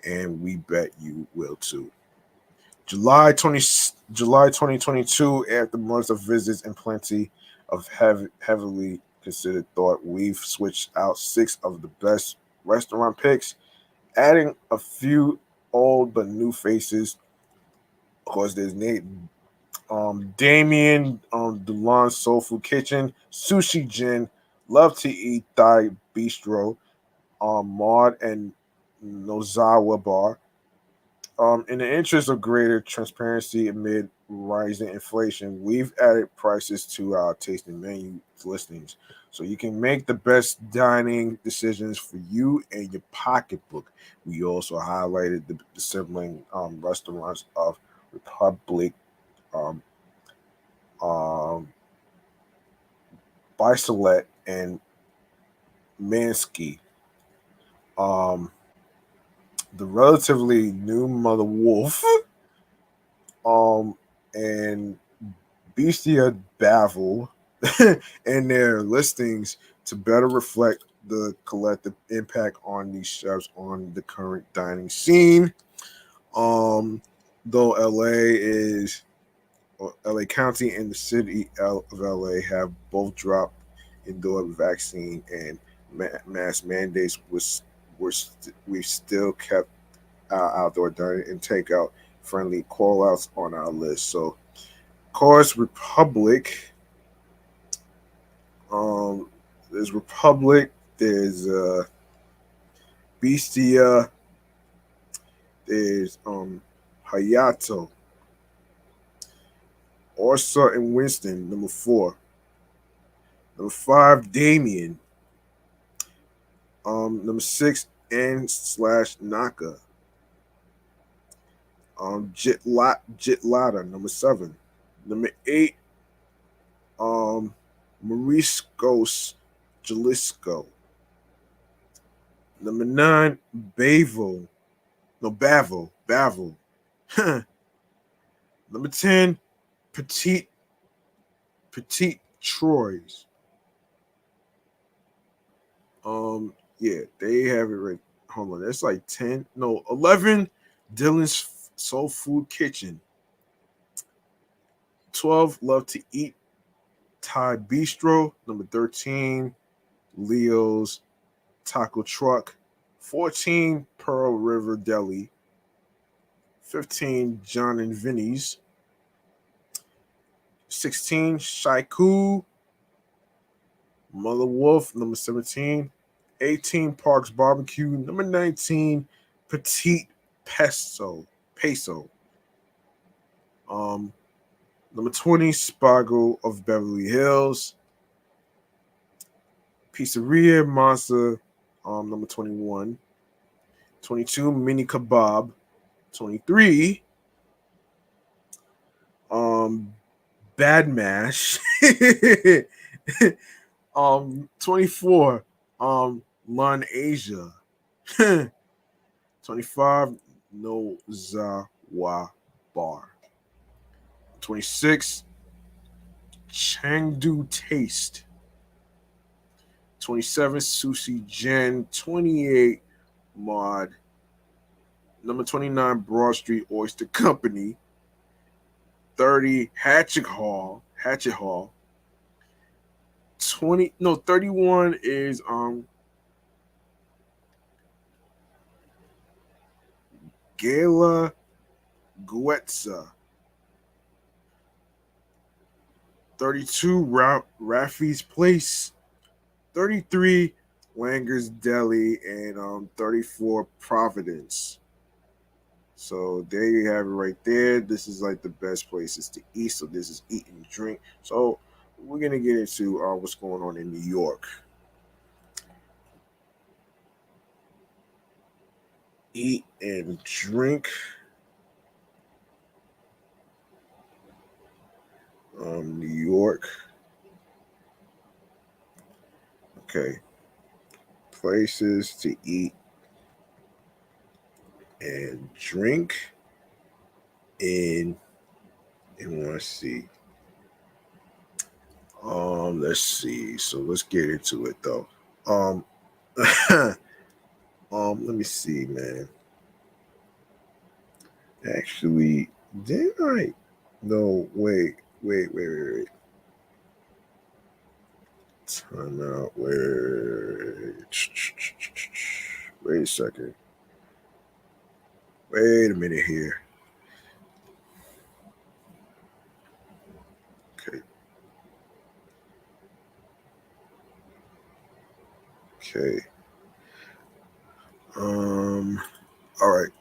and we bet you will too. July 20, July 2022, after months of visits and plenty of heavily considered thought, we've switched out six of the best restaurant picks, adding a few old but new faces. Of course, there's Nate, Damien, Delon Soul Food Kitchen, Sushi Gin, Love to Eat Thai Bistro, Maud and Nozawa Bar. In the interest of greater transparency amid rising inflation, we've added prices to our tasting menu listings so you can make the best dining decisions for you and your pocketbook. We also highlighted the sibling restaurants of Republic, um, um, Bicelet, and Mansky. Um, the relatively new Mother Wolf, and Bestia Bavel in their listings to better reflect the collective impact on these chefs on the current dining scene. Um, though LA County and the city of LA have both dropped indoor vaccine and mass mandates, we still kept outdoor dining and takeout friendly call outs on our list. So, of course, Republic. Um, there's Republic. There's Bestia. There's Hayato. Orsa and Winston, number 4. Number 5, Damien. Number 6, N slash Naka. Jitlada, number 7. Number 8, Mariscos Jalisco. Number 9, Bavo. No, Bavo. Number 10, Petite Troyes. Yeah, they have it right. Hold on, that's like 10, no, 11. Dylan's Soul Food Kitchen. 12, Love to Eat Thai Bistro. Number 13, Leo's Taco Truck. 14, Pearl River Deli. 15, John and Vinny's. 16, Shaiku Mother Wolf. Number 17, 18, Parks Barbecue. Number 19, Petite Peso. Um, Number 20, Spargo of Beverly Hills. Pizzeria Monster, number 21. 22, Mini Kebab. 23, Bad Mash. 24, Lon Asia. 25, No Zawa Bar. 26, Chengdu Taste. 27, Sushi Gen. 28, Mod. Number 29, Broad Street Oyster Company. 30, Hatchet Hall. 31 is Gala Guetza. 32, Rafi's Place. 33, Langer's Deli, and 34, Providence. So there you have it right there. This is like the best places to eat. So this is eat and drink. So we're gonna get into what's going on in New York. Eat and drink. New York. Okay. Places to eat and drink in let's see. Let's see. So let's get into it though. Let me see, man. Actually, did I? No, wait. Time out. Wait a second. Wait a minute here. Okay. All right.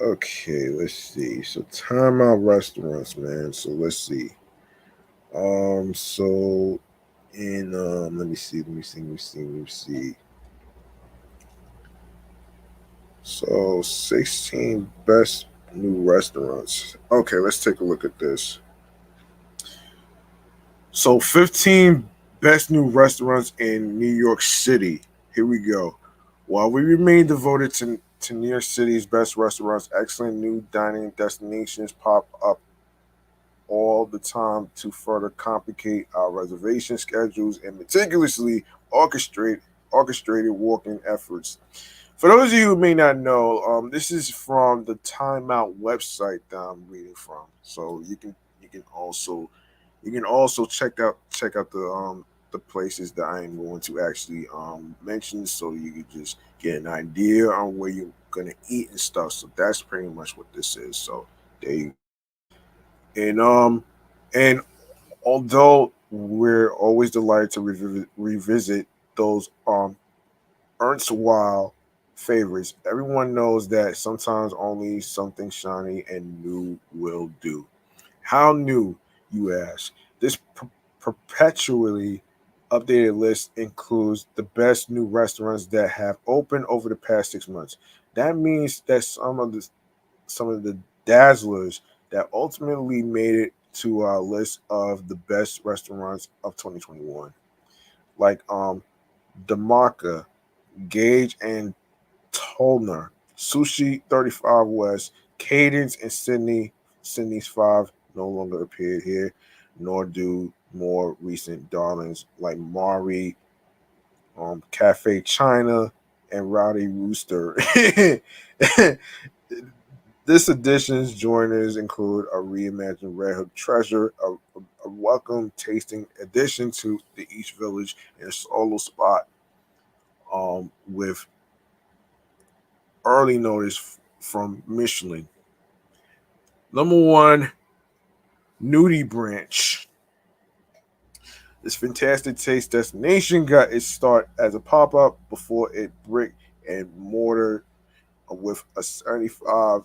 Okay, let's see. So timeout restaurants, man. So let's see. So in let me see. So 16 best new restaurants. Okay, let's take a look at this. So 15 best new restaurants in New York City. Here we go. While we remain devoted to New York City's best restaurants, excellent new dining destinations pop up all the time to further complicate our reservation schedules and meticulously orchestrated walking efforts. For those of you who may not know, this is from the Timeout website that I'm reading from. So you can also check out the places that I am going to actually mention, so you can just get an idea on where you're gonna eat and stuff. So that's pretty much what this is. So there you and although we're always delighted to revisit those Ernst Wild favorites, everyone knows that sometimes only something shiny and new will do. How new, you ask? This perpetually updated list includes the best new restaurants that have opened over the past 6 months. That means that some of the dazzlers that ultimately made it to our list of the best restaurants of 2021, like Damarca, Gage and Tolner, Sushi 35 West, Cadence and Sydney's 5 no longer appeared here, nor do more recent darlings like Mari, Cafe China, and Rowdy Rooster. This edition's joiners include a reimagined Red Hook Treasure, a welcome tasting addition to the East Village, and a solo spot with early notice from Michelin. Number one, Nudie Branch. This fantastic taste destination got its start as a pop-up before it brick and mortar with a 75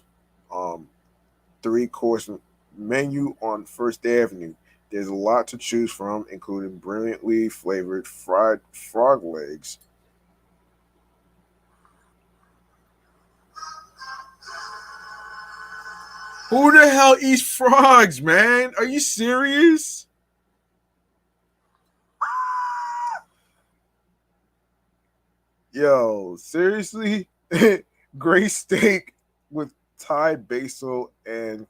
three-course menu on First Avenue. There's a lot to choose from, including brilliantly flavored fried frog legs. Who the hell eats frogs, man? Are you serious? Yo, seriously? Great steak with Thai basil and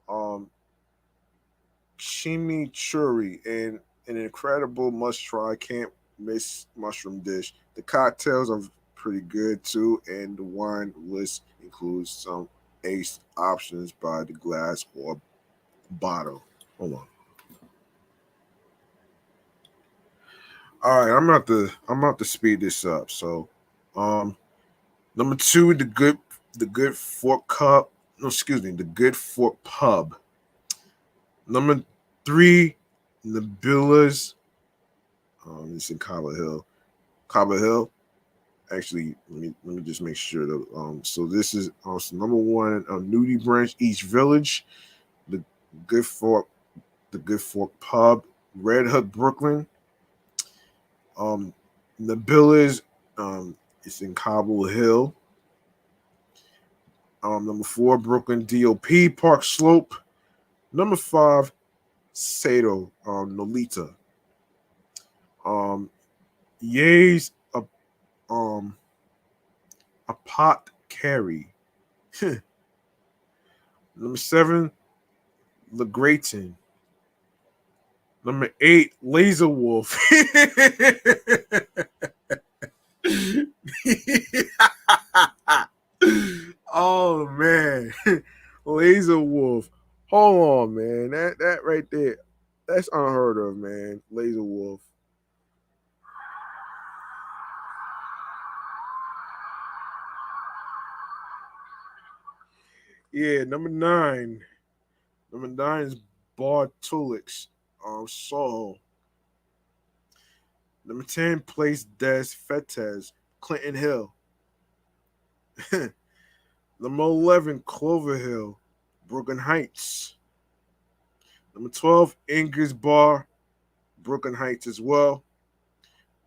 um chimichurri and an incredible must try, can't miss mushroom dish. The cocktails are pretty good too, and the wine list includes some ace options by the glass or bottle. Hold on. All right, I'm about to speed this up. So, um, number two, the good fork cup. No, excuse me, the good fork pub. Number three, Nabila's. It's in Cobble Hill. Cobble Hill. Actually, let me just make sure that. So this is also number one, Nudie Branch East Village, the Good Fork, the Good Fork Pub, Red Hook, Brooklyn. Um, Nabila's. It's in Cobble Hill. Number four, Brooklyn DOP Park Slope. Number five, Sato, Nolita. Um, Ye's um a pot carry. Number seven, LeGrayton. Number eight, Laser Wolf. Oh man, Laser Wolf. Hold on, man. That right there, that's unheard of, man. Laser Wolf. Yeah, number nine. Number nine is Bartulix, Soho. Number 10, Place des Fetes, Clinton Hill. Number 11, Clover Hill, Brooklyn Heights. Number 12, Ingers Bar, Brooklyn Heights as well.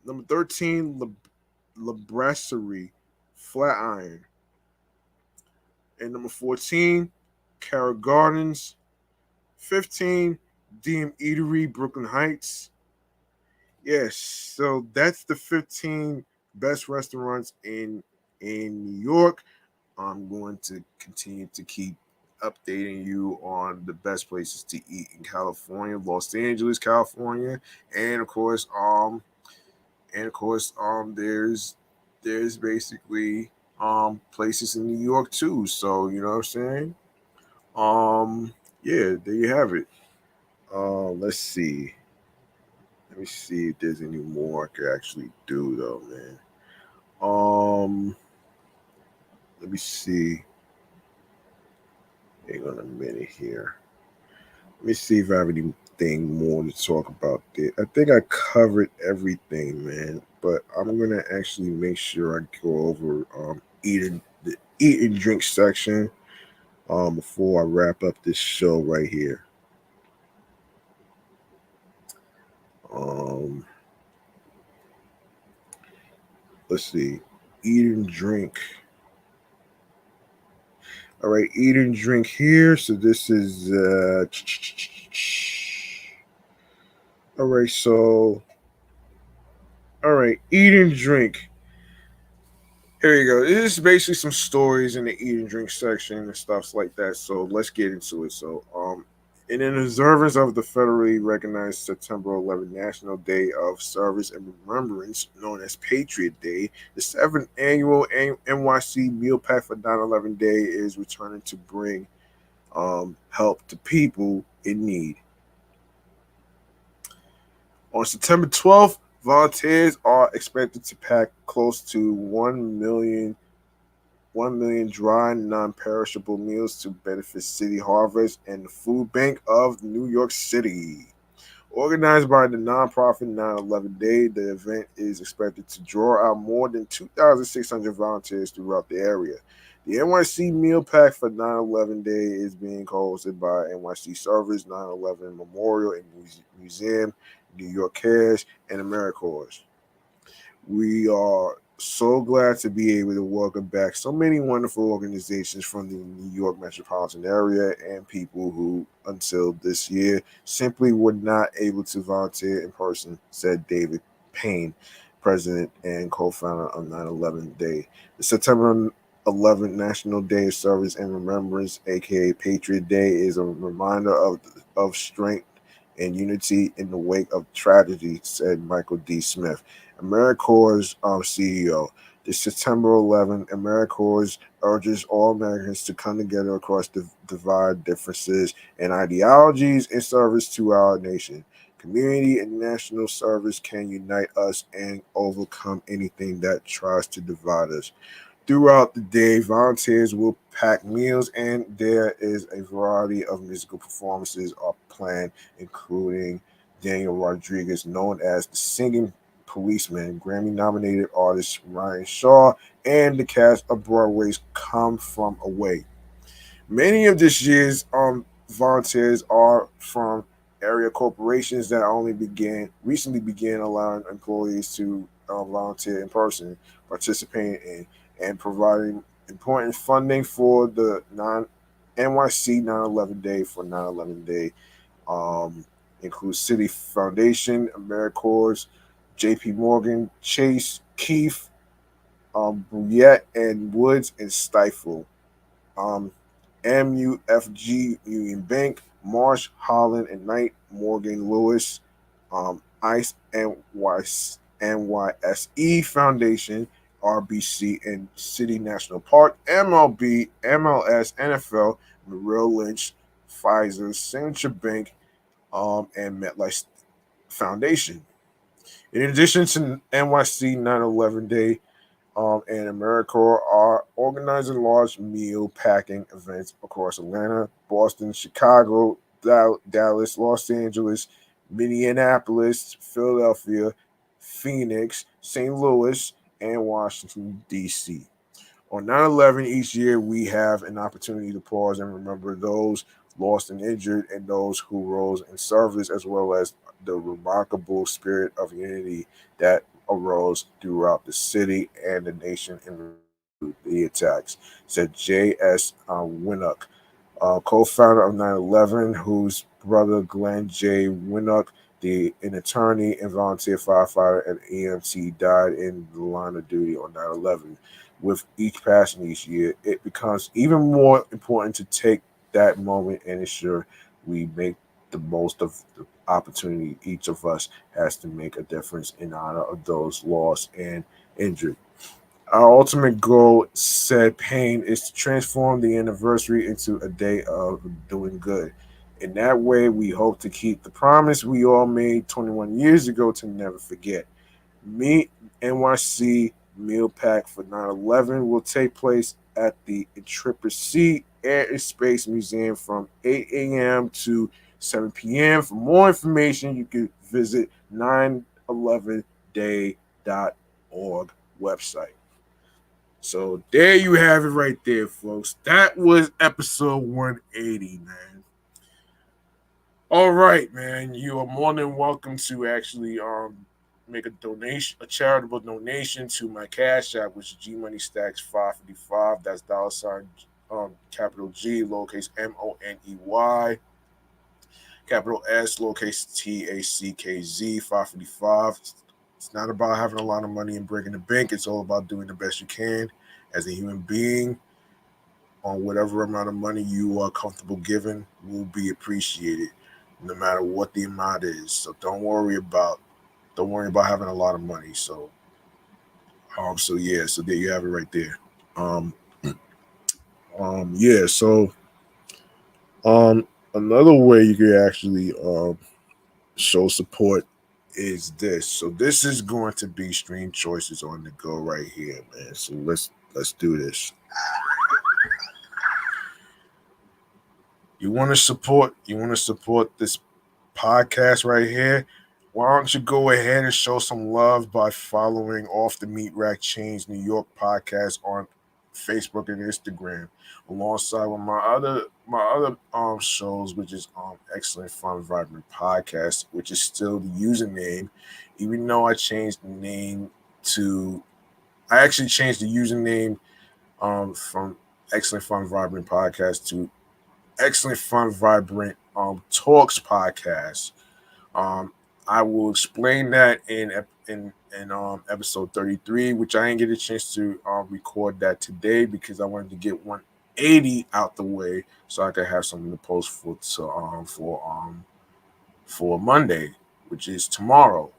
Number 13, La Brasserie, Flatiron. And number 14, Cara Gardens. 15, DM Eatery, Brooklyn Heights. Yes, so that's the 15 best restaurants in New York. I'm going to continue to keep updating you on the best places to eat in California, Los Angeles, California, and of course, there's basically places in New York too. So you know what I'm saying? Yeah, there you have it. Let's see. Let me see if there's any more I could actually do though, man. Let me see. Hang on a minute here. Let me see if I have anything more to talk about there. I think I covered everything, man. But I'm gonna actually make sure I go over the eat and drink section before I wrap up this show right here. Um, let's see. Eat and drink. All right, eat and drink here. So this is all right. So all right, eat and drink. Here you go. This is basically some stories in the eat and drink section and stuff like that. So let's get into it. So In observance of the federally recognized September 11th National Day of Service and Remembrance, known as Patriot Day, the 7th annual NYC Meal Pack for 9/11 Day is returning to bring help to people in need. On September 12th, volunteers are expected to pack close to 1 million dry, non-perishable meals to benefit City Harvest and the Food Bank of New York City. Organized by the nonprofit 9/11 Day, the event is expected to draw out more than 2,600 volunteers throughout the area. The NYC Meal Pack for 9/11 Day is being hosted by NYC Service, 9/11 Memorial and Museum, New York Cares, and AmeriCorps. We are so glad to be able to welcome back so many wonderful organizations from the New York metropolitan area and people who, until this year, simply were not able to volunteer in person, said David Payne, president and co-founder of 9/11 Day. The September 11th National Day of Service and Remembrance, aka Patriot Day, is a reminder of strength and unity in the wake of tragedy, said Michael D. Smith, AmeriCorps CEO. The September 11th, AmeriCorps urges all Americans to come together across divide differences and ideologies in service to our nation. Community and national service can unite us and overcome anything that tries to divide us. Throughout the day, volunteers will pack meals, and there is a variety of musical performances are planned, including Daniel Rodriguez, known as the Singing Policeman, Grammy-nominated artist Ryan Shaw, and the cast of Broadway's Come From Away. Many of this year's volunteers are from area corporations that only recently began allowing employees to volunteer in person, participating in and providing important funding for the NYC 9/11 Day for 9/11 Day. Um, Includes City Foundation, AmeriCorps, J.P. Morgan, Chase, Keefe, Bruyette, and Woods and Stifle. Um, MUFG Union Bank, Marsh, Holland and Knight, Morgan Lewis, ICE NYSE Foundation, RBC and City National Park, MLB, MLS, NFL, Merrill Lynch, Pfizer, Signature Bank, and MetLife Foundation. In addition to NYC 9/11 Day, and AmeriCorps are organizing large meal packing events across Atlanta, Boston, Chicago, Dallas, Los Angeles, Minneapolis, Philadelphia, Phoenix, St. Louis, and Washington, D.C. On 9/11 each year, we have an opportunity to pause and remember those lost and injured and those who rose in service, as well as the remarkable spirit of unity that arose throughout the city and the nation in response to the attacks, said J.S. Winnock, co-founder of 9/11, whose brother Glenn J. Winnock, an attorney and volunteer firefighter and EMT, died in the line of duty on 9/11. With each passing each year, it becomes even more important to take that moment and ensure we make the most of the opportunity each of us has to make a difference in honor of those lost and injured. Our ultimate goal, said Payne, is to transform the anniversary into a day of doing good. In that way, we hope to keep the promise we all made 21 years ago to never forget. Meet NYC Meal Pack for 9/11 will take place at the Intrepid Sea Air and Space Museum from 8 a.m. to 7 p.m. For more information, you can visit 911day.org website. So there you have it right there, folks. That was episode 180, man. All right, man. You are more than welcome to actually make a donation, a charitable donation to my Cash App, which is G Money Stacks 555. That's $ capital G, lowercase MONEY, capital S, lowercase TACKZ 555. It's not about having a lot of money and breaking the bank. It's all about doing the best you can as a human being. on whatever amount of money you are comfortable giving will be appreciated, no matter what the amount is. So don't worry about having a lot of money. So yeah, so there you have it right there. Um, yeah. So um, another way you could actually show support is this. So this is going to be stream choices on the go right here, man. So let's do this. You want to support this podcast right here, why don't you go ahead and show some love by following Off the Meat Rack Chainz New York podcast on Facebook and Instagram, alongside with my other shows, which is Excellent Fun Vibrant Podcast, which is still the username, even though I actually changed the username from Excellent Fun Vibrant Podcast to Excellent Fun Vibrant Talks Podcast. um, I will explain that in episode 33, which I didn't get a chance to record that today because I wanted to get 180 out the way so I could have something to post for Monday, which is tomorrow.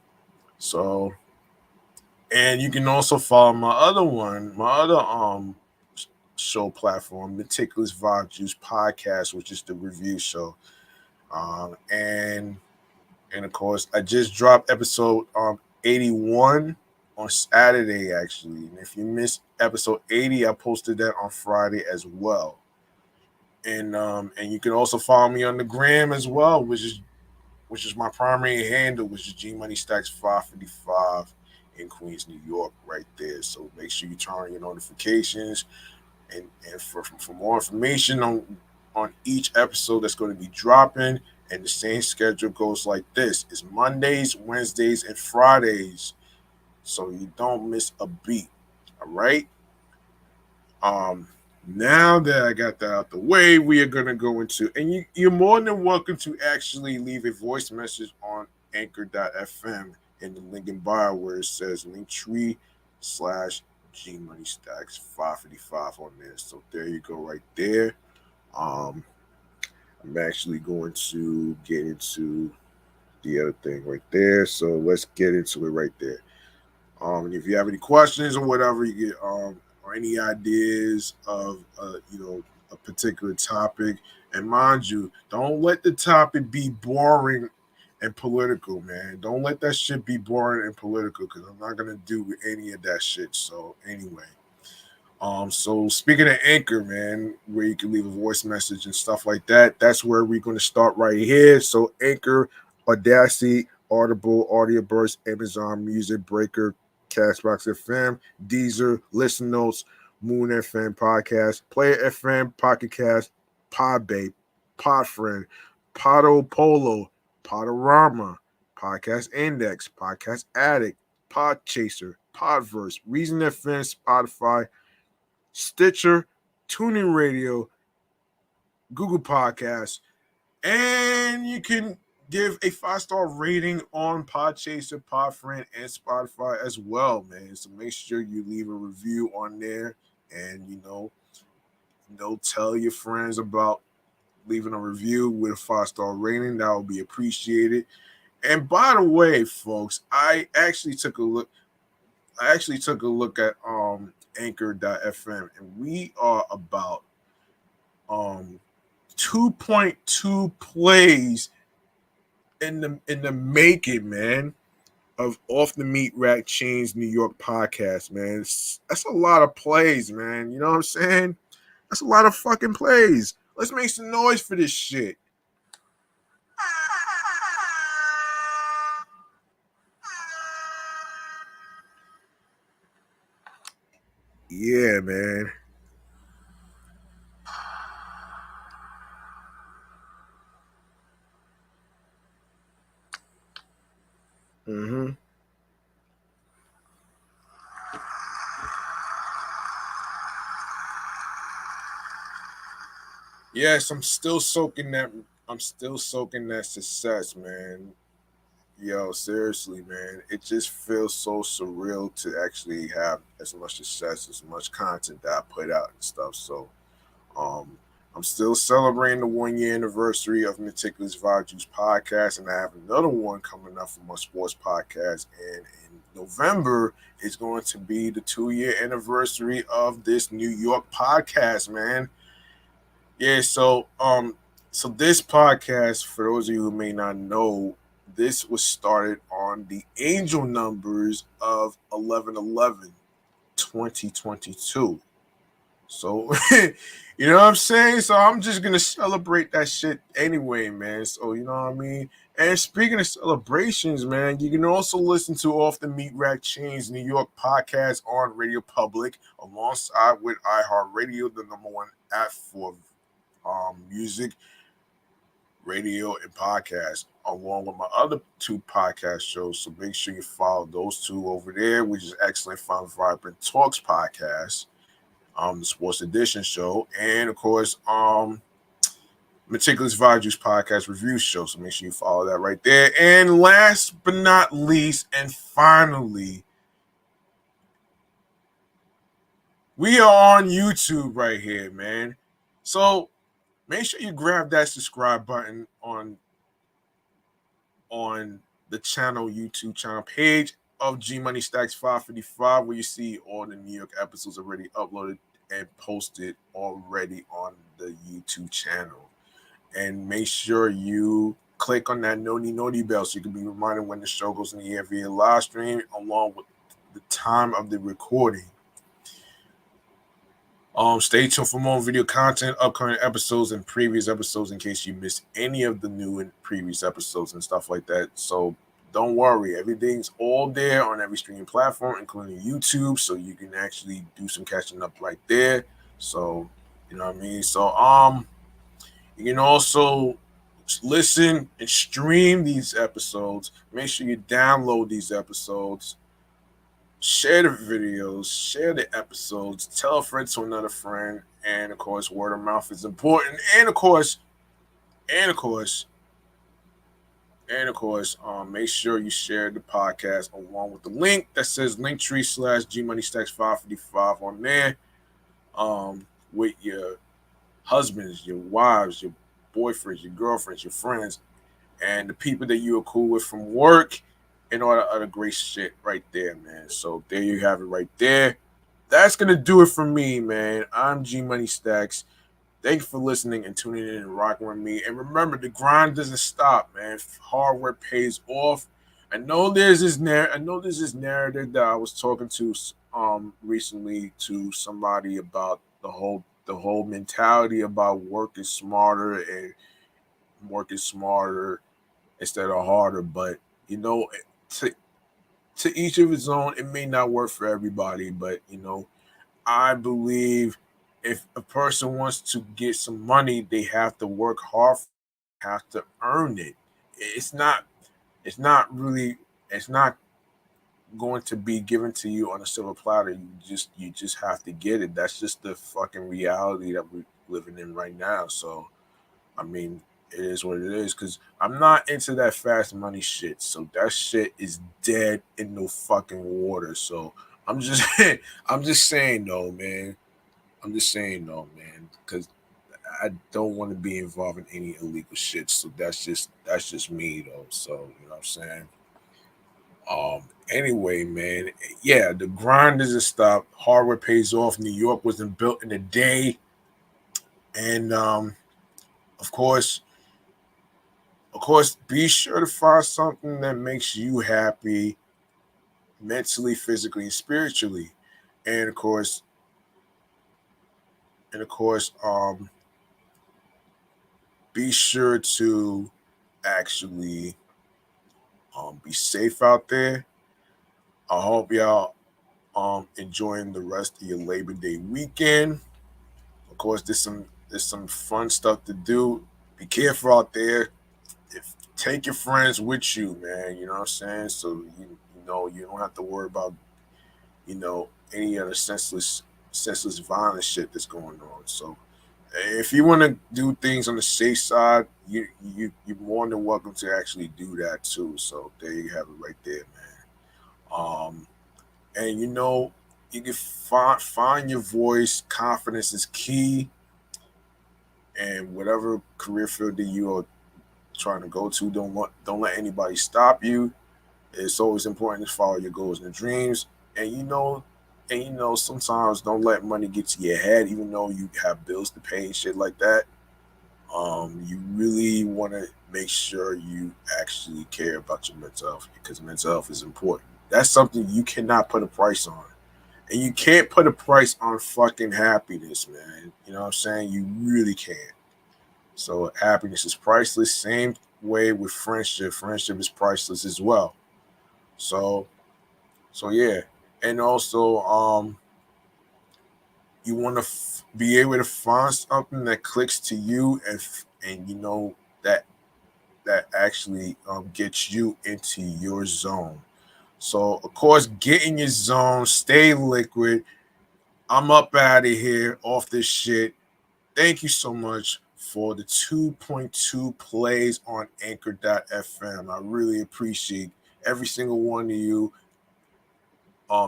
So, and you can also follow my other show platform, Meticulous Vibe Juice Podcast, which is the review show. Um, and And of course, I just dropped episode 81 on Saturday, actually. And if you missed episode 80, I posted that on Friday as well. And you can also follow me on the gram as well, which is my primary handle, which is G Money Stacks 555 in Queens, New York, right there. So make sure you turn on your notifications and for more information on each episode that's going to be dropping. And the same schedule goes like this: it's Mondays, Wednesdays, and Fridays, so you don't miss a beat. All right. Um, Now that I got that out the way, we are gonna go into, and you're more than welcome to actually leave a voice message on Anchor.fm in the link in bio where it says Linktree/G Money Stacks 555 on there. So there you go, right there. Um, I'm actually going to get into the other thing right there. So let's get into it right there. And if you have any questions or whatever, you get or any ideas of a particular topic, and mind you, don't let the topic be boring and political, man. Don't let that shit be boring and political because I'm not gonna do any of that shit. So anyway. So speaking of Anchor, man, where you can leave a voice message and stuff like that, that's where we're going to start right here. So Anchor, Audacity, Audible, Audioburst, Amazon Music, Breaker, Castbox FM, Deezer, Listen Notes, Moon FM Podcast, Player FM, Pocket Cast, Podbay, Podfriend, Podo Polo, Podorama, Podcast Index, Podcast Addict, Podchaser, Podverse, Reason FM, Spotify, Stitcher, Tuning Radio, Google Podcasts, and you can give a 5-star rating on Podchaser, Podfriend, and Spotify as well, man. So make sure you leave a review on there, and tell your friends about leaving a review with a 5-star rating. That will be appreciated. And by the way, folks, I actually took a look at Anchor.fm, and we are about 2.2 plays in the making, man, of Off the Meat Rack Chainz New York podcast, man. That's a lot of plays, man. You know what I'm saying? That's a lot of fucking plays. Let's make some noise for this shit. Yeah, man. Mm-hmm. Yes, I'm still soaking that success, man. Yo, seriously, man, it just feels so surreal to actually have as much success, as much content that I put out and stuff. So, Um, I'm still celebrating the 1 year anniversary of Meticulous Vibe Juice podcast, and I have another one coming up from my sports podcast. And in November is going to be the 2 year anniversary of this New York podcast, man. Yeah, so this podcast, for those of you who may not know, this was started on the angel numbers of 11/11, 2022. So, you know what I'm saying? So I'm just gonna celebrate that shit anyway, man. So you know what I mean? And speaking of celebrations, man, you can also listen to Off the Meat Rack Chainz New York podcast on Radio Public alongside with iHeartRadio, the #1 app for music, radio, and podcast, along with my other two podcast shows. So make sure you follow those two over there, which is Excellent Fun Vibrant Talks podcast, the Sports Edition show, and of course, Meticulous Vibe Juice podcast review show. So make sure you follow that right there. And last but not least, and finally, we are on YouTube right here, man. So make sure you grab that subscribe button on the channel, YouTube channel page of G Money Stacks 555, where you see all the New York episodes already uploaded and posted already on the YouTube channel. And make sure you click on that noti bell so you can be reminded when the show goes in the air via live stream, along with the time of the recording. Stay tuned for more video content, upcoming episodes, and previous episodes in case you missed any of the new and previous episodes and stuff like that. So don't worry, everything's all there on every streaming platform, including YouTube, so you can actually do some catching up right there. So you know what I mean. So you can also listen and stream these episodes. Make sure you download these episodes. Share the videos, share the episodes, tell a friend to another friend, and of course, word of mouth is important. And of course, make sure you share the podcast along with the link that says Linktree/G Money Stacks 555 on there, with your husbands, your wives, your boyfriends, your girlfriends, your friends, and the people that you are cool with from work, and all the other great shit right there, man. So there you have it right there. That's gonna do it for me, man. I'm G Money Stacks. Thank you for listening and tuning in and rocking with me. And remember, the grind doesn't stop, man. Hard work pays off. I know there's this narrative that I was talking to recently to somebody about the whole mentality about working smarter instead of harder. But you know, to to each of his own. It may not work for everybody, but I believe if a person wants to get some money, they have to work hard, have to earn it. It's not. It's not really. It's not going to be given to you on a silver platter. You just have to get it. That's just the fucking reality that we're living in right now. So I mean, it is what it is. Cause I'm not into that fast money shit. So that shit is dead in no fucking water. So I'm just I'm just saying though, man. I'm just saying though, man. Cause I don't want to be involved in any illegal shit. So that's just me though. So you know what I'm saying? Anyway, man. Yeah, the grind doesn't stop. Hard work pays off. New York wasn't built in a day. And of course, be sure to find something that makes you happy mentally, physically, and spiritually. And of course, be sure to actually be safe out there. I hope y'all enjoying the rest of your Labor Day weekend. Of course, there's some fun stuff to do. Be careful out there. Take your friends with you, man. You know what I'm saying? So you don't have to worry about any other senseless violent shit that's going on. So if you want to do things on the safe side, you're more than welcome to actually do that too. So there you have it right there, man. And you can find your voice. Confidence is key. And whatever career field that you are trying to go to, don't let anybody stop you. It's always important to follow your goals and dreams. And sometimes don't let money get to your head, even though you have bills to pay and shit like that. You really want to make sure you actually care about your mental health, because mental health is important. That's something you cannot put a price on. And you can't put a price on fucking happiness, man. You know what I'm saying? You really can't. So happiness is priceless. Same way with friendship. Friendship is priceless as well. So yeah. And also, you want to be able to find something that clicks to you, and you know that actually gets you into your zone. So of course, get in your zone, stay liquid. I'm up out of here off this shit. Thank you so much for the 2.2 plays on Anchor.fm. I really appreciate every single one of you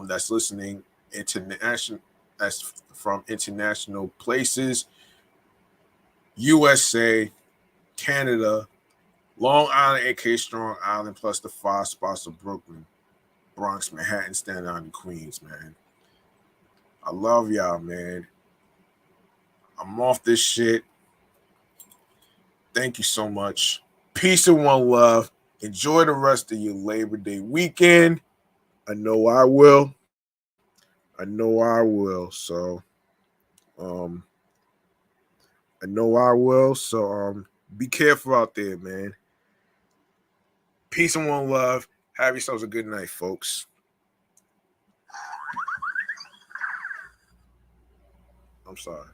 that's listening international, that's from international places, USA, Canada, Long Island, aka Strong Island, plus the 5 spots of Brooklyn, Bronx, Manhattan, Staten Island, and Queens, man. I love y'all, man. I'm off this shit. Thank you so much. Peace and one love. Enjoy the rest of your Labor Day weekend. I know I will. Um, I know I will. So be careful out there, man. Peace and one love. Have yourselves a good night, folks. I'm sorry.